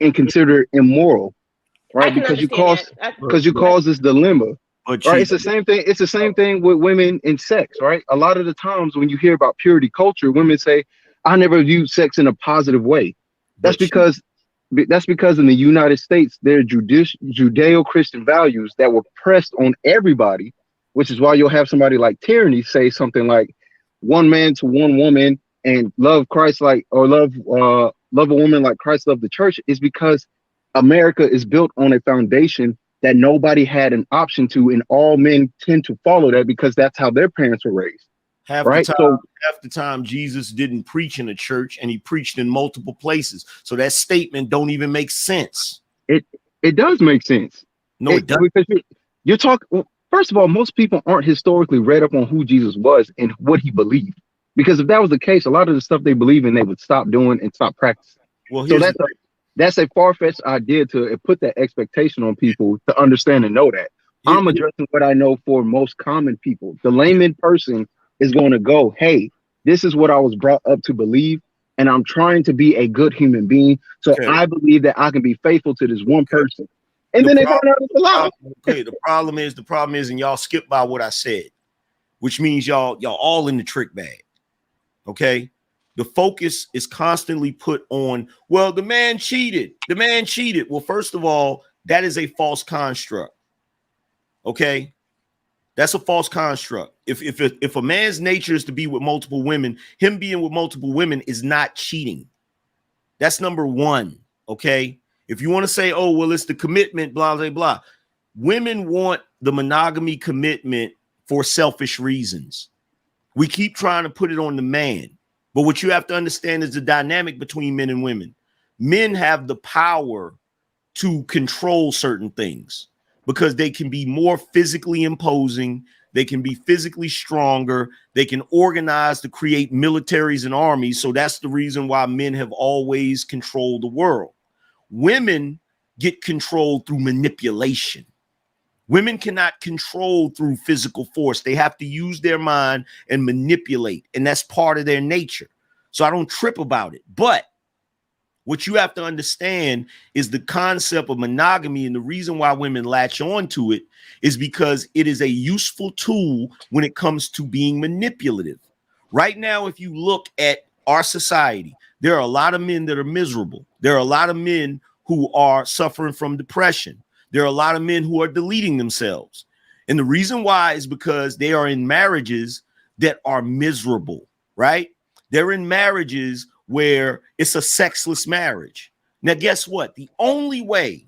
and consider it immoral, right? I can Because understand you cause this dilemma. But Right, it's the same thing. It's the same thing with women in sex, right? A lot of the times when you hear about purity culture, women say, "I never viewed sex in a positive way." That's because in the United States there are Judeo-Christian values that were pressed on everybody, which is why you'll have somebody like Tyranny say something like, "One man to one woman and love Christ like, or love a woman like Christ loved the church," is because America is built on a foundation that nobody had an option to, and all men tend to follow that because that's how their parents were raised. Half the time, Jesus didn't preach in a church, and he preached in multiple places. So that statement don't even make sense. It does make sense. No, it doesn't. Because you're talking. First of all, most people aren't historically read up on who Jesus was and what he believed. Because if that was the case, a lot of the stuff they believe in, they would stop doing and stop practicing. Well, so that's a far-fetched idea to put that expectation on people to understand and know that. I'm addressing what I know for most common people. The layman person is going to go, "Hey, this is what I was brought up to believe, and I'm trying to be a good human being. So I believe that I can be faithful to this one person." And then they find out it's a lie. Okay, the problem is, and y'all skip by what I said, which means y'all all in the trick bag. Okay. The focus is constantly put on, well, the man cheated. The man cheated. Well, first of all, that is a false construct. Okay. That's a false construct. If a man's nature is to be with multiple women, him being with multiple women is not cheating. That's number one. Okay. If you want to say, oh, well, it's the commitment, blah, blah, blah. Women want the monogamy commitment for selfish reasons. We keep trying to put it on the man. But what you have to understand is the dynamic between men and women. Men have the power to control certain things because they can be more physically imposing. They can be physically stronger. They can organize to create militaries and armies. So that's the reason why men have always controlled the world. Women get controlled through manipulation. Women cannot control through physical force. They have to use their mind and manipulate, and that's part of their nature. So I don't trip about it. But what you have to understand is the concept of monogamy, and the reason why women latch on to it is because it is a useful tool when it comes to being manipulative. Right now, if you look at our society, there are a lot of men that are miserable. There are a lot of men who are suffering from depression. There are a lot of men who are deleting themselves. And the reason why is because they are in marriages that are miserable, right? They're in marriages where it's a sexless marriage. Now, guess what? The only way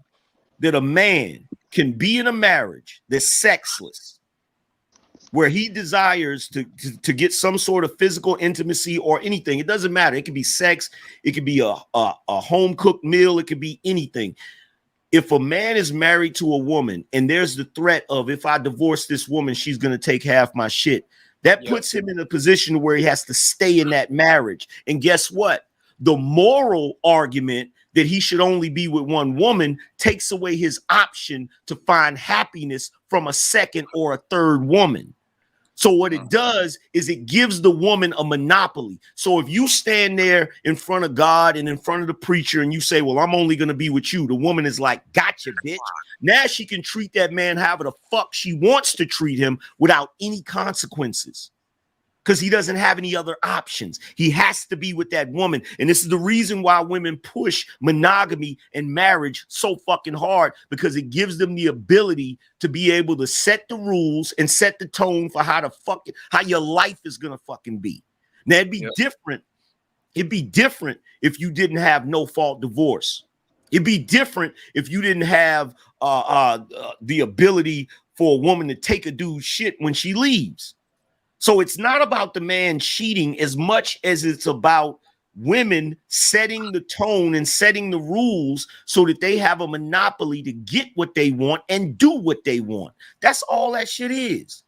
that a man can be in a marriage that's sexless, where he desires to get some sort of physical intimacy or anything, it doesn't matter. It could be sex. It could be a home-cooked meal. It could be anything. If a man is married to a woman and there's the threat of, if I divorce this woman, she's going to take half my shit, that puts him in a position where he has to stay in that marriage. And guess what? The moral argument that he should only be with one woman takes away his option to find happiness from a second or a third woman. So what it does is it gives the woman a monopoly. So if you stand there in front of God and in front of the preacher and you say, well, I'm only going to be with you, the woman is like, gotcha, bitch. Now she can treat that man however the fuck she wants to treat him without any consequences, because he doesn't have any other options. He has to be with that woman. And this is the reason why women push monogamy and marriage so fucking hard, because it gives them the ability to be able to set the rules and set the tone for how your life is going to fucking be. Now it'd be different. It'd be different if you didn't have no fault divorce. It'd be different if you didn't have the ability for a woman to take a dude's shit when she leaves. So it's not about the man cheating as much as it's about women setting the tone and setting the rules so that they have a monopoly to get what they want and do what they want. That's all that shit is.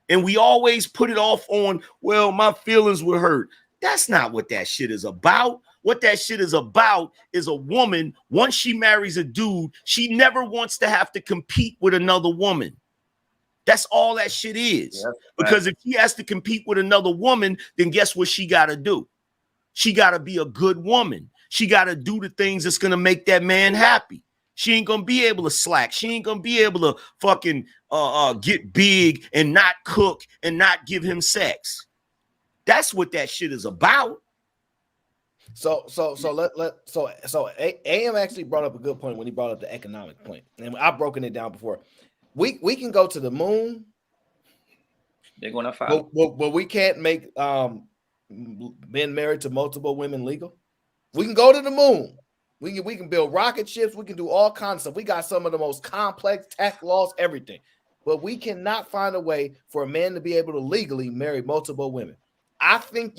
And we always put it off on, well, my feelings were hurt. That's not what that shit is about. What that shit is about is a woman, once she marries a dude, she never wants to have to compete with another woman. That's all that shit is. Because if she has to compete with another woman, then guess what she got to do? She got to be a good woman. She got to do the things that's going to make that man happy. She ain't going to be able to slack. She ain't going to be able to fucking get big and not cook and not give him sex. That's what that shit is about. So AM actually brought up a good point when he brought up the economic point, and I've broken it down before. We can go to the moon. They're gonna follow. But we can't make men married to multiple women legal. We can go to the moon. We can build rocket ships. We can do all kinds of stuff. We got some of the most complex tax laws, everything. But we cannot find a way for a man to be able to legally marry multiple women. I think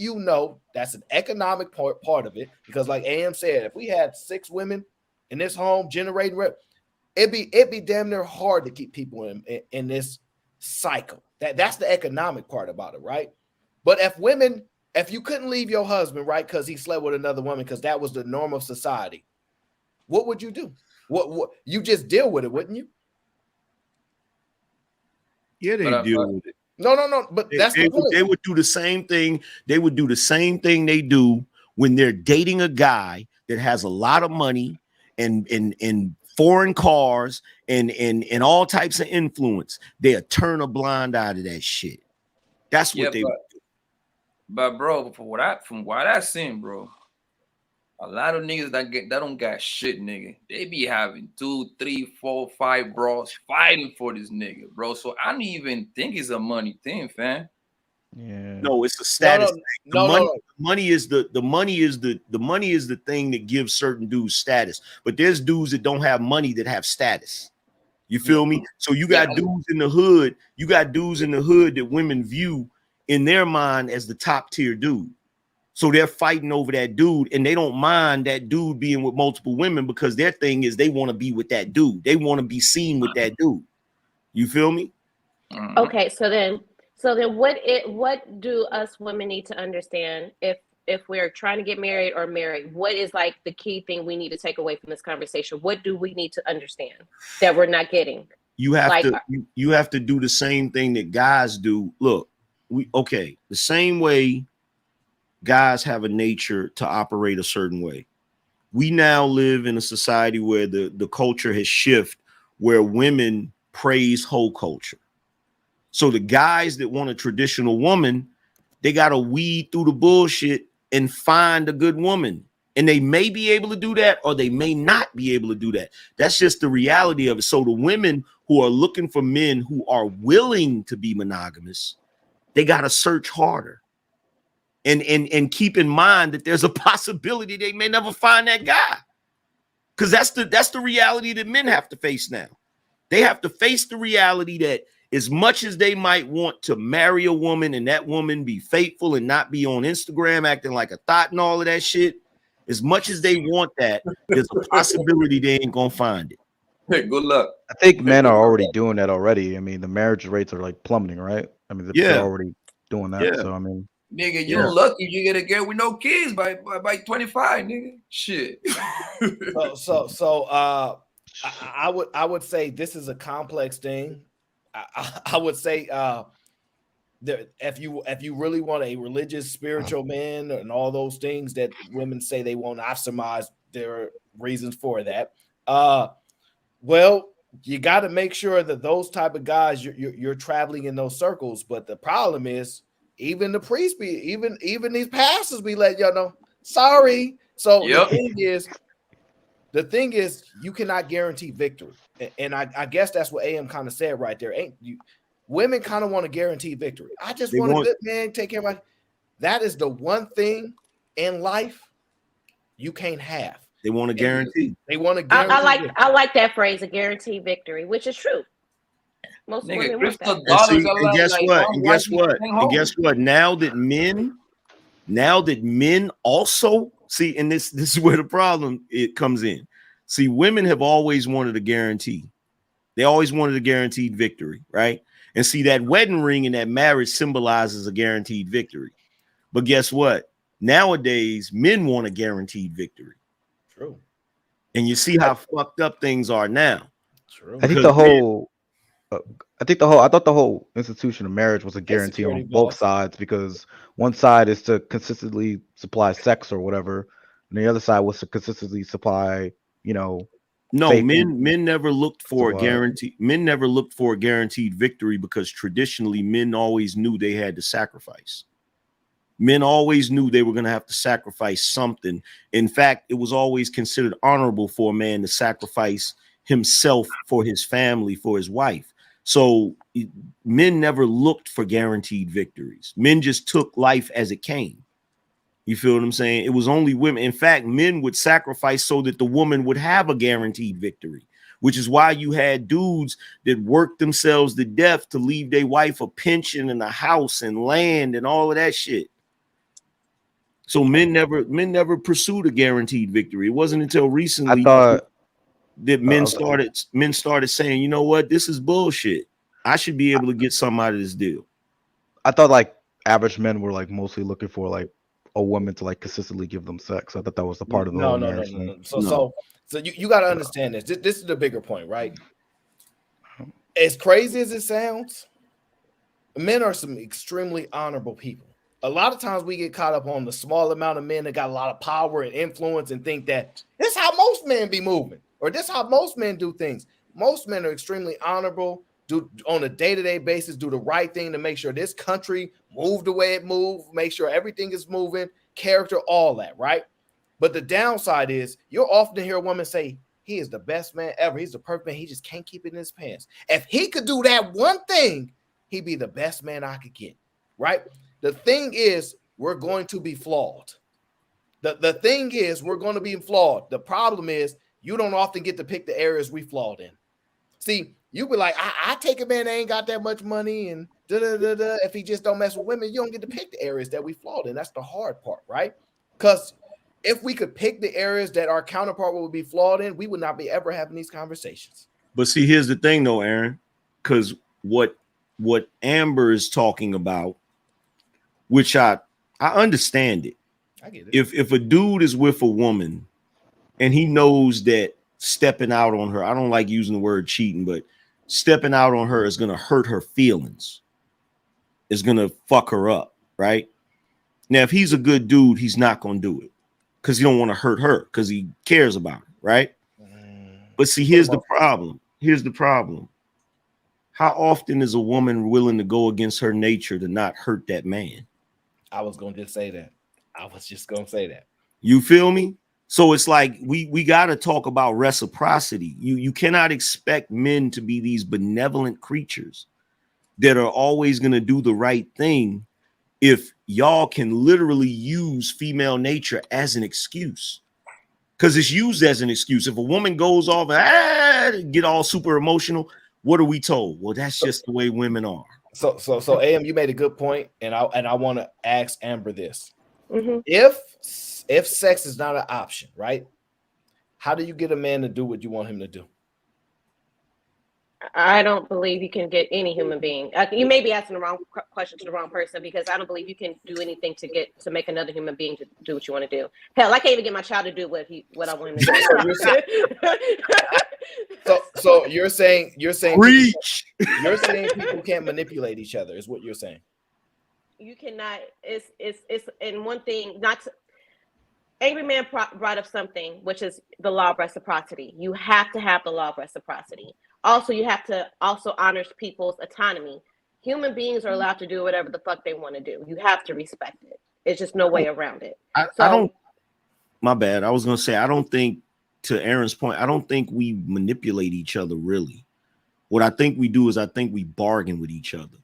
that's an economic part of it, because like AM said, if we had 6 women in this home generating it'd be damn near hard to keep people in this cycle. That's the economic part about it, right? But if you couldn't leave your husband, right, because he slept with another woman, because that was the norm of society, what would you do? What you just deal with it, wouldn't you? Yeah, they deal with it. No. But they would do the same thing. They would do the same thing they do when they're dating a guy that has a lot of money and foreign cars and all types of influence. They'll turn a blind eye to that shit. That's what they would do. But bro, from what I seen, bro, a lot of niggas that don't got shit, nigga. They be having 2, 3, 4, 5 bros fighting for this nigga, bro. So I don't even think it's a money thing, fam. Yeah. No, it's a status thing. The money is the thing that gives certain dudes status. But there's dudes that don't have money that have status. You feel me? So you got dudes in the hood. You got dudes in the hood that women view in their mind as the top tier dude. So they're fighting over that dude, and they don't mind that dude being with multiple women, because their thing is they want to be with that dude. They want to be seen with that dude. You feel me? Okay, so then what do us women need to understand if we're trying to get married or married? What is like the key thing we need to take away from this conversation? What do we need to understand that we're not getting? You have to do the same thing that guys do. Look, the same way guys have a nature to operate a certain way. We now live in a society where the culture has shifted, where women praise hoe culture. So the guys that want a traditional woman, they got to weed through the bullshit and find a good woman. And they may be able to do that, or they may not be able to do that. That's just the reality of it. So the women who are looking for men who are willing to be monogamous, they got to search harder. And keep in mind that there's a possibility they may never find that guy. Because that's the reality that men have to face now. They have to face the reality that as much as they might want to marry a woman and that woman be faithful and not be on Instagram acting like a thought and all of that shit, as much as they want that, there's a possibility they ain't gonna find it. Hey, good luck. I think men are already doing that already. I mean, the marriage rates are like plummeting, right? I mean, they're already doing that. So I mean, nigga, you're lucky you get a girl with no kids by 25, nigga. Shit. I would say this is a complex thing. I would say if you really want a religious, spiritual man and all those things that women say they want, I've surmised there are reasons for that. Well, you got to make sure that those type of guys you're traveling in those circles. But the problem is, even the priests even these pastors be letting y'all know, sorry. So the thing is, you cannot guarantee victory. And I guess that's what AM kind of said right there. Women kind of want to guarantee victory. I just want a good man, take care of my. That is the one thing in life you can't have. They want to guarantee. They want to guarantee. I like that phrase, a guaranteed victory, which is true. Most women want that. And guess what? Now that men also see, and this is where the problem comes in. See, women have always wanted a guarantee. They always wanted a guaranteed victory, right? And see, that wedding ring and that marriage symbolizes a guaranteed victory. But guess what? Nowadays, men want a guaranteed victory. True. And you see how fucked up things are now. True. I think I thought the whole institution of marriage was a guarantee on both sides, because one side is to consistently supply sex or whatever, and the other side was to consistently supply, you know. No, faith men never looked for a supply. guarantee. Men never looked for a guaranteed victory because traditionally men always knew they had to sacrifice. Men always knew they were going to have to sacrifice something. In fact, it was always considered honorable for a man to sacrifice himself for his family, for his wife. So men never looked for guaranteed victories. Men just took life as it came. You feel what I'm saying? It was only women. In fact, men would sacrifice so that the woman would have a guaranteed victory, which is why you had dudes that worked themselves to death to leave their wife a pension and a house and land and all of that shit. So men never pursued a guaranteed victory. It wasn't until recently that men started saying, you know what, this is bullshit. I should be able to get something out of this deal. I thought like average men were like mostly looking for like a woman to like consistently give them sex. I thought that was the part of the whole marriage thing. So you got to understand this. This is the bigger point, right? As crazy as it sounds, men are some extremely honorable people. A lot of times we get caught up on the small amount of men that got a lot of power and influence and think that this is how most men be moving, or this is how most men do things. Most men are extremely honorable, do on a day-to-day basis, do the right thing to make sure this country move the way it moves, make sure everything is moving, character, all that, right? But the downside is you'll often hear a woman say, he is the best man ever. He's the perfect man. He just can't keep it in his pants. If he could do that one thing, he'd be the best man I could get, right? The thing is, we're going to be flawed. The thing is, we're going to be flawed. The problem is, you don't often get to pick the areas we flawed in. See, you be like, I take a man that ain't got that much money and da-da-da-da. If he just don't mess with women, you don't get to pick the areas that we flawed in. That's the hard part, right? Because if we could pick the areas that our counterpart would be flawed in, we would not be ever having these conversations. But see, here's the thing though, Aaron, because what Amber is talking about, which I understand it. I get it. If a dude is with a woman and he knows that stepping out on her, I don't like using the word cheating, but stepping out on her is going to hurt her feelings, is going to fuck her up, right? Now, if he's a good dude, he's not going to do it because he don't want to hurt her because he cares about her, right? But see, here's the problem. Here's the problem. How often is a woman willing to go against her nature to not hurt that man? I was going to just say that. I was just going to say that. You feel me? So it's like we got to talk about reciprocity. You cannot expect men to be these benevolent creatures that are always going to do the right thing if y'all can literally use female nature as an excuse. Because it's used as an excuse. If a woman goes off and get all super emotional, what are we told? Well, that's just the way women are. So AM, you made a good point, and I want to ask Amber this. Mm-hmm. If sex is not an option, right? How do you get a man to do what you want him to do? I don't believe you can get any human being. You may be asking the wrong question to the wrong person, because I don't believe you can do anything to make another human being to do what you want to do. Hell, I can't even get my child to do what I want him to do. So you're saying Reach. You're saying people can't manipulate each other, is what you're saying. You cannot. It's and one thing. Angry Man brought up something, which is the law of reciprocity. You have to have the law of reciprocity. Also, you have to also honor people's autonomy. Human beings are allowed to do whatever the fuck they want to do. You have to respect it. It's just no way around it. I don't. My bad. I was gonna say I don't think, to Aaron's point, I don't think we manipulate each other really. What I think we do is I think we bargain with each other.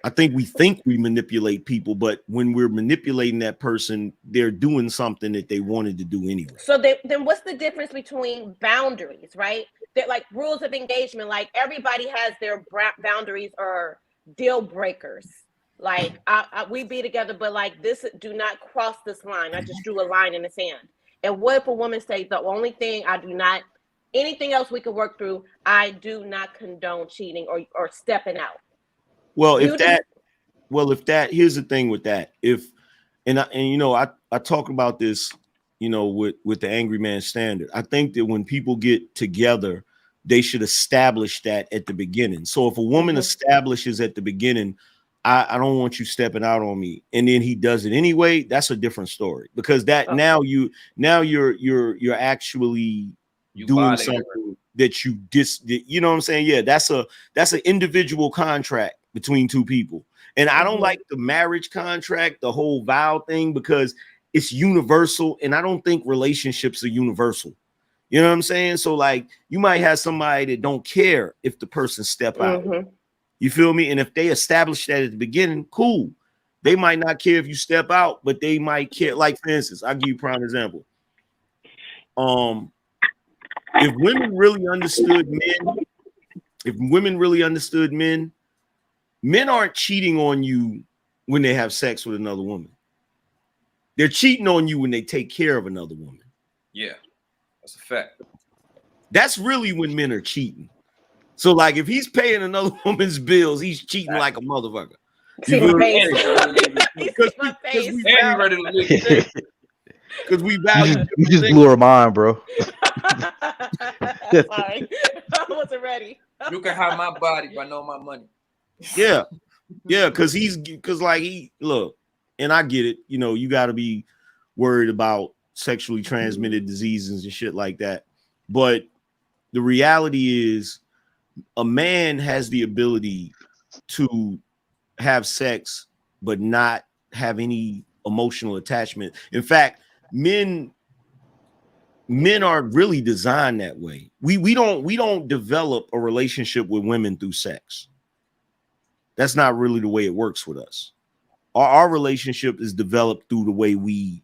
I think we manipulate people, but when we're manipulating that person, they're doing something that they wanted to do anyway. So then what's the difference between boundaries, right? That like rules of engagement, like everybody has their boundaries or deal breakers. Like we be together, but like this, do not cross this line. I just drew a line in the sand. And what if a woman says the only thing I do not, anything else we can work through, I do not condone cheating or stepping out. Well, here's the thing with that. I talk about this, with the Angry Man standard. I think that when people get together, they should establish that at the beginning. So if a woman establishes at the beginning, I don't want you stepping out on me, and then he does it anyway, that's a different story, because that now you're actually doing something that you know what I'm saying? Yeah, that's an individual contract between two people. And I don't like the marriage contract, the whole vow thing, because it's universal, and I don't think relationships are universal. You know what I'm saying? So like, you might have somebody that don't care if the person step out. You feel me? And if they establish that at the beginning, cool. They might not care if you step out, but they might care. Like, for instance, I'll give you a prime example. If women really understood men, men aren't cheating on you when they have sex with another woman. They're cheating on you when they take care of another woman. Yeah, that's a fact. That's really when men are cheating. So, like, if he's paying another woman's bills, he's cheating like a motherfucker. Because we value. You just blew her mind, bro. Sorry, I wasn't ready. You can have my body, but no my money. Yeah, because look, and I get it. You know, you got to be worried about sexually transmitted diseases and shit like that. But the reality is, a man has the ability to have sex but not have any emotional attachment. In fact, men are really designed that way. We don't develop a relationship with women through sex. That's not really the way it works with us. Our relationship is developed through the way we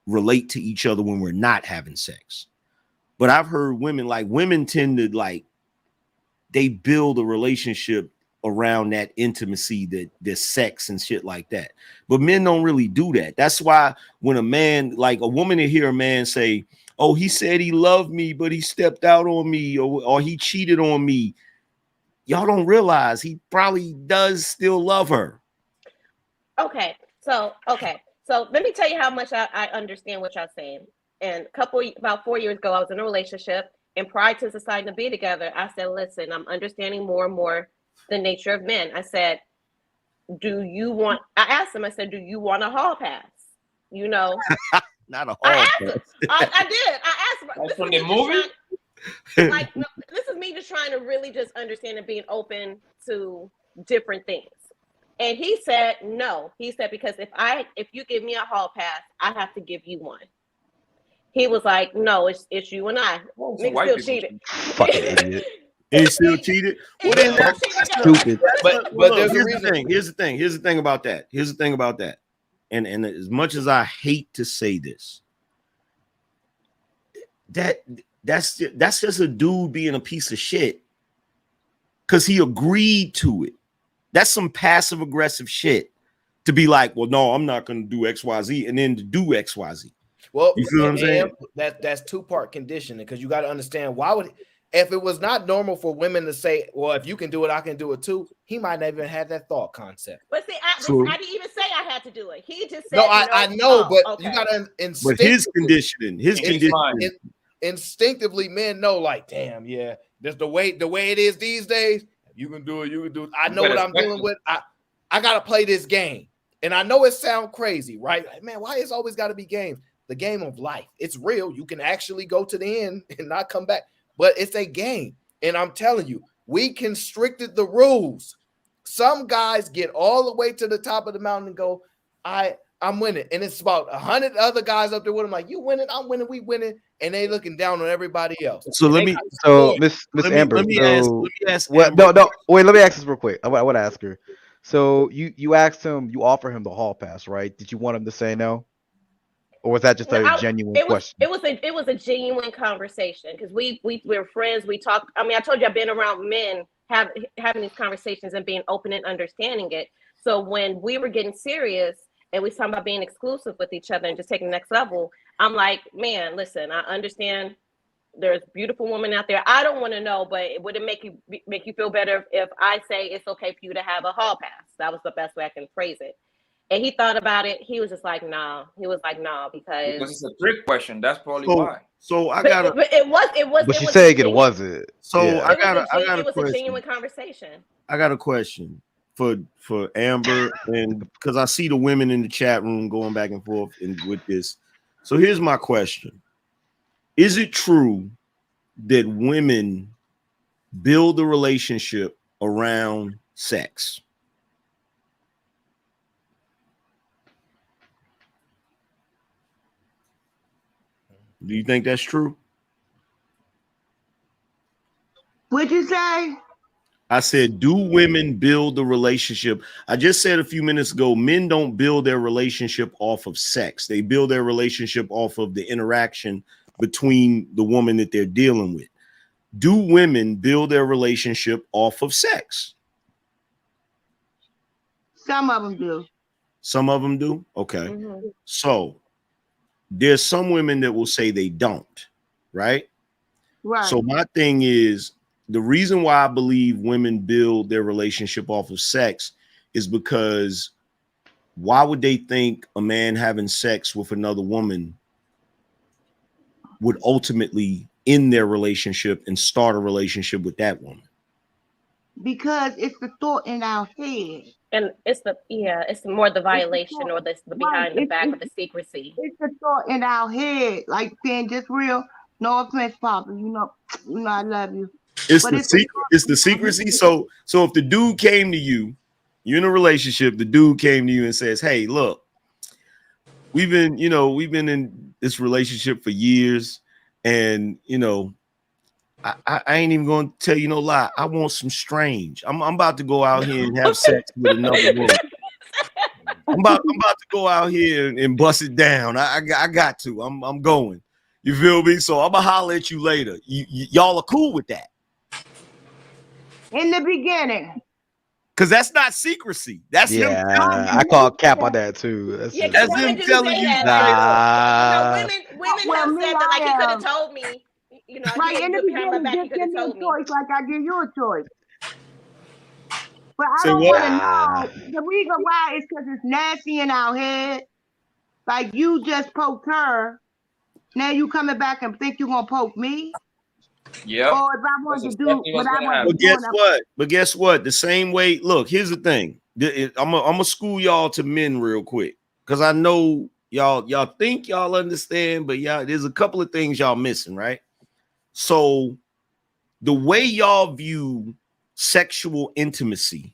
relate to each other when we're not having sex. But I've heard women tend to like, they build a relationship around that intimacy, that there's sex and shit like that. But men don't really do that. That's why when a man, like a woman, to hear a man say, oh, he said he loved me, but he stepped out on me, or he cheated on me, y'all don't realize he probably does still love her. Okay. So let me tell you how much I understand what y'all saying. And about 4 years ago, I was in a relationship. And prior to deciding to be together, I said, listen, I'm understanding more and more the nature of men. I said, I asked him, I said, do you want a hall pass? You know, not a hall pass. I did. I asked him. From the movie? This is me just trying to really just understand and being open to different things. And he said, no. He said, because if you give me a hall pass, I have to give you one. He was like, no, it's you and I. Nigga still cheated. Fucking idiot. He still cheated? What is that? Stupid. But there's a reason. Here's the thing about that. And as much as I hate to say this, that's just a dude being a piece of shit because he agreed to it. That's some passive aggressive shit to be like, well, no, I'm not going to do XYZ, and then to do XYZ. Well, you feel what I'm saying? That's two-part conditioning, because you got to understand if it was not normal for women to say, well, if you can do it, I can do it too, he might not even have that thought concept. But see, I didn't even say I had to do it. He just said, no, I know, but you got to instinctively men know, like, damn, yeah, that's the way it is these days. You can do it. I know what I'm dealing with. I got to play this game. And I know it sounds crazy, right? Like, man, why it's always got to be games? The game of life. It's real. You can actually go to the end and not come back, but it's a game. And I'm telling you, we constricted the rules. Some guys get all the way to the top of the mountain and go, I'm winning. And it's about 100 other guys up there with them like, you winning, I'm winning, we winning. And they looking down on everybody else. So Miss Amber. Let me ask Amber. No, wait, let me ask this real quick. I want to ask her. So you asked him, you offer him the hall pass, right? Did you want him to say no? Or was that just a genuine question? It was a genuine conversation, because we're friends. We talk. I mean, I told you I've been around men having these conversations and being open and understanding it. So when we were getting serious and we talking about being exclusive with each other and just taking the next level, I'm like, man, listen, I understand there's beautiful women out there. I don't want to know, but would it make you feel better if I say it's okay for you to have a hall pass? That was the best way I can phrase it. And he thought about it. He was just like, no. He was like, no, because it's a trick question. That's probably why. So I got. But it was. But she's saying it wasn't. So yeah. I got a question. It was a genuine conversation. I got a question for Amber, and because I see the women in the chat room going back and forth with this. So here's my question: is it true that women build a relationship around sex? Do you think that's true? What'd you say? I said, do women build the relationship? I just said a few minutes ago, men don't build their relationship off of sex. They build their relationship off of the interaction between the woman that they're dealing with. Do women build their relationship off of sex? Some of them do. Some of them do? Okay. Mm-hmm. So there's some women that will say they don't, right? Right. So my thing is, the reason why I believe women build their relationship off of sex is because why would they think a man having sex with another woman would ultimately end their relationship and start a relationship with that woman? Because it's the thought in our head. And it's more the violation or the behind the back of the secrecy. It's the thought in our head, like saying just real, no offense, Papa, you know I love you. It's the secrecy. So if the dude came to you, you're in a relationship, the dude came to you and says, hey, look, we've been in this relationship for years, and I ain't even gonna tell you no lie. I want some strange. I'm about to go out here and have sex with another woman. I'm about to go out here and bust it down. I got to. I'm going. You feel me? So I'm gonna holler at you later. Y'all are cool with that? In the beginning. Because that's not secrecy. That's him. I call cap on that too. That's him telling you. Women have said that, like, he could have told me. Right, in the beginning, just give me a choice like I give you a choice. But I don't want to know. The reason why is because it's nasty in our head. Like, you just poked her. Now you coming back and think you're going to poke me? Yeah. Or if I want to do what I want to do. But guess what? The same way, look, here's the thing. I'm gonna school y'all to men real quick. Because I know y'all think y'all understand, but there's a couple of things y'all missing, right? So the way y'all view sexual intimacy,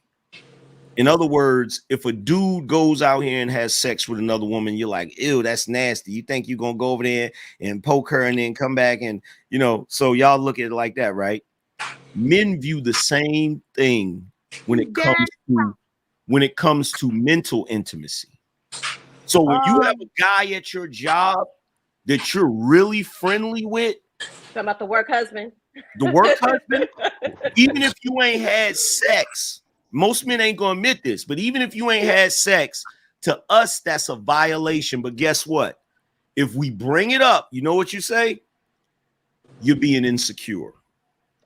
in other words, if a dude goes out here and has sex with another woman, you're like, ew, that's nasty. You think you're gonna go over there and poke her and then come back and so y'all look at it like that, right? Men view the same thing when it comes to mental intimacy. So when you have a guy at your job that you're really friendly with, talking about the work husband. The work husband, even if you ain't had sex, most men ain't gonna admit this, but even if you ain't had sex, to us, that's a violation. But guess what? If we bring it up, you know what you say? You're being insecure.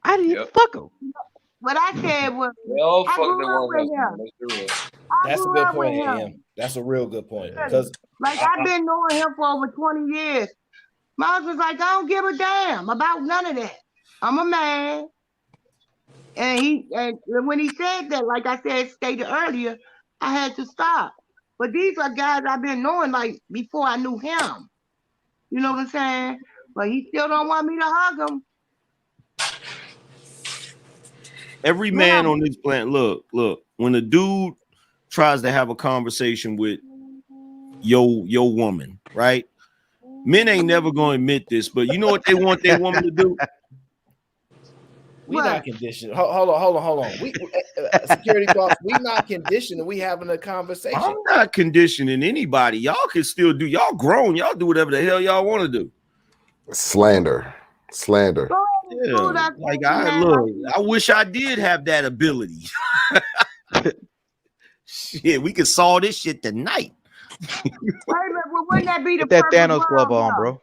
I didn't fuck him. What I said was, I grew up with him. That's a good point, Em. That's a real good point. Because I've been knowing him for over 20 years. My husband's like, I don't give a damn about none of that. I'm a man. And when he said that, like I stated earlier, I had to stop. But these are guys I've been knowing like before I knew him. You know what I'm saying? But he still don't want me to hug him. Every man on this planet, look, when a dude tries to have a conversation with your woman, right? Men ain't never gonna admit this, but you know what they want their woman to do? We not conditioned. Hold on. We security boss. We not conditioned. We having a conversation. I'm not conditioning anybody. Y'all can still do. Y'all grown. Y'all do whatever the hell y'all want to do. Slander. Yeah, like I wish I did have that ability. Shit, we could solve this shit tonight. Wait a minute, well, wouldn't that be the Put that Thanos glove on, bro?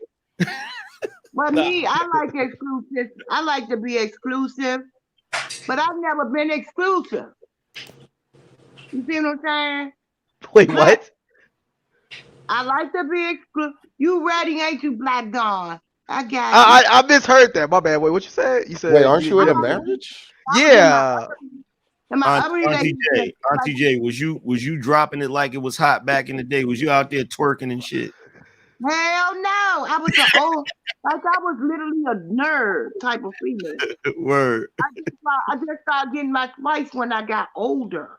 But me, I like exclusive. I like to be exclusive, but I've never been exclusive. You see what I'm saying? Wait, what? I like to be exclusive. You ready, ain't you, Black Dawn? I got you. I misheard that. My bad. Wait, what you said? You said, wait, aren't you in a marriage? Yeah. And my other Auntie J, was you dropping it like it was hot back in the day? Was you out there twerking and shit? Hell no. I was I was literally a nerd type of female. Word. I just started getting my spice when I got older.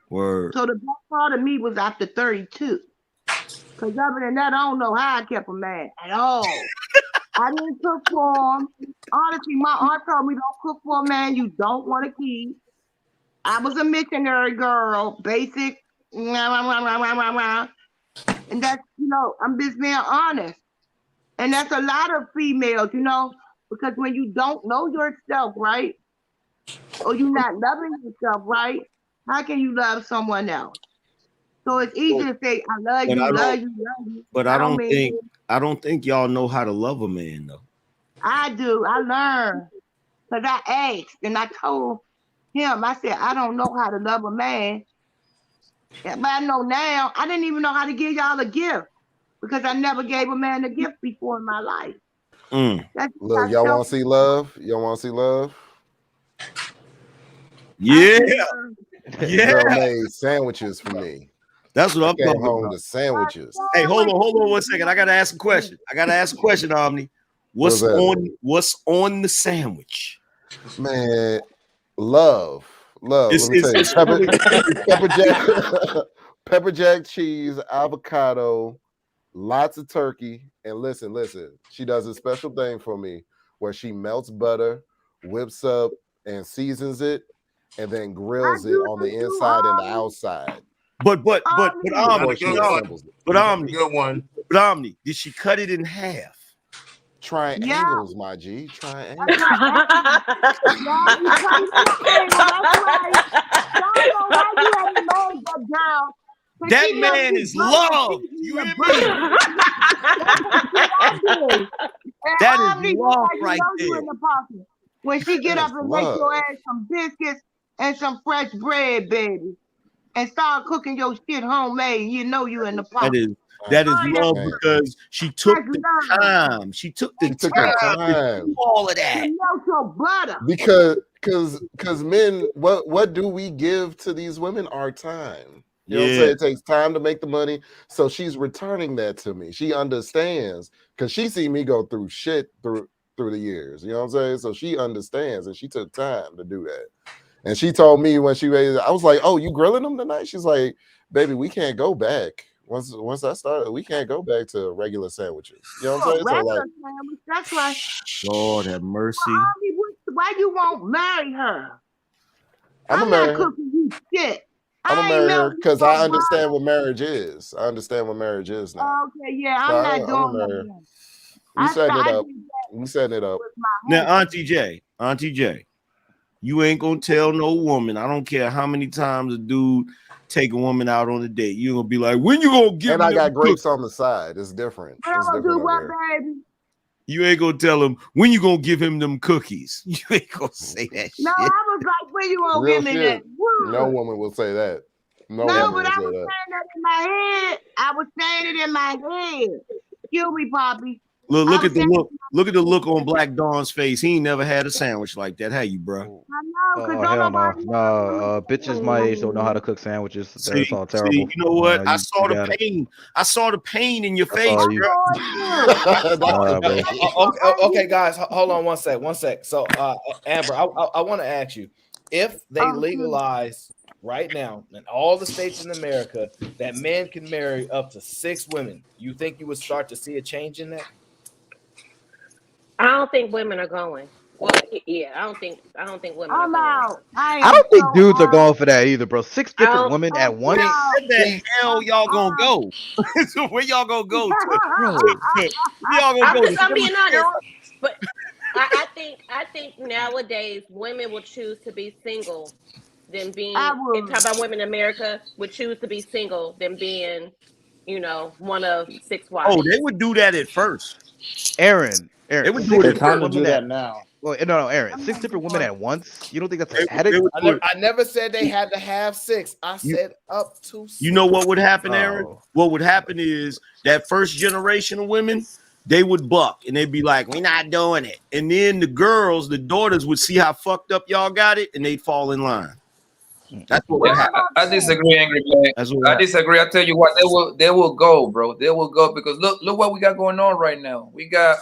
Word. So the best part of me was after 32. Because other than that, I don't know how I kept a man at all. I didn't cook for him. Honestly, my aunt told me, don't cook for a man you don't want to keep. I was a missionary girl, basic. And that's, I'm just being honest. And that's a lot of females, because when you don't know yourself, right? Or you're not loving yourself, right? How can you love someone else? So it's easy to say, I love you, love you. But I don't think y'all know how to love a man though. I do. I learned. Because I asked and I told him, I said, I don't know how to love a man. But I know now, I didn't even know how to give y'all a gift. Because I never gave a man a gift before in my life. Look, y'all want to see love? Y'all want to see love? Yeah. Girl made sandwiches for me. That's what I'm talking home about. to sandwiches. Hey, hold on 1 second. I gotta ask a question. Omni. What's on the sandwich? Man, love. Let me tell you. Pepper jack cheese, avocado, lots of turkey. And listen. She does a special thing for me where she melts butter, whips up and seasons it, and then grills it on the inside and the outside. But Omni, good one. But Omni, did she cut it in half? Triangles, my G. Triangles. That man is love. You hear me? That is love right there. When she get up and make your ass some biscuits and some fresh bread, baby, and start cooking your shit homemade, you know you in the pocket. That is love because she took the time. She took the time to do all of that. Your butter. Because men, what do we give to these women? Our time. You know what I'm saying? It takes time to make the money. So she's returning that to me. She understands because she see me go through shit through the years. You know what I'm saying? So she understands and she took time to do that. And she told me when she raised, I was like, "Oh, you grilling them tonight?" She's like, "Baby, we can't go back. Once I started, we can't go back to regular sandwiches." You know what I'm saying? So that's right. Lord have mercy. Why you won't marry her? I'm not marry her. Cooking you shit. I'm gonna marry her because I understand what marriage is. I understand what marriage is now. Okay, yeah, I'm not doing that. We setting it up. Now, Auntie J, you ain't gonna tell no woman. I don't care how many times a dude take a woman out on a date. You're gonna be like, when you gonna give? And I got grapes on the side. It's different. It's different do what, baby? You ain't gonna tell him when you gonna give him them cookies. You ain't gonna say that no, shit. I was like, when you gonna give me that? No woman will say that. No, but I was saying that in my head. I was saying it in my head. Excuse me, Poppy. Look at the look on Black Dawn's face. He ain't never had a sandwich like that. How you, bro? I know, because hell no. Bitches my age don't know how to cook sandwiches. That's all terrible. See, you know what? I saw the pain. I saw the pain in your face. Okay, guys, hold on 1 sec. So, Amber, I want to ask you, if they legalize right now in all the states in America that men can marry up to 6 women, you think you would start to see a change in that? I don't think women are going. Well, yeah, I don't think women are going. I don't think dudes are going for that either, bro. 6 different women at once. Where the hell y'all gonna go? So where y'all gonna go to? I'm being honest, but I think nowadays women will choose to be single than being. And talk about women in America would choose to be single than being, one of 6 wives. Oh, they would do that at first. Aaron, they would do it. Time to do that now. Well, no, Aaron. 6 different women at once. You don't think that's a headache? I never said they had to have 6. I said up to 6. You know what would happen, Aaron? What would happen is that first generation of women, they would buck and they'd be like, "We're not doing it." And then the daughters would see how fucked up y'all got it, and they'd fall in line. That's what I disagree, Angry Man. I disagree. I tell you what, they will go, bro. They will go because look what we got going on right now. We got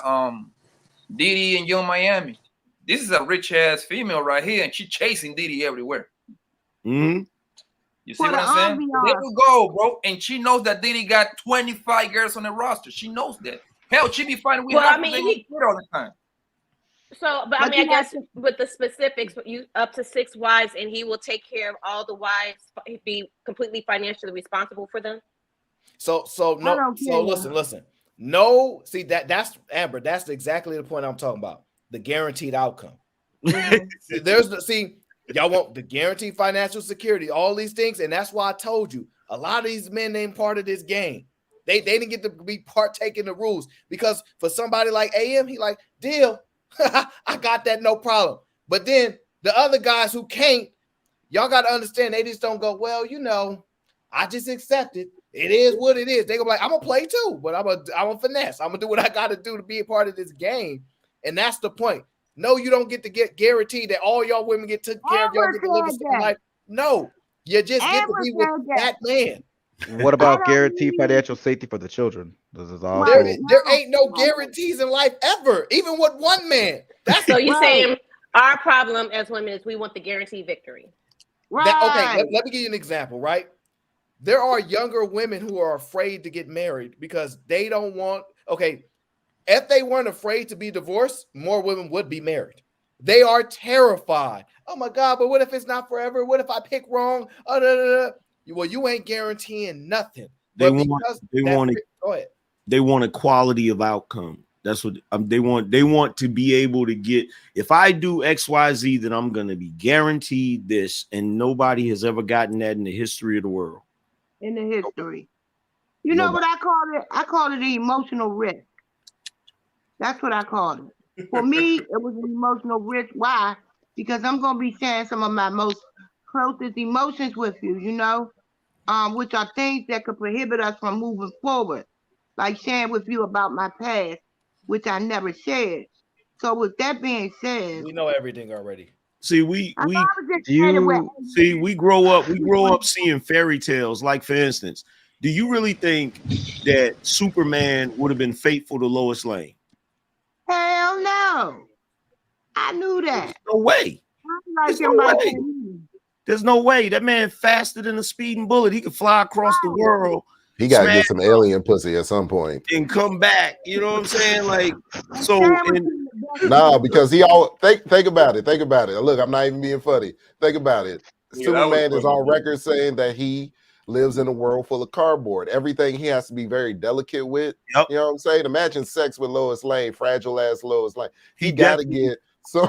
Didi and Young Miami. This is a rich ass female right here, and she chasing Didi everywhere. Mm-hmm. You see what I'm saying? They will go, bro. And she knows that Didi got 25 girls on the roster. She knows that. Hell, she be fighting with half of them all the time. So, but I mean, I guess with the specifics, you up to 6 wives, and he will take care of all the wives, be completely financially responsible for them. So listen. No, see that's Amber. That's exactly the point I'm talking about. The guaranteed outcome. Y'all want the guaranteed financial security, all these things, and that's why I told you a lot of these men ain't part of this game. They didn't get to be partaking the rules because for somebody like AM, he like deal. I got that, no problem. But then the other guys who can't, y'all got to understand, they just don't go, well, I just accept it. It is what it is. They go like, I'm gonna play too, but I'm a finesse. I'm gonna do what I got to do to be a part of this game, and that's the point. No, you don't get to get guaranteed that all y'all women get taken care of. Y'all get to live a certain life. No, you just get to be with that man. What about guaranteed financial safety for the children? This is all. There ain't no guarantees in life ever, even with one man. So you're saying our problem as women is we want the guaranteed victory. Right. Okay, let me give you an example, right? There are younger women who are afraid to get married because they don't want, if they weren't afraid to be divorced, more women would be married. They are terrified. Oh my God, but what if it's not forever? What if I pick wrong? Well, you ain't guaranteeing nothing. They want a quality of outcome. That's what they want. They want to be able to get, if I do XYZ, then I'm going to be guaranteed this. And nobody has ever gotten that in the history of the world. In the history. You know what I call it? I call it the emotional risk. That's what I call it. For me, it was an emotional risk. Why? Because I'm going to be sharing some of my most closest emotions with you, which are things that could prohibit us from moving forward. Like sharing with you about my past, which I never shared. So with that being said, we know everything already. See, we grow up seeing fairy tales. Like, for instance, do you really think that Superman would have been faithful to Lois Lane? Hell no. I knew that. There's no way. There's no way. That man faster than a speeding bullet. He could fly across the world. He got to get some alien pussy at some point and come back. You know what I'm saying? Like, so. Because he all think about it. Think about it. Look, I'm not even being funny. Think about it. Superman is on record saying that he lives in a world full of cardboard. Everything he has to be very delicate with. Yep. You know what I'm saying? Imagine sex with Lois Lane, fragile ass Lois Lane. He got to get. So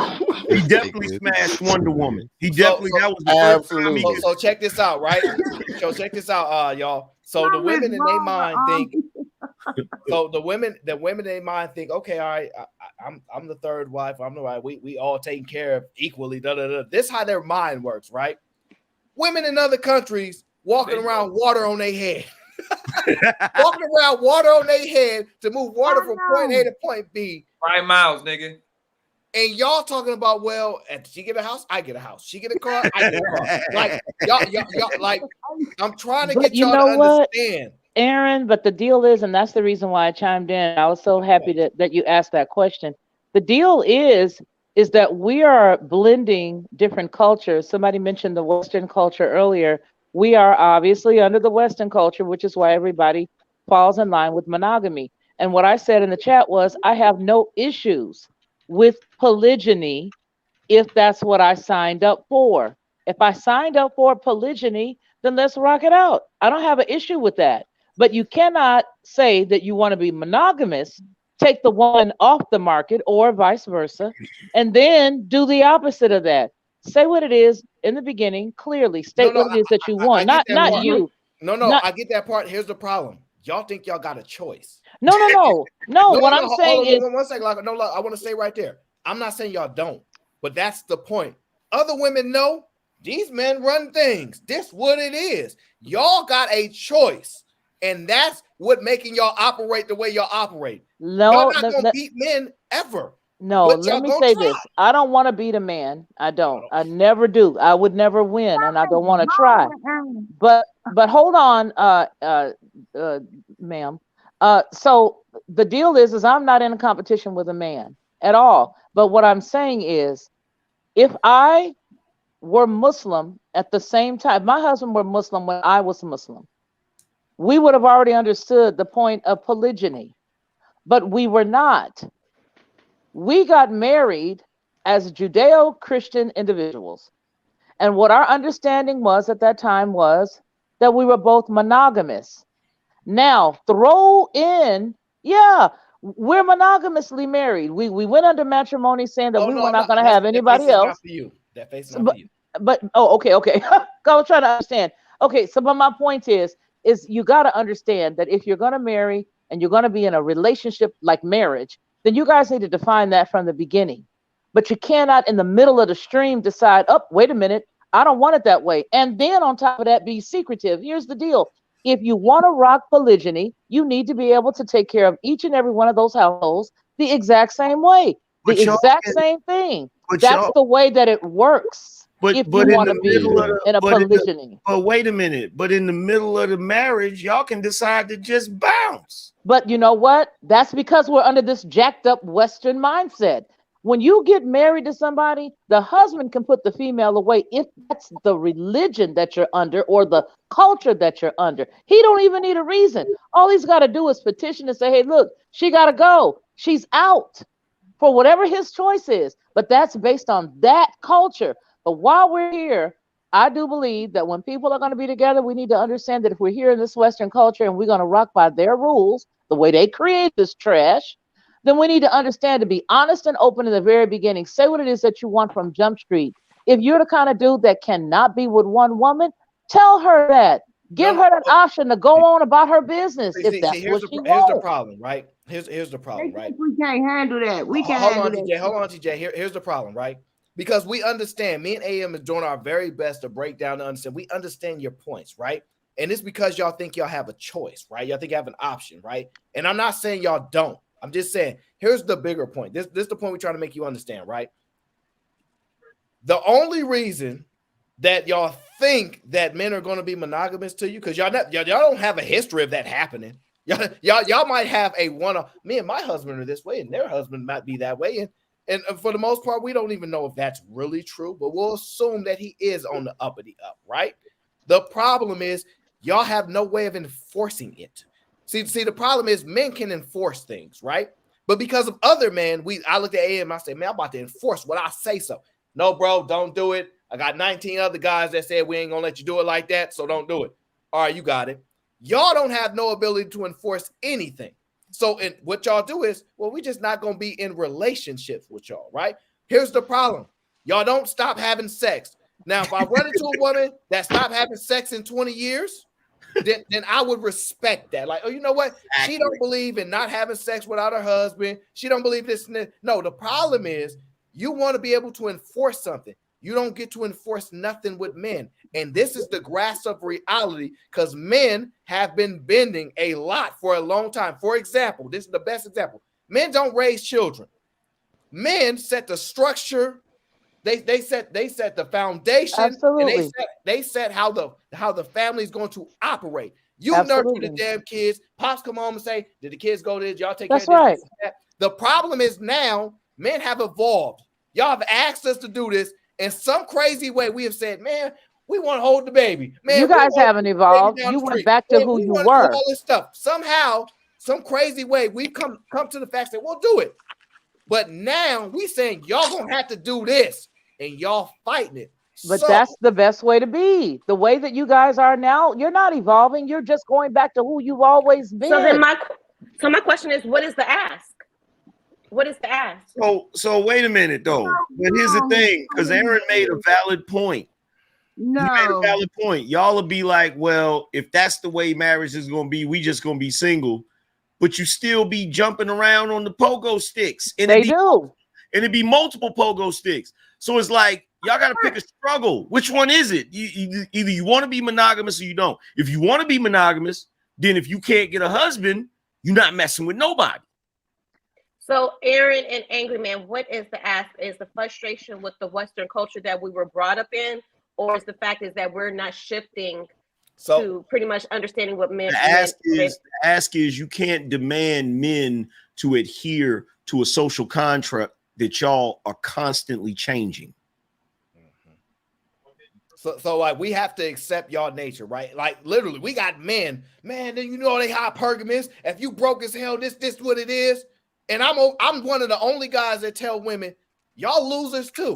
he definitely smashed Wonder Woman. He definitely that was the absolutely. First time so check this out, right? So check this out, y'all. So the women in their mind think. So the women in their mind think, okay, all right, I'm the third wife. I'm the right. We all taken care of equally. This is how their mind works, right? Women in other countries walking around water on their head. Walking around water on their head to move water from point A to point B. 5 miles, nigga. And y'all talking about, well, if she get a house, I get a house. She get a car, I get a car. Like y'all like, I'm trying to get y'all to understand. Aaron, but the deal is, and that's the reason why I chimed in. I was so happy that you asked that question. The deal is that we are blending different cultures. Somebody mentioned the Western culture earlier. We are obviously under the Western culture, which is why everybody falls in line with monogamy. And what I said in the chat was, I have no issues with polygyny if that's what I signed up for. If I signed up for polygyny, then let's rock it out. I don't have an issue with that. But you cannot say that you want to be monogamous, take the woman off the market or vice versa, and then do the opposite of that. Say what it is in the beginning, clearly state what it is that you want, not you. I get that part. Here's the problem. Y'all think y'all got a choice. No. What I'm saying is, one second, I want to say right there. I'm not saying y'all don't, but that's the point. Other women know these men run things. This what it is. Y'all got a choice, and that's what making y'all operate the way y'all operate. Y'all not gonna beat men ever. No, But let y'all me gonna say try. this. I don't want to beat a man. I don't. I never do. I would never win, and I don't want to try. But hold on, ma'am. So the deal is I'm not in a competition with a man at all. But what I'm saying is, if I were Muslim at the same time, my husband were Muslim when I was Muslim, we would have already understood the point of polygyny. But we were not. We got married as Judeo-Christian individuals. And what our understanding was at that time was that we were both monogamous. Now, throw in, yeah, we're monogamously married. We went under matrimony saying that Oh we no, were I'm not not. going to That have face anybody is not else. for you. That face is So, not for you. but oh, okay. I was trying to understand. Okay, so but my point is you got to understand that if you're going to marry and you're going to be in a relationship like marriage, then you guys need to define that from the beginning. But you cannot in the middle of the stream decide, oh, wait a minute, I don't want it that way. And then on top of that, be secretive. Here's the deal. If you want to rock polygyny, you need to be able to take care of each and every one of those households the exact same way, the But y'all exact can- same thing. but That's y'all- the way that it works. But If but you in want the to be middle of in a polygyny. but wait a minute. But in the middle of the marriage, y'all can decide to just bounce. But you know what? That's because we're under this jacked up Western mindset. When you get married to somebody, the husband can put the female away if that's the religion that you're under or the culture that you're under. He don't even need a reason. All he's got to do is petition and say, hey, look, she got to go. She's out for whatever his choice is. But that's based on that culture. But while we're here, I do believe that when people are going to be together, we need to understand that if we're here in this Western culture and we're going to rock by their rules, the way they create this trash, then we need to understand to be honest and open in the very beginning. Say what it is that you want from Jump Street. If you're the kind of dude that cannot be with one woman, tell her that. Give her that option to go on about her business if that's what she Here's the wants. problem, right? Here's the problem, right? We can't handle that. We can't Hold handle on, that. TJ. Hold on, TJ. Here's the problem, right? Because we understand, me and AM is doing our very best to break down and understand. We understand your points, right? And it's because y'all think y'all have a choice, right? Y'all think you have an option, right? And I'm not saying y'all don't. I'm just saying, here's the bigger point. This is the point we're trying to make you understand, right? The only reason that y'all think that men are going to be monogamous to you, because y'all don't have a history of that happening. Y'all might have a one-off. Me and my husband are this way, and their husband might be that way. And for the most part, we don't even know if that's really true, but we'll assume that he is on the uppity up, right? The problem is y'all have no way of enforcing it. See, the problem is men can enforce things, right? But because of other men, I look at AM, I say, man, I'm about to enforce what I say so. No, bro, don't do it. I got 19 other guys that said we ain't gonna let you do it like that, so don't do it. All right, you got it. Y'all don't have no ability to enforce anything. So what y'all do is, well, we just not gonna be in relationships with y'all, right? Here's the problem. Y'all don't stop having sex. Now, if I run into a woman that stopped having sex in 20 years, then I would respect that. Like, oh, you know what? She don't believe in not having sex without her husband. She don't believe this and that. No, the problem is you want to be able to enforce something. You don't get to enforce nothing with men. And this is the grasp of reality because men have been bending a lot for a long time. For example, this is the best example. Men don't raise children. Men set the structure. They set the foundation. Absolutely. And they set how the family is going to operate. You Absolutely. nurture the damn kids. Pops come home and say, did the kids go to this? Y'all take That's care of right. this, that. The problem is now men have evolved. Y'all have asked us to do this. In some crazy way, we have said, man, we want to hold the baby. Man, You guys haven't evolved. You went back to who you were. All this stuff. Somehow, some crazy way, we've come to the fact that we'll do it. But now we saying y'all gonna have to do this, and y'all fighting it. But that's the best way to be. The way that you guys are now, you're not evolving. You're just going back to who you've always been. So then my question is, what is the ask? What is the ask? So wait a minute though. But here's the thing, because Aaron made a valid point. No. He made a valid point. Y'all will be like, well, if that's the way marriage is gonna be, we just gonna be single. But you still be jumping around on the pogo sticks. And they do. And it'd be multiple pogo sticks. So it's like y'all got to pick a struggle. Which one is it? Either you want to be monogamous or you don't. If you want to be monogamous, then if you can't get a husband, you're not messing with nobody. So, Aaron and Angry Man, what is the ask? Is the frustration with the Western culture that we were brought up in, or is the fact is that we're not shifting to pretty much understanding what men? The ask is you can't demand men to adhere to a social contract that y'all are constantly changing. So like we have to accept y'all nature, right? Like literally, we got men, man. Then you know they hypergamous. If you broke as hell, this what it is. And I'm one of the only guys that tell women, y'all losers too.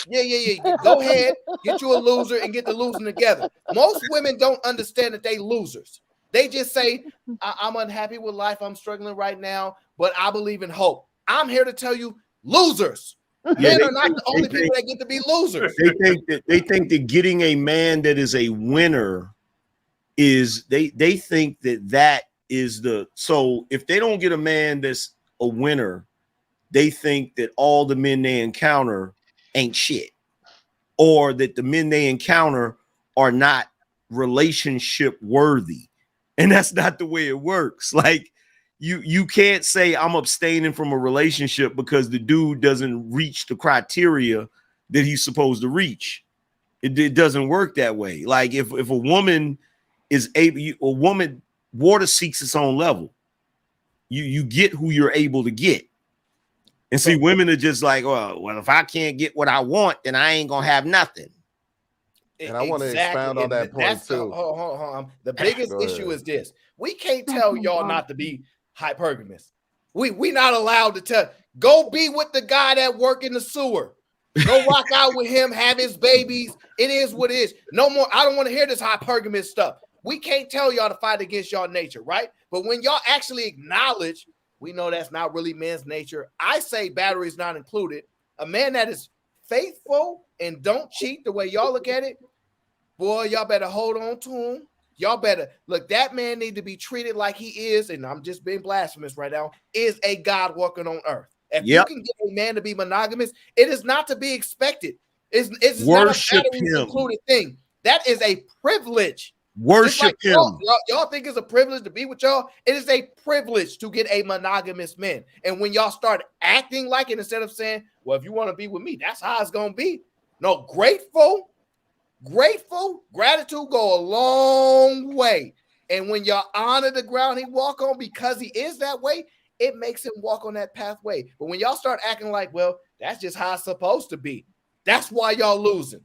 Yeah. Go ahead, get you a loser and get the losing together. Most women don't understand that they losers. They just say, I'm unhappy with life. I'm struggling right now, but I believe in hope. I'm here to tell you, losers. Men are not the only people that get to be losers. They think that getting a man that is a winner is they think that is the, so if they don't get a man that's a winner, they think that all the men they encounter ain't shit, or that the men they encounter are not relationship worthy. And that's not the way it works. Like you can't say I'm abstaining from a relationship because the dude doesn't reach the criteria that he's supposed to reach. It doesn't work that way. Like if a woman is able, water seeks its own level. You get who you're able to get. And see, women are just like, well, if I can't get what I want, then I ain't gonna have nothing. And I want to expound on that point too. Hold on. The biggest issue is this: we can't tell y'all not to be hypergamous. We not allowed to tell. Go be with the guy that work in the sewer. Go rock out with him, have his babies. It is what it is. No more. I don't want to hear this hypergamous stuff. We can't tell y'all to fight against y'all nature, right? But when y'all actually acknowledge, we know that's not really men's nature. I say batteries not included. A man that is faithful and don't cheat the way y'all look at it, boy, y'all better hold on to him. Y'all better look. That man need to be treated like he is, and I'm just being blasphemous right now, is a God walking on earth. If you can get a man to be monogamous, it is not to be expected. It's not a batteries included thing. That is a privilege. Worship him. Y'all think it's a privilege to be with y'all? It is a privilege to get a monogamous man. And when y'all start acting like it, instead of saying, well, if you want to be with me, that's how it's going to be. No, grateful, gratitude go a long way. And when y'all honor the ground he walk on because he is that way, it makes him walk on that pathway. But when y'all start acting like, well, that's just how it's supposed to be, that's why y'all losing.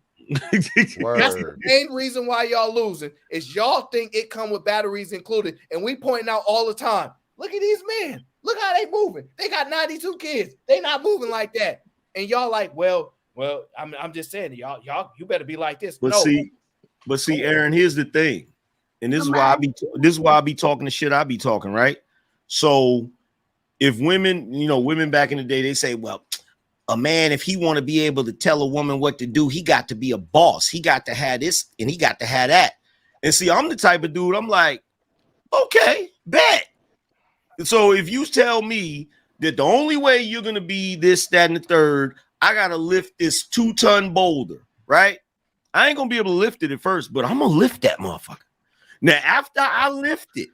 That's the main reason why y'all losing is y'all think it come with batteries included. And we point out all the time, look at these men. Look how they moving. They got 92 kids. They not moving like that. And y'all like, well, I'm just saying, y'all, you better be like this. But see, Aaron, here's the thing. And this is why I be talking the shit I be talking, right? So if women, women back in the day, they say, well, a man, if he want to be able to tell a woman what to do, he got to be a boss. He got to have this and he got to have that. And see, I'm the type of dude, I'm like, okay, bet. So if you tell me that the only way you're going to be this, that, and the third, I got to lift this 2-ton boulder, right? I ain't going to be able to lift it at first, but I'm going to lift that motherfucker. Now, after I lift it,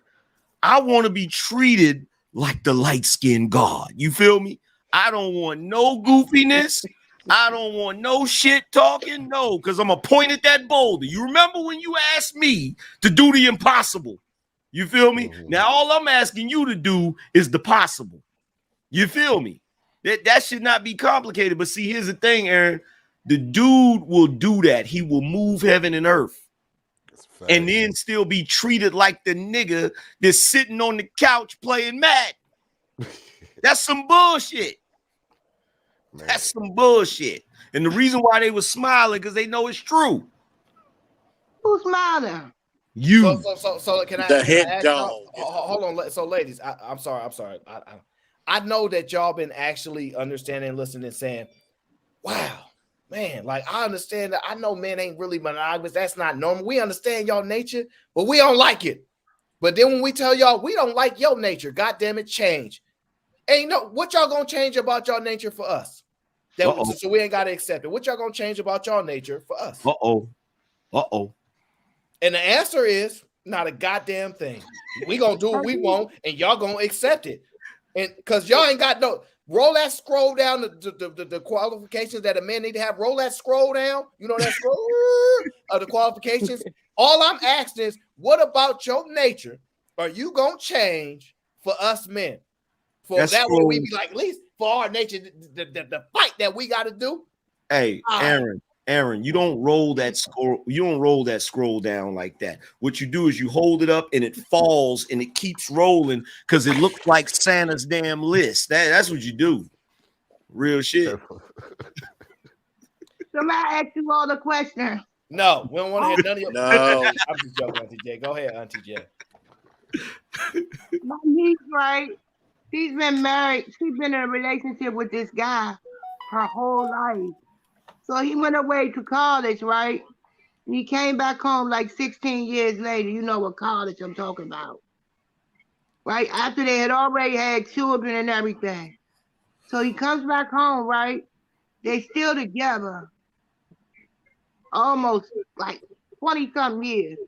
I want to be treated like the light-skinned God. You feel me? I don't want no goofiness. I don't want no shit talking. No, because I'm going to point at that boulder. You remember when you asked me to do the impossible? You feel me? Now, all I'm asking you to do is the possible. You feel me? That should not be complicated. But see, here's the thing, Aaron. The dude will do that. He will move heaven and earth. And then still be treated like the nigga that's sitting on the couch playing Madden. That's some bullshit. Man. That's some bullshit. And the reason why they were smiling because they know it's true. Who's smiling? You. So can I? The can head I ask dog. Hold on. So, ladies, I'm sorry. I know that y'all been actually understanding, listening, and saying, "Wow, man, like I understand that. I know men ain't really monogamous. That's not normal. We understand y'all nature, but we don't like it. But then when we tell y'all we don't like your nature, God damn it, change. Ain't no what y'all gonna change about y'all nature for us? So we ain't gotta accept it. What y'all gonna change about y'all nature for us? And the answer is not a goddamn thing. We gonna do what we want, and y'all gonna accept it. And because y'all ain't got no roll that scroll down the qualifications that a man need to have. Roll that scroll down. You know that scroll of the qualifications. All I'm asking is, what about your nature are you gonna change for us men? For That's that way we scroll. be like, at least for our nature, the fight that we got to do. Hey, Aaron, you don't roll that scroll. You don't roll that scroll down like that. What you do is you hold it up and it falls and it keeps rolling because it looks like Santa's damn list. That's what you do. Real shit. Somebody asked you all the questions. No, we don't want to hear none of your. No. I'm just joking, Auntie J. Go ahead, Auntie J. My niece, right? She's been married. She's been in a relationship with this guy her whole life. So he went away to college, right? And he came back home like 16 years later. You know what college I'm talking about. Right? After they had already had children and everything. So he comes back home, right? They still together. Almost like 20-something years.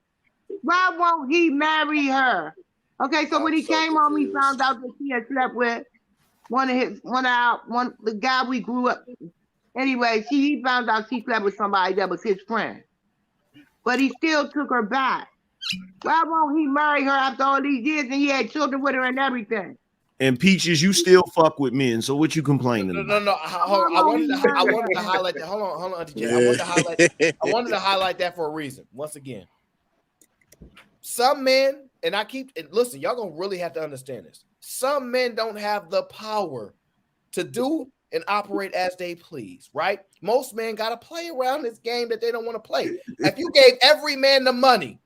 Why won't he marry her? Okay, so when he came home, he found out that she had slept with the guy we grew up with. Anyway, he found out she slept with somebody that was his friend. But he still took her back. Why won't he marry her after all these years and he had children with her and everything? And Peaches, you still fuck with men. So what you complaining about? No. I wanted to highlight that. Hold on, Auntie J. I wanted to highlight that for a reason. Once again, some men, and listen, y'all gonna really have to understand this. Some men don't have the power to do and operate as they please, right? Most men got to play around this game that they don't want to play. If you gave every man the money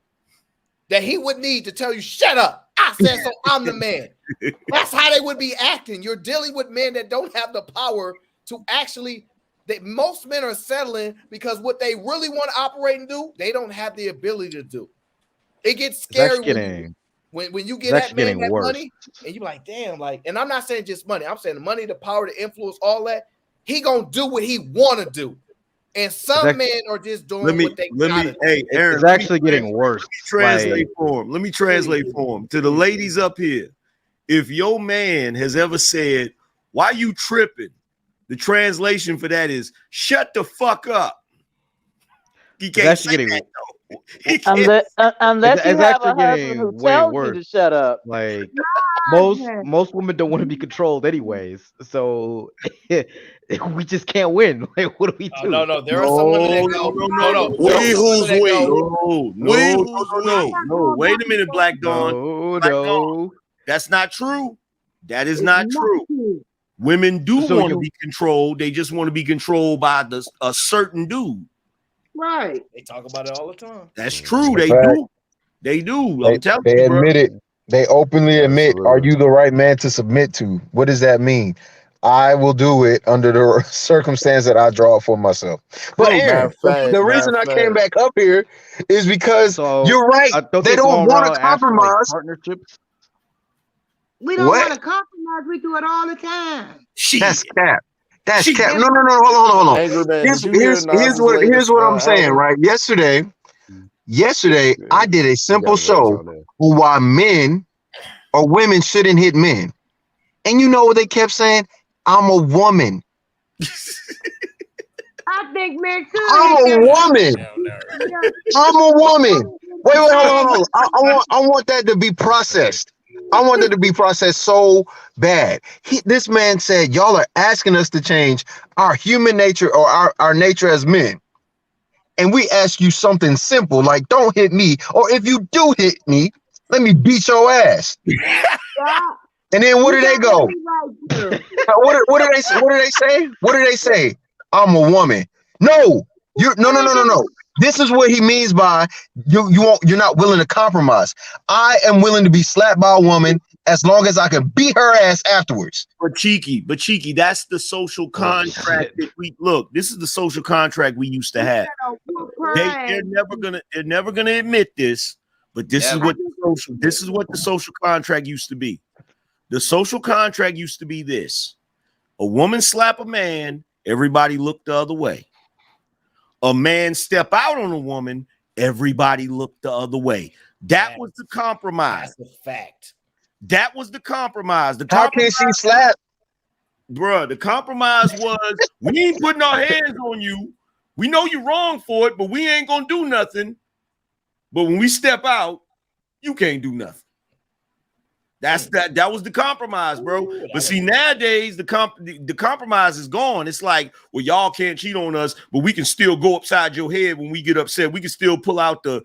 that he would need to tell you, shut up, I said so, I'm the man. That's how they would be acting. You're dealing with men that don't have the power to actually, most men are settling because what they really want to operate and do, they don't have the ability to do. It gets scary when you get that man that money and you're like, damn, like, and I'm not saying just money. I'm saying the money, the power, the influence, all that. He gonna do what he want to do. And some men are just doing what they gotta do. Hey, Aaron, it's actually getting worse. Translate for him. Let me translate for him. To the ladies up here, if your man has ever said, why you tripping? The translation for that is, shut the fuck up. He can't say that, though. Unless you have a husband who tells you to shut up. Like most women don't want to be controlled anyways, so we just can't win. Like, what do we do? No. There are some women that go. No. No. Wait a minute, Black Dawn. No. That's not true. That is not true. Women do want to be controlled. They just want to be controlled by a certain dude. Right. They talk about it all the time. That's true. They do. They do. I'm telling you, they admit it. They openly admit, are you the right man to submit to? What does that mean? I will do it under the circumstance that I draw for myself. But Aaron, the reason I came back up here is because you're right. They don't want to compromise. Like partnerships. We don't want to compromise. We do it all the time. That's cap. That's cap. No. Hold on. Here's what I'm saying, right? Yesterday, I did a simple show on why men or women shouldn't hit men. And you know what they kept saying? I'm a woman. I think men too. I'm a woman. I'm a woman. Wait, hold on. I want that to be processed. I want that to be processed so bad. This man said, y'all are asking us to change our human nature or our nature as men. And we ask you something simple, like don't hit me. Or if you do hit me, let me beat your ass. And then what do they go? What do they say? What do they say? I'm a woman. No. This is what he means by you're not willing to compromise. I am willing to be slapped by a woman as long as I can beat her ass afterwards. But cheeky, that's the social contract that this is the social contract we used to have. They're never gonna admit this, but this is what the social contract used to be. The social contract used to be this: a woman slap a man, everybody looked the other way. A man step out on a woman, everybody looked the other way. That was the compromise. That's a fact. That was the compromise. How can she slap? Bruh, the compromise was we ain't putting our hands on you. We know you're wrong for it, but we ain't gonna do nothing. But when we step out, you can't do nothing. That was the compromise, bro. But see, nowadays the compromise is gone. It's like, well, y'all can't cheat on us, but we can still go upside your head when we get upset. We can still pull out the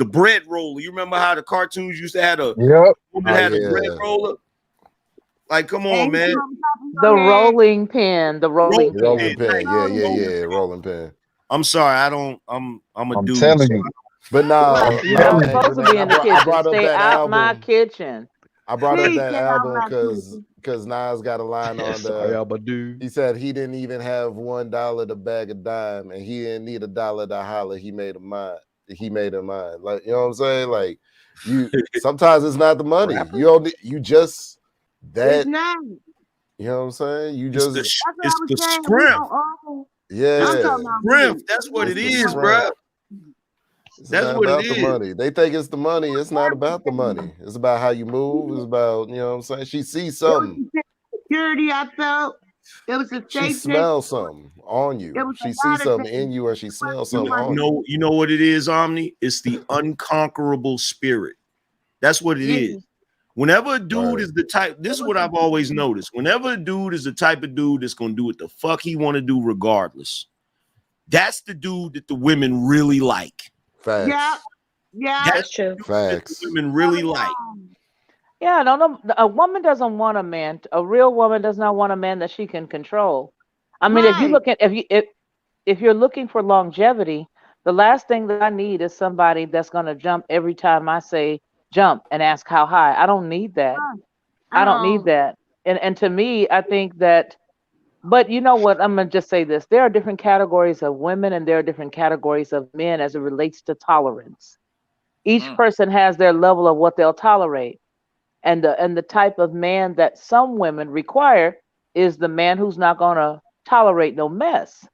bread roller. You remember how the cartoons used to have a woman had a bread roller? Like, come on, man. The rolling pin. The rolling Rolling pin. pin. Yeah. Rolling pin. I'm sorry, I'm a dude. Telling you. But nah, You're not supposed to be in the kitchen. Stay out my kitchen. I brought up that album because Nas got a line on the. He said he didn't even have $1 to bag a dime, and he didn't need $1 to holler. He made him mine. Like, you know what I'm saying? Like, you sometimes it's not the money. You just that. It's not. You know what I'm saying? You just it's the scrimp. Yeah, scrimp. That's what it is, bro. That's what it is. The money. They think it's the money. It's not about the money. It's about how you move. It's about, you know what I'm saying? She sees something. Security, I felt. It was a She smells something on you. She sees something in you, or she smells something on you. You know what it is, Omni? It's the unconquerable spirit. That's what it is. Whenever a dude is the type, this is what I've always noticed. Whenever a dude is the type of dude that's gonna do what the fuck he want to do regardless, that's the dude that the women really like. Facts. Yeah, that's true. Facts. Women really like. Yeah, no, a woman doesn't want a man. A real woman does not want a man that she can control. I mean, if you look at if you're looking for longevity, the last thing that I need is somebody that's gonna jump every time I say jump and ask how high. I don't need that. I don't need that. And to me, I think that. But you know what? I'm going to just say this. There are different categories of women and there are different categories of men as it relates to tolerance. Each person has their level of what they'll tolerate. And the type of man that some women require is the man who's not going to tolerate no mess.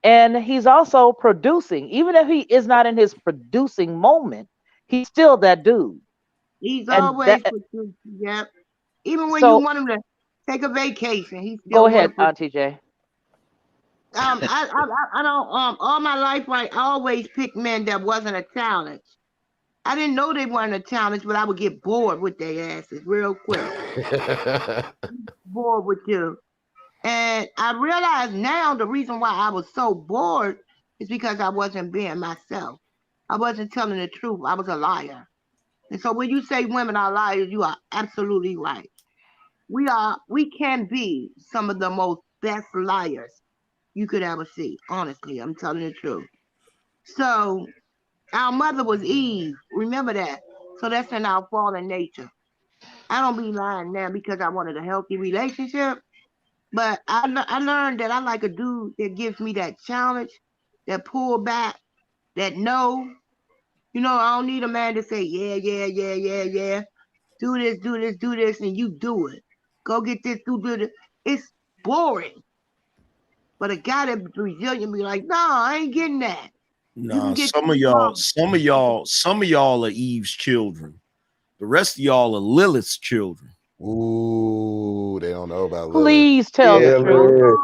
And he's also producing. Even if he is not in his producing moment, he's still that dude. He's always producing. Yep. Even when you want him to take a vacation, he still go ahead, Auntie J. I don't all my life I always pick men that wasn't a challenge. I didn't know they weren't a challenge, but I would get bored with their asses real quick. Bored with you. And I realize now the reason why I was so bored is because I wasn't being myself. I wasn't telling the truth. I was a liar. And so when you say women are liars, you are absolutely right. We can be some of the most best liars you could ever see. Honestly, I'm telling the truth. So our mother was Eve. Remember that. So that's in our fallen nature. I don't be lying now because I wanted a healthy relationship. But I learned that I like a dude that gives me that challenge, that pull back, that no. You know, I don't need a man to say, yeah. Do this, and you do it. Go get this, do this. It's boring. But a guy that's resilient be like, no, I ain't getting that. No, some of y'all are Eve's children. The rest of y'all are Lilith's children. Ooh, they don't know about Lilith. Please tell the truth.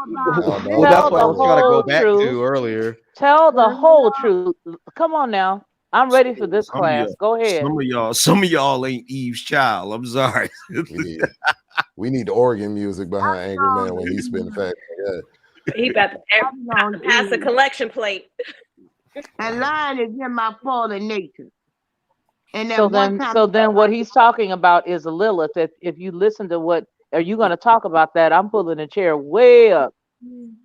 Well, that's what I was trying to go back to earlier. Tell the whole truth. Come on now. I'm ready for this class. Go ahead. Some of y'all ain't Eve's child. I'm sorry. We need organ music behind Angry Man when he's spitting facts. He about to pass a collection plate. And lying is in my fallen nature. And so then what he's talking about is Lilith. If you listen to what are you going to talk about that, I'm pulling the chair way up,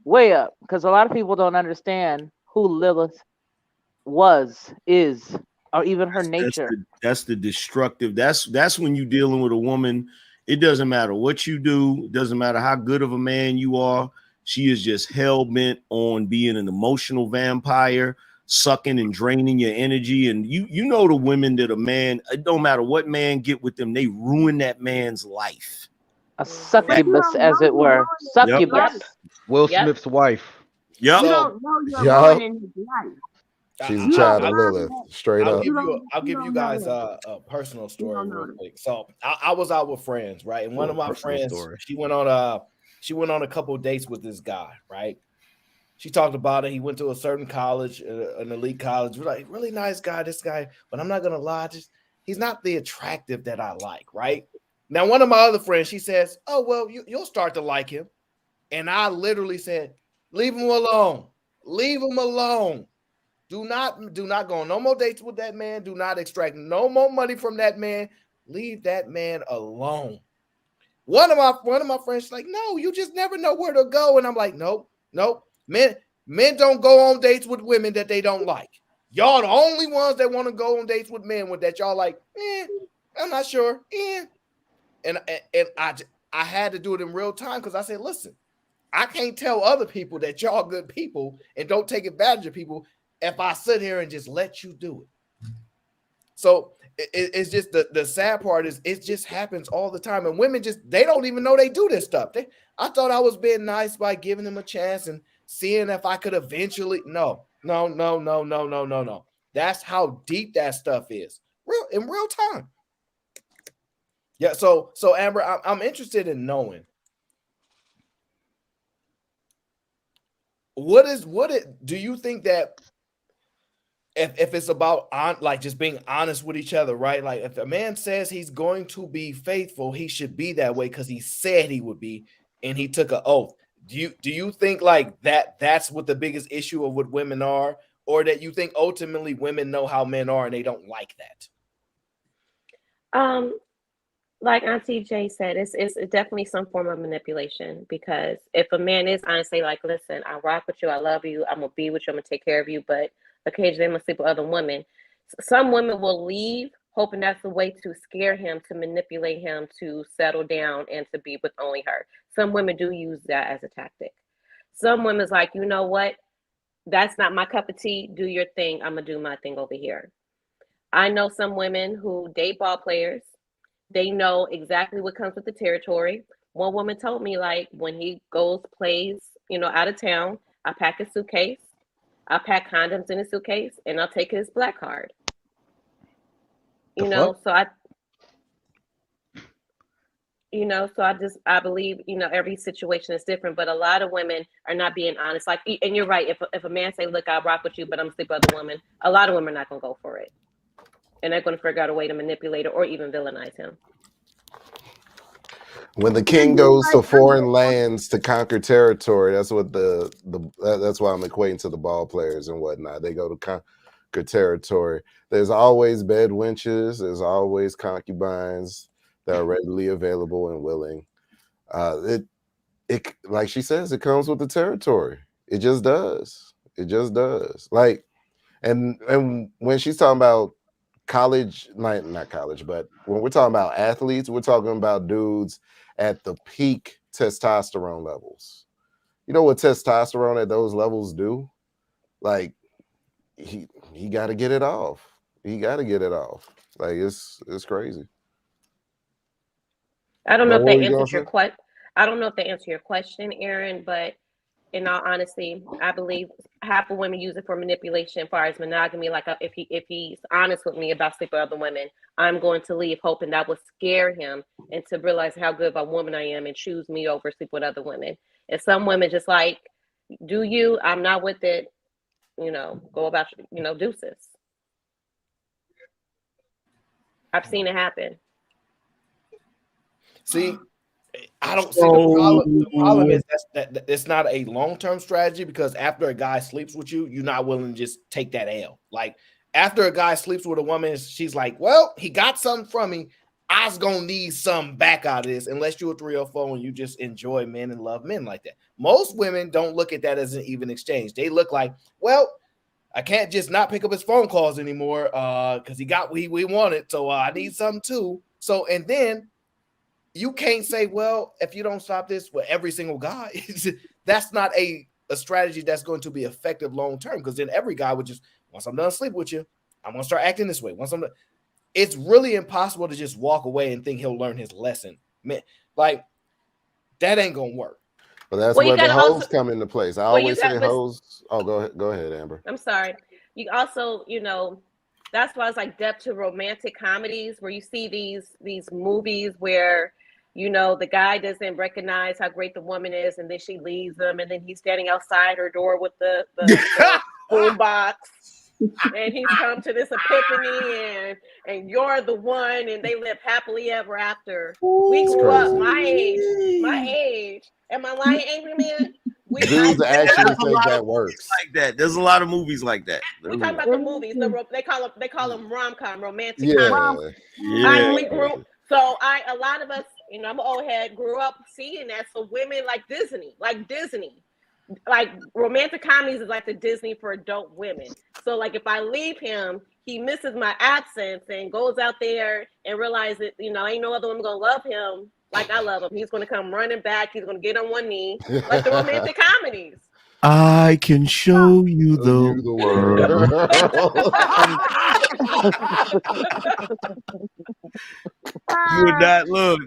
because a lot of people don't understand who Lilith is, or even her nature. That's the destructive. That's when you're dealing with a woman. It doesn't matter what you do. It doesn't matter how good of a man you are. She is just hell bent on being an emotional vampire, sucking and draining your energy. And you know the women that a man, it don't matter what man get with them, they ruin that man's life. A succubus, as it were. Succubus. Will Smith's wife. You don't know your man in his life. She's a child of Lilith, straight I'll up. give you guys a personal story real quick. So I was out with friends, right? And one of my friends, story. she went on a couple of dates with this guy, right? She talked about it. He went to a certain college, an elite college. We're like, really nice guy, this guy. But I'm not gonna lie, he's not the attractive that I like, right? Now, one of my other friends, she says, "Oh, well, you'll start to like him." And I literally said, "Leave him alone. Leave him alone. Do not go on no more dates with that man. Do not extract no more money from that man. Leave that man alone." One of my friends like, "No, you just never know where to go." And I'm like, nope. Men don't go on dates with women that they don't like. Y'all the only ones that want to go on dates with men with that y'all like, I'm not sure. And I had to do it in real time because I said, listen, I can't tell other people that y'all good people and don't take advantage of people if I sit here and just let you do it. So it's just the sad part is it just happens all the time. And women they don't even know they do this stuff. I thought I was being nice by giving them a chance and seeing if I could eventually. No. That's how deep that stuff is. In real time. Yeah. So Amber, I'm interested in knowing do you think that if it's about like just being honest with each other, right? Like if a man says he's going to be faithful, he should be that way because he said he would be, and he took an oath. Do you think like that's what the biggest issue of what women are, or that you think ultimately women know how men are and they don't like that? Like Auntie Jay said, it's definitely some form of manipulation, because if a man is honestly like, listen, I rock with you, I love you, I'm gonna be with you, I'm gonna take care of you, but occasionally I'm gonna sleep with other women. Some women will leave hoping that's the way to scare him, to manipulate him to settle down and to be with only her. Some women do use that as a tactic. Some women's like, you know what? That's not my cup of tea. Do your thing. I'm gonna do my thing over here. I know some women who date ball players. They know exactly what comes with the territory. One woman told me, like, when he plays, out of town, I pack a suitcase, I pack condoms in a suitcase, and I'll take his black card. So I believe, every situation is different, but a lot of women are not being honest. Like, and you're right. If a man say, look, I'll rock with you, but I'm sleep with other women, a lot of women are not going to go for it. And they're going to figure out a way to manipulate it or even villainize him. When the king goes to foreign lands to conquer territory, that's what that's why I'm equating to the ball players and whatnot. They go to conquer territory. There's always bed wenches. There's always concubines that are readily available and willing. It like she says, it comes with the territory. It just does. It just does. Like, and when she's talking about college, not college, but when we're talking about athletes, we're talking about dudes at the peak testosterone levels. You know what testosterone at those levels do? Like, he got to get it off. He got to get it off. Like, it's crazy. I don't know if they answered your question. I don't know if they answer your question, Aaron, but in all honesty, I believe half of women use it for manipulation as far as monogamy. Like, if he's honest with me about sleeping with other women, I'm going to leave hoping that will scare him into realize how good of a woman I am and choose me over sleep with other women. And some women just like, do you? I'm not with it. Go about, deuces. I've seen it happen. See, I don't see the problem is that it's not a long-term strategy, because after a guy sleeps with you, you're not willing to just take that L. Like, after a guy sleeps with a woman, she's like, well, he got something from me. I was gonna need something back out of this, unless you're a 304 and you just enjoy men and love men like that. Most women don't look at that as an even exchange. They look like, well, I can't just not pick up his phone calls anymore because he got what we wanted, so I need something too. So, and then you can't say, well, if you don't stop this with every single guy, that's not a strategy that's going to be effective long term, because then every guy would just, once I'm done sleeping with you, I'm going to start acting this way. It's really impossible to just walk away and think he'll learn his lesson. Man, like, that ain't going to work. But that's where the hoes come into place. I always say hoes. Oh, go ahead, Amber. I'm sorry. you also, you know, that's why it's like depth to romantic comedies where you see these movies where, you know, the guy doesn't recognize how great the woman is, and then she leaves him, and then he's standing outside her door with the boombox, and he's come to this epiphany, and you're the one, and they live happily ever after. We grew up my age. Am I lying, Angry Man? Dudes actually think that works. Like that. There's a lot of movies like that. We talking about the movies. They call them rom-com, romantic Yeah. comedies. Yeah. We grew. So a lot of us, you know, I'm an old head, grew up seeing that. So women like Disney, like romantic comedies is like the Disney for adult women. So like if I leave him, he misses my absence and goes out there and realizes, you know, ain't no other woman gonna love him like I love him. He's gonna come running back. He's gonna get on one knee, like the romantic comedies. I can show you the world. You would not look.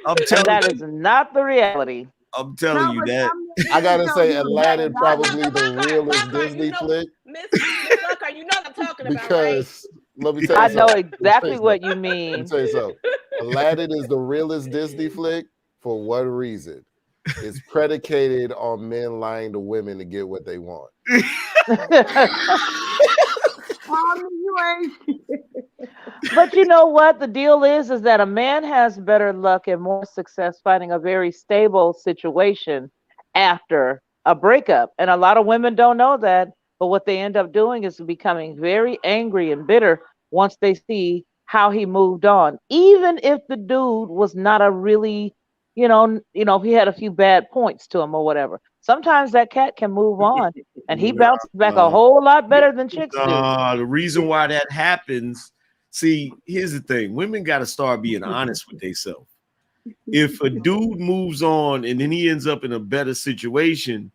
I'm telling that is not the reality. I'm telling you that. I gotta say, Aladdin probably the realest Disney flick. Miss Lucker, you know what I'm talking about, Because let me tell you I know something. exactly what you Let mean. me tell you something. Aladdin is the realest Disney flick for one reason. It's predicated on men lying to women to get what they want. But you know what? The deal is that a man has better luck and more success finding a very stable situation after a breakup. And a lot of women don't know that. But what they end up doing is becoming very angry and bitter once they see how he moved on. Even if the dude was not a really, you know, he had a few bad points to him or whatever. Sometimes that cat can move on and he bounces back a whole lot better than chicks do. The reason why that happens, see, here's the thing. Women got to start being honest with themselves. If a dude moves on and then he ends up in a better situation,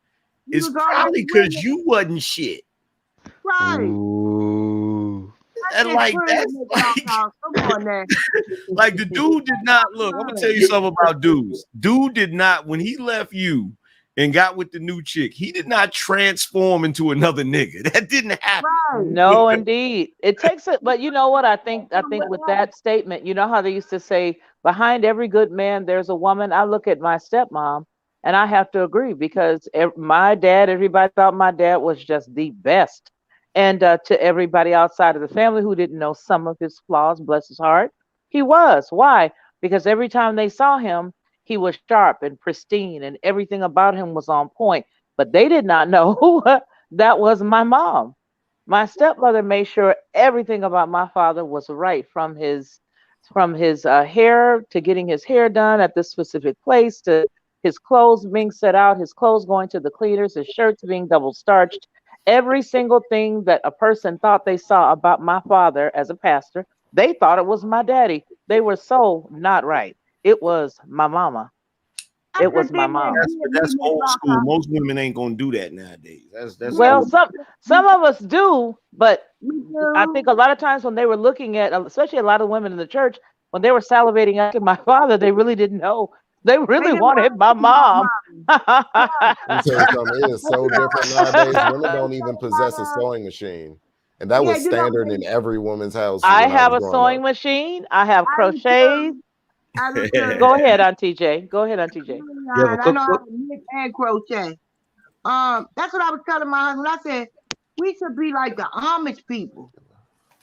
it's probably because you wasn't shit. Right. Ooh. And like that's like the dude did not look. I'm gonna tell you something about dudes. Dude did not, when he left you and got with the new chick, he did not transform into another nigga. That didn't happen. No, indeed. It takes it, but you know what? I think with that statement, you know how they used to say, behind every good man, there's a woman. I look at my stepmom and I have to agree because my dad, everybody thought my dad was just the best. And to everybody outside of the family who didn't know some of his flaws, bless his heart, he was. Why? Because every time they saw him, he was sharp and pristine and everything about him was on point. But they did not know that was my mom. My stepmother made sure everything about my father was right, from his hair to getting his hair done at this specific place, to his clothes being set out, his clothes going to the cleaners, his shirts being double starched. Every single thing that a person thought they saw about my father as a pastor, they thought it was my daddy. They were so not right. It was my mama. It was my mom. That's old school. Most women ain't gonna do that nowadays. That's well, some of us do, but I think a lot of times when they were looking at, especially a lot of women in the church, when they were salivating after my father, they really didn't know. They really wanted my mom. It is so different nowadays. Women don't even possess a sewing machine. And that was standard in every woman's house. I have a sewing machine. I have crochets. Go ahead, Auntie J. Go ahead, Auntie J. I know how to knit and crochet. That's what I was telling my husband. I said, we should be like the Amish people.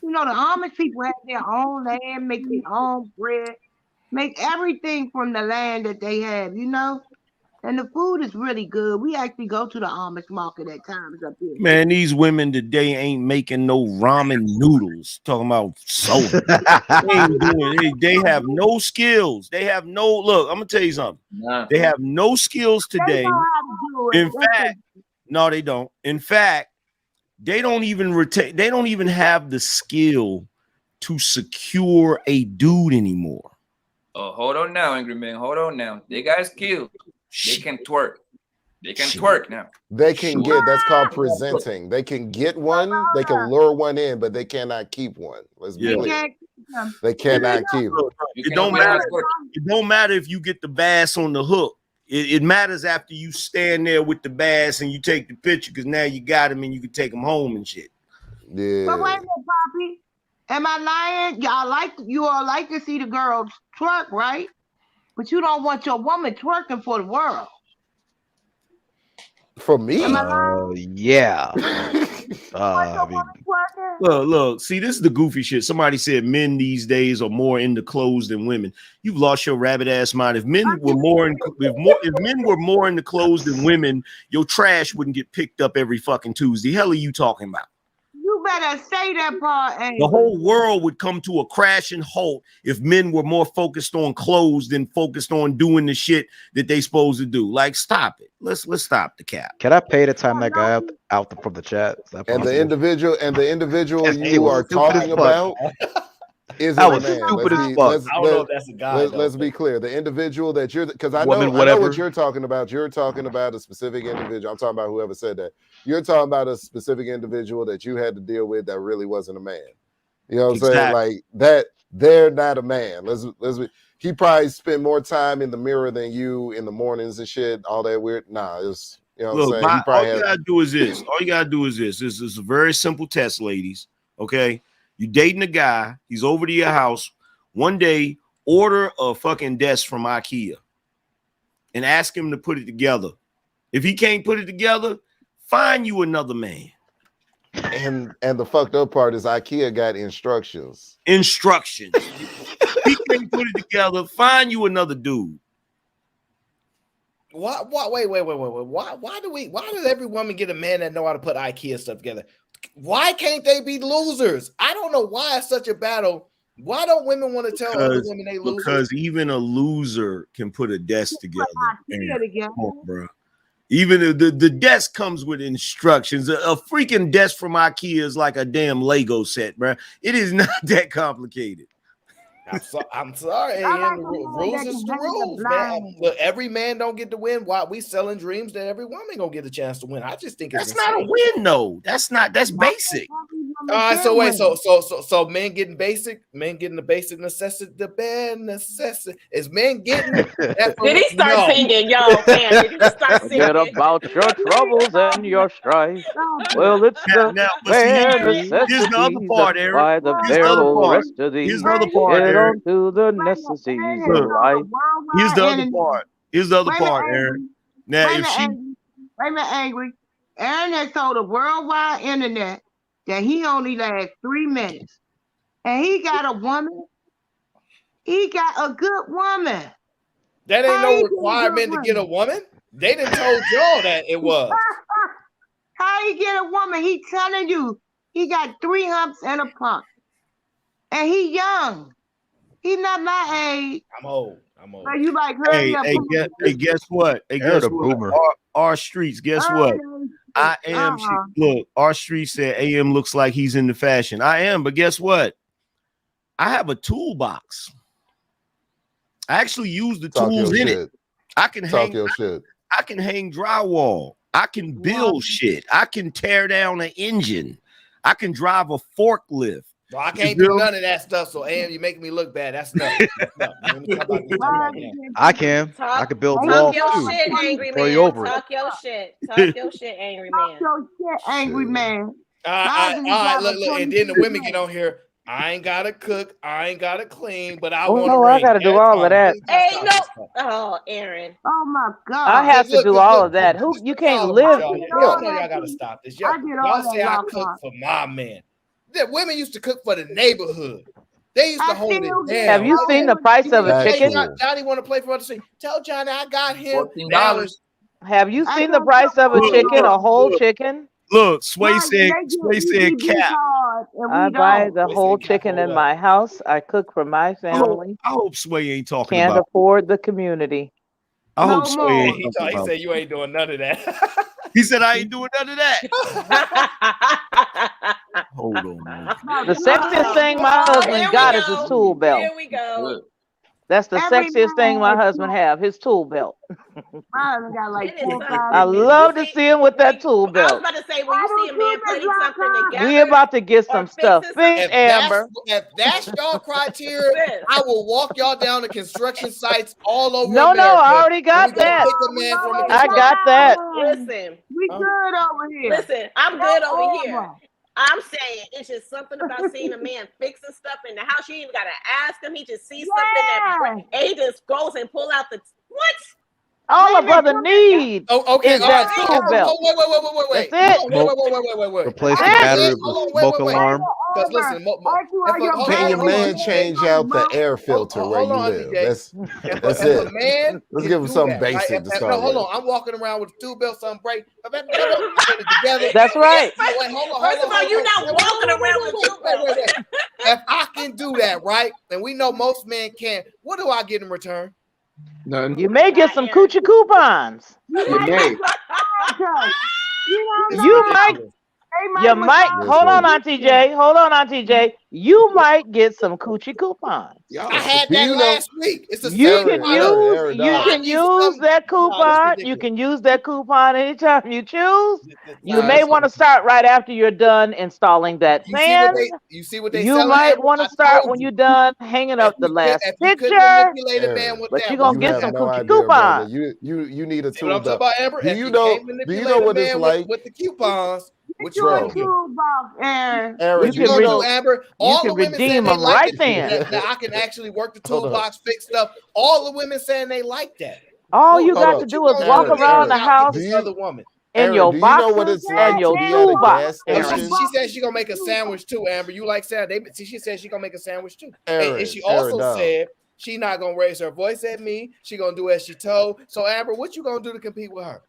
You know, the Amish people have their own land, make their own bread, make everything from the land that they have, you know? And the food is really good. We actually go to the Amish market at times up here. Man, these women today ain't making no ramen noodles. Talking about sewing. They have no skills. They have no look. I'm gonna tell you something. Nah. They have no skills today. In fact, no, they don't. In fact, they don't even they don't even have the skill to secure a dude anymore. Oh, hold on now, Angry Man. Hold on now. They got skills. They can twerk. They can twerk now. They can get, that's called presenting. They can get one, they can lure one in, but they cannot keep one. Let's be clear. They cannot keep it. It don't matter. It don't matter if you get the bass on the hook. It matters after you stand there with the bass and you take the picture, because now you got him and you can take him home and shit. Yeah. But wait a minute, Poppy. Am I lying? You all like to see the girls twerk, right? But you don't want your woman twerking for the world. For me? Am I lying? Yeah. Look, see, this is the goofy shit. Somebody said men these days are more into clothes than women. You've lost your rabbit ass mind. If men were more into clothes than women, your trash wouldn't get picked up every fucking Tuesday. Hell are you talking about? You better say that part, Angel. The whole world would come to a crashing halt if men were more focused on clothes than focused on doing the shit that they supposed to do. Like, stop it. Let's stop the cap. Can I pay to time that guy out from the chat? And the individual Yes, you are talking about is that a was man. stupid as fuck. I don't know if that's a guy. Let's be clear. The individual that you're, because I Woman, know what whatever. you're talking about. You're talking about a specific individual. I'm talking about whoever said that. You're talking about a specific individual that you had to deal with that really wasn't a man. You know what I'm saying? Like that, they're not a man. He probably spent more time in the mirror than you in the mornings and shit. All that weird. Nah, it's, you know what I'm saying? All you gotta do is this. All you gotta do is this. This is a very simple test, ladies. Okay, you dating a guy. He's over to your house one day. Order a fucking desk from IKEA and ask him to put it together. If he can't put it together, find you another man. And the fucked up part is IKEA got instructions. Instructions. He can't put it together. Find you another dude. Wait. Why does every woman get a man that know how to put IKEA stuff together? Why can't they be losers? I don't know why it's such a battle. Why don't women want to tell other women they losers? Because even a loser can put a desk together. Together. Come on, bro. Even the desk comes with instructions. A freaking desk from IKEA is like a damn Lego set, bro. It is not that complicated. I'm sorry. Rules is the rules, man. Look, every man don't get to win. Why we selling dreams that every woman gonna get a chance to win? I just think that's not a win, though. That's basic. All right, so wait, so men getting the basic necessity, the bare necessity. Is men getting that? Did he start singing, yo? Man, did he start singing? Forget about your troubles and your strife. Well, it's the bare necessities. Here's the other part, Aaron. By the barrel rest of these. Here's the other part, Aaron. To the necessities of life. Here's the other part. Here's the other part, Aaron. Now, if she wait a minute, Angry. Aaron has told the worldwide internet that he only lasts 3 minutes. And he got a woman. He got a good woman. That ain't no requirement to get a woman. They done told y'all that it was. How he get a woman? He telling you he got 3 humps and a pump. And he young. He's not my age. I'm old. So you like hey, guess what? Hey, guess what? Our streets, guess what? I am. Look, our street said AM looks like he's into fashion. I am, but guess what? I have a toolbox. I actually use the tools in it. I can hang your shit. I can hang drywall. I can build shit. I can tear down an engine. I can drive a forklift. Well, I can't do none of that stuff. So, Am, you making me look bad. That's nothing. I can. I can build Talk walls your too. shit, angry Throw man. you over Talk your shit. Talk your shit, angry man. Talk your shit, angry man. All right, look, and then the women get on here. I ain't gotta cook. I ain't gotta clean, but I want to. I gotta do all of that. Hey, no. Oh, Aaron. Oh my God. I have to do all of that. Who you can't live? Y'all know y'all gotta stop this. Y'all say I cook for my man. That women used to cook for the neighborhood. They used to hold it down. Have you seen the price of a chicken? Johnny want to play for us. Tell Johnny I got him $14. Have you seen the price of a chicken? A whole chicken? Look, Sway said cap. I buy the whole chicken in my house. I cook for my family. I hope Sway ain't talking Can't about. afford the community. I hope Sway ain't He talking about. said you ain't doing none of that. He said I ain't doing none of that. Hold on, man. The sexiest thing my husband got is his tool belt. Here we go. That's the sexiest thing my husband have, his tool belt. I love to see him with that tool I was belt. about to say, when you see a man putting something together, We about to get some stuff fixed, Amber. If that's y'all criteria, I will walk y'all down to construction sites all over. No, America, I already got that. I got that. Listen, we good over here. Listen, I'm good over here. I'm saying it's just something about seeing a man fixing stuff in the house. You ain't even gotta ask him. He just sees something that he just goes and pull out the what? All a brother needs okay, is all that right. tool belt. Wait. That's it. Hold on, wait. Replace the After battery that, with hold on, smoke alarm. Because listen, Can your man change out the air filter where hold you on, live? DJ. That's If it. a man Let's can give him do something that, right? basic to No, start hold with. on. I'm walking around with a tool belt, something break. Put it together. That's right. Wait, hold on. First of all, you're not walking around with a tool belt. Wait. If I can do that, right, and we know most men can, what do I get in return? None. You may get some coochie coupons. You may. You might. You might. Hold on, Auntie J. Hold on, Auntie J. You might get some coochie coupons. I had that last week. It's a You can use that coupon. You can use that coupon anytime you choose. You may want to start right after you're done installing that fan. You see what they You selling, might Amber? want I to start told when you. you're done hanging up the last If you couldn't picture. manipulate a man with But that, you're gonna You get have some no coochie idea, brother. coupons. You need a See what tool I'm talking belt. about, Amber? Do If you you know? can't Do manipulate you know a what it's man like? with the coupons, what you Bro. gonna do? Aaron. Aaron, What do you you gonna know? do, Amber? You All can the women saying redeem they them like right it. then. That I can actually work the Hold on. toolbox, fix stuff. All the women saying they like that. All you Hold got up. to do is gonna walk do around the without getting house Do this you, other woman? in Aaron, your do you know what boxers it's like and your to be at a toolbox, gas Oh, station? she said she gonna make a sandwich too, Amber. You like salad? She said she gonna make a sandwich too. And Aaron, she Aaron, also dog. said she not gonna raise her voice at me. She gonna do as she told. So Amber, what you gonna do to compete with her?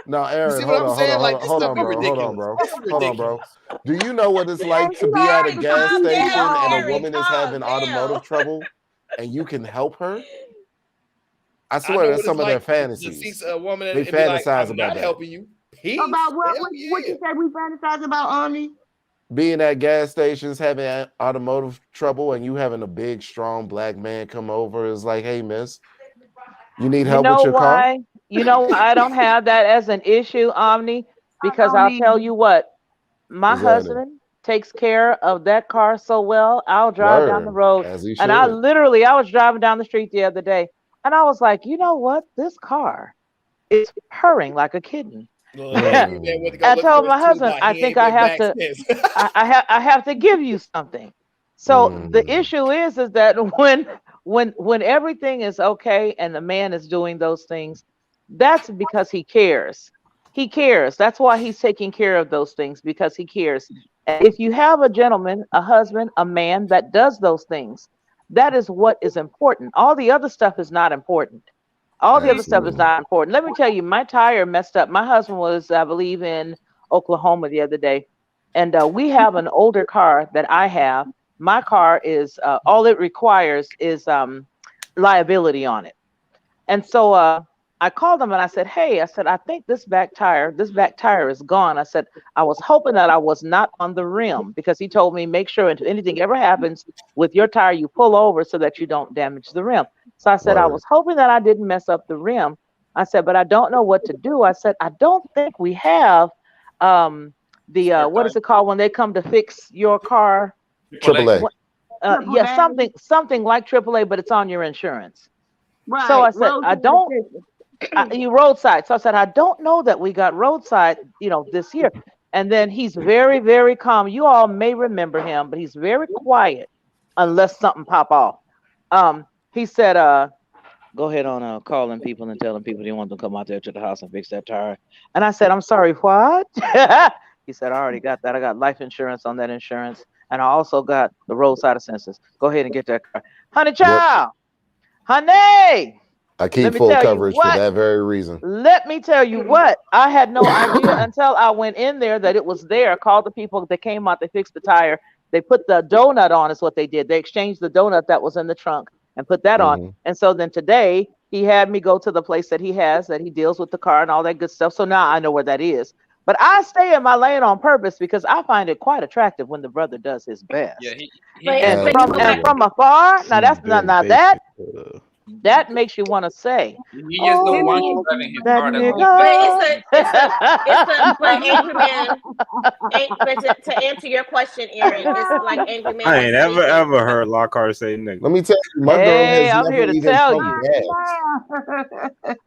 No, You Aaron, see what I'm saying? Like this hold stuff on, be bro. ridiculous. This is Hold on, bro. ridiculous. Do you know what it's like to be at a gas Calm station down, and a Aaron. woman is Calm having automotive down. trouble and you can help her? I I swear know that's what it's some of their like to see fantasies. a woman They and be like, fantasize I'm about not that. helping you. Peace. About what? Hell What yeah. you said we fantasize about, Omni? Being at gas stations having automotive trouble and you having a big, strong black man come over is like, hey, miss, you need you help with know your car? why? You know why I don't have that as an issue, Omni? Because I'll tell you what, my What's happening? husband takes care of that car so well. I'll drive down the Word, road, as he and I should. was driving down the street the other day, and I was like, you know what? This car is purring like a kitten. Angry man went to go I look told for my his husband, toolbox. I He think ain't I been have back to, since. I have to give you something. So the issue is that when everything is okay and the man is doing those things, that's because he cares. He cares. That's why he's taking care of those things, because he cares. And if you have a gentleman, a husband, a man that does those things, that is what is important. All the other stuff is not important. All the other stuff is not important. Let me tell you, my tire messed up. My husband was, I believe, in Oklahoma the other day, and we have an older car that I have. My car is all it requires is liability on it. And so I called him and I said, hey, I said, I think this back tire is gone. I said, I was hoping that I was not on the rim, because he told me, make sure if anything ever happens with your tire, you pull over so that you don't damage the rim. So I said, I was hoping that I didn't mess up the rim. I said, but I don't know what to do. I said, I don't think we have what is it called when they come to fix your car? AAA. Yeah, something like AAA, but it's on your insurance. Right. So I said, you roadside. So I said, I don't know that we got roadside, this year. And then he's very, very calm. You all may remember him, but he's very quiet unless something pop off. He said, go ahead on calling people and telling people you want them to come out there to the house and fix that tire. And I said, I'm sorry, what? He said, I already got that. I got life insurance on that insurance. And I also got the roadside assistance. Go ahead and get that car. Honey child. Honey. I keep full coverage for that very reason. Let me tell you what. I had no idea until I went in there that it was there. Called the people that came out. They fixed the tire. They put the donut on is what they did. They exchanged the donut that was in the trunk and put that on. And so then today he had me go to the place that he deals with the car and all that good stuff. So now I know where that is. But I stay in my lane on purpose because I find it quite attractive when the brother does his best. Yeah, And from afar, now that's not that makes you want to say, he just don't want you driving his car. But angry man. But to answer your question, Aaron, it's like angry man. I ain't ever heard Lockhart say nigga. Let me tell you, my girl has I'm never here to even tell pumped you. gas.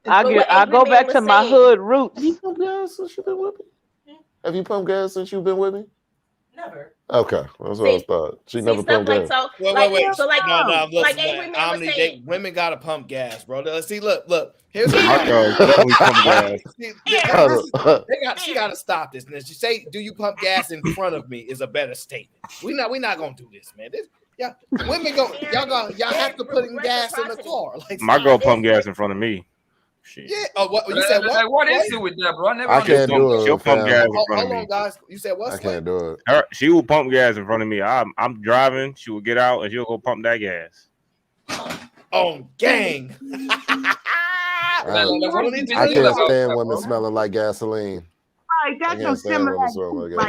I go back to my hood roots. Have you pumped gas since you've been with me? Have you pumped gas since you've been with me? Never. Okay, that's what I thought. She never stuff pumped like gas. so. Wait, like, wait, wait. So like, no, like listen, Angry Man was Omni, saying. women gotta pump gas, bro. See, look. Here's the My girls definitely pump gas. She gotta stop this. And she say, "Do you pump gas in front of me?" is a better statement. We not gonna do this, man. Women y'all have to put in gas in the car. Like, My girl pump gas in front of me. Shit. Yeah. Oh, what you said? Like, what is it with that, bro? I never I can't do it. She'll pump gas in front Hold of me. on, guys. You said what? I can't do it. She will pump gas in front of me. I'm driving. She will get out and she'll go pump that gas. Oh, gang. I can't stand women smelling like gasoline. Right, that's some similar.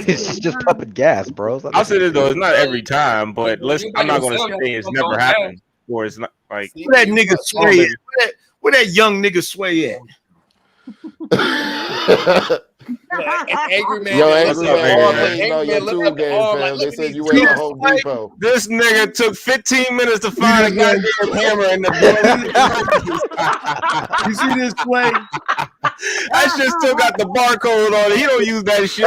It's just pumping gas, bro. I'll say this though, it's not every time, but I'm not gonna say it's never happened. Or it's not like Where that nigga Sway at? Where that young nigga Sway at? Angry Man. Yo, Angry Man, YouTube game, fam. They said you went to Home Depot. This nigga took 15 minutes to find a goddamn hammer in the door. You see this play? That shit still got the barcode on it. He don't use that shit.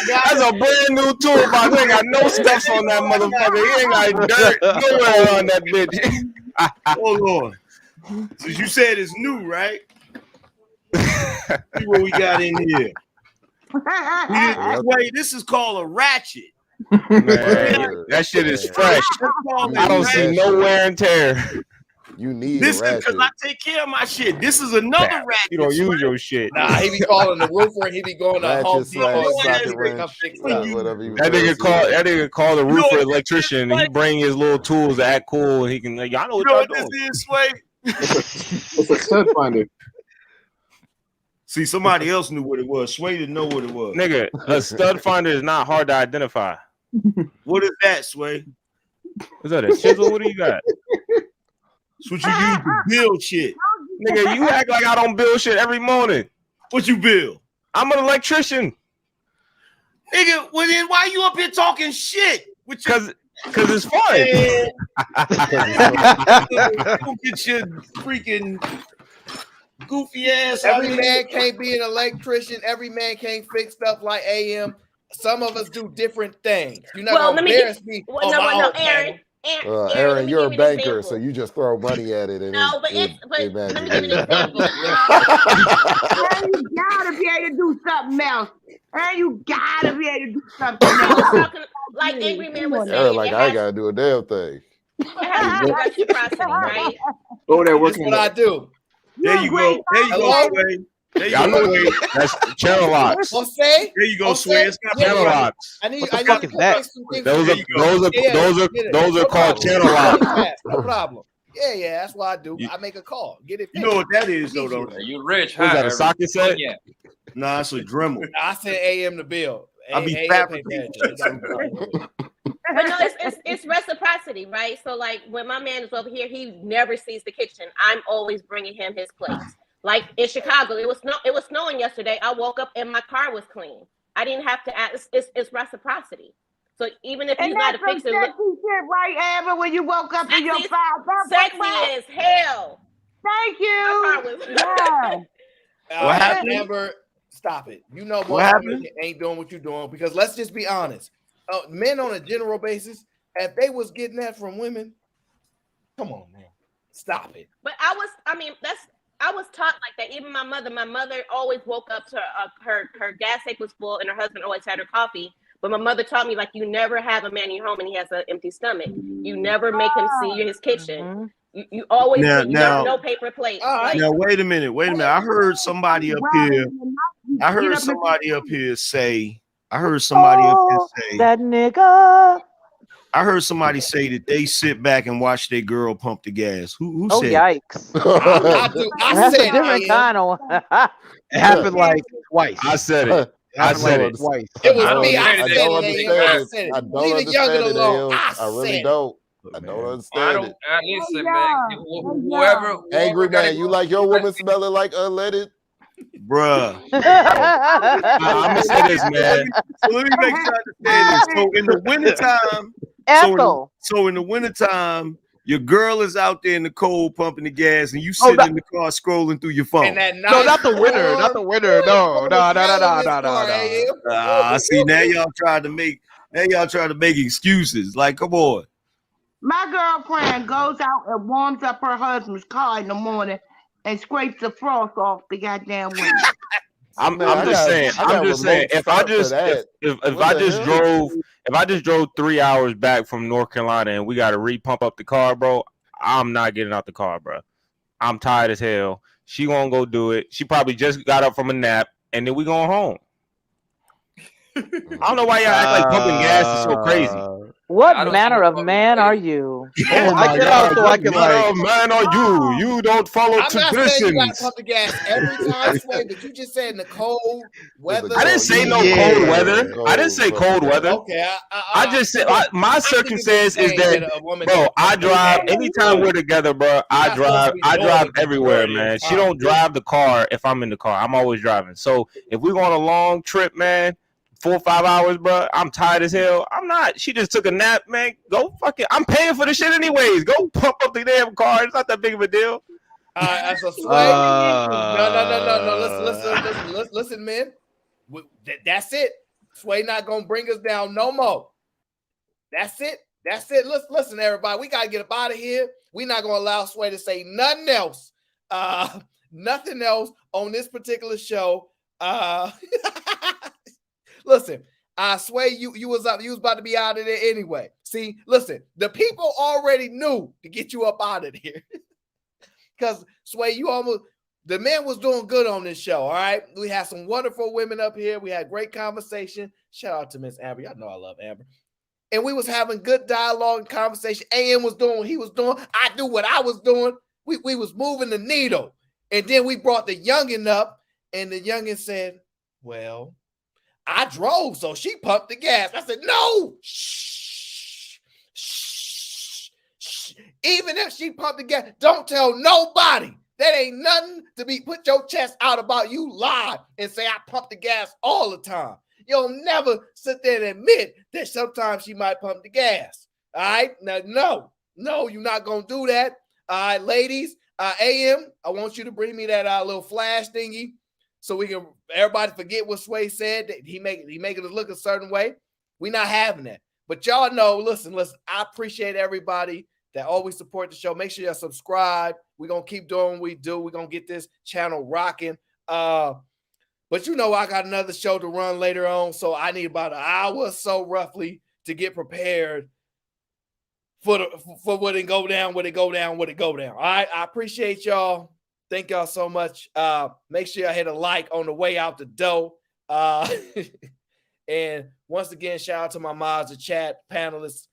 That's a brand new toolbox. He ain't got no steps on that motherfucker. He ain't got dirt nowhere on that bitch. Hold on. Since you said it's new, right? See what we got in here. Wait, this is called a ratchet. Man, that shit is fresh. I don't see no wear and tear. You need this a ratchet. Because I take care of my shit. This is another ratchet. You don't use your shit. Nah, he be calling the roofer and he be going to Home Depot. That nigga call the roofer electrician and he bring his little tools to act cool and he can y'all know what y'all doing. This is, Sway? It's a stud finder. See, somebody else knew what it was. Sway didn't know what it was. Nigga, a stud finder is not hard to identify. What is that, Sway? Is that a chisel? What do you got? That's what you use to build shit. Nigga, you act like I don't build shit every morning. What you build? I'm an electrician. Nigga, well then why you up here talking shit? Because it's fun. Don't get your freaking goofy ass. Every man can't be an electrician. Every man can't fix stuff like AM. Some of us do different things. You're not gonna embarrass me. Aaron, you're a banker, so you just throw money at it. And let me give you an example. You gotta be able to do something else. And you gotta be able to do something else. Like Angry Man was saying, Aaron, like I ain't gotta do a damn thing. It has to do reciprocity, right? Oh, that That's what I do. There you go. There you go, Sway. There you go. That's channel locks. There you go, Sway. It's got channel locks. I need that. Those are called channel locks. No problem. Yeah, that's what I do. I make a call. Get it. You know what that is, though, don't you? You rich? Was that a socket set? Yeah. Nah, it's a Dremel. I said AM to bill. I be fabricating. But no, it's reciprocity, right? So like when my man is over here, he never sees the kitchen. I'm always bringing him his plates. Like in Chicago, it was snowing yesterday. I woke up and my car was clean. I didn't have to ask. It's reciprocity. So even if he's not a fixer, right, Amber, when you woke up in your sexy as hell. Thank you. My car was What happened? Amber, stop it. You know what happened? Ain't doing what you're doing because let's just be honest. Men on a general basis, if they was getting that from women, come on, man, stop it. But I was taught like that. Even my mother always woke up to her gas tank was full and her husband always had her coffee. But my mother taught me like you never have a man in your home and he has an empty stomach. You never make him see his kitchen. You always no paper plate. Now wait a minute. I heard somebody up here. Say that nigga. I heard somebody say that they sit back and watch their girl pump the gas. Who said? Yikes! That's a different kind of. It happened like twice. I said it. I said it twice. It was me. I said it. I don't understand it. I really don't. I don't understand it. Listen, man. Whoever Angry Man, you like your woman smelling like unleaded? Bruh. I'm gonna say this, man. So let me make sure I understand this. So in the wintertime, so in the wintertime, Your girl is out there in the cold pumping the gas, and you sitting in the car scrolling through your phone. No, not the winner. Not the winner. No. See, now y'all trying to make excuses. Like, come on. My girlfriend goes out and warms up her husband's car in the morning and scrapes the frost off the goddamn window. I'm just saying. If I just drove 3 hours back from North Carolina and we got to repump up the car, bro, I'm not getting out the car, bro. I'm tired as hell. She gonna go do it. She probably just got up from a nap, and then we going home. I don't know why y'all act like pumping gas is so crazy. What manner of man are you? I get out so I can like. Man, are you? You don't follow traditions. I'm not saying you gotta pump the gas every time, Sway, but you just said in the cold weather. I didn't say no cold weather. I didn't say cold weather. Okay, I just said my circumstance is that, bro. I drive anytime we're together, bro. I drive everywhere, man. She don't drive the car if I'm in the car. I'm always driving. So if we're going on a long trip, man. 4 or 5 hours, bro. I'm tired as hell. I'm not. She just took a nap, man. Go fuck it. I'm paying for the shit anyways. Go pump up the damn car. It's not that big of a deal. That's a Sway. No. Listen, man. That's it. Sway not gonna bring us down no more. That's it. Listen, everybody. We gotta get up out of here. We're not gonna allow Sway to say nothing else. Nothing else on this particular show. Listen, I swear you was about to be out of there anyway. See, listen, the people already knew to get you up out of here. Because Sway, the man was doing good on this show. All right. We had some wonderful women up here. We had great conversation. Shout out to Miss Amber. Y'all know I love Amber. And we was having good dialogue and conversation. AM was doing what he was doing. I do what I was doing. We was moving the needle. And then we brought the youngin up, and the youngin said, well, I drove, so she pumped the gas. I said, no. Shh. Even if she pumped the gas, don't tell nobody. That ain't nothing to be put your chest out about. You lie and say I pump the gas all the time. You'll never sit there and admit that sometimes she might pump the gas. All right? Now, no, you're not going to do that. All right, ladies, AM, I want you to bring me that little flash thingy so we can everybody forget what Sway said, that he making us look a certain way. We're not having that. But y'all know, listen, I appreciate everybody that always support the show. Make sure you subscribe. We're going to keep doing what we do. We're going to get this channel rocking. But you know I got another show to run later on, so I need about an hour or so roughly to get prepared for what it go down. All right, I appreciate y'all. Thank y'all so much. Make sure y'all hit a like on the way out the door. And once again, shout out to my mods, the chat, panelists.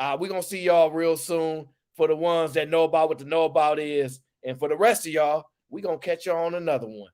We're going to see y'all real soon. For the ones that know about what the know about is. And for the rest of y'all, we're going to catch y'all on another one.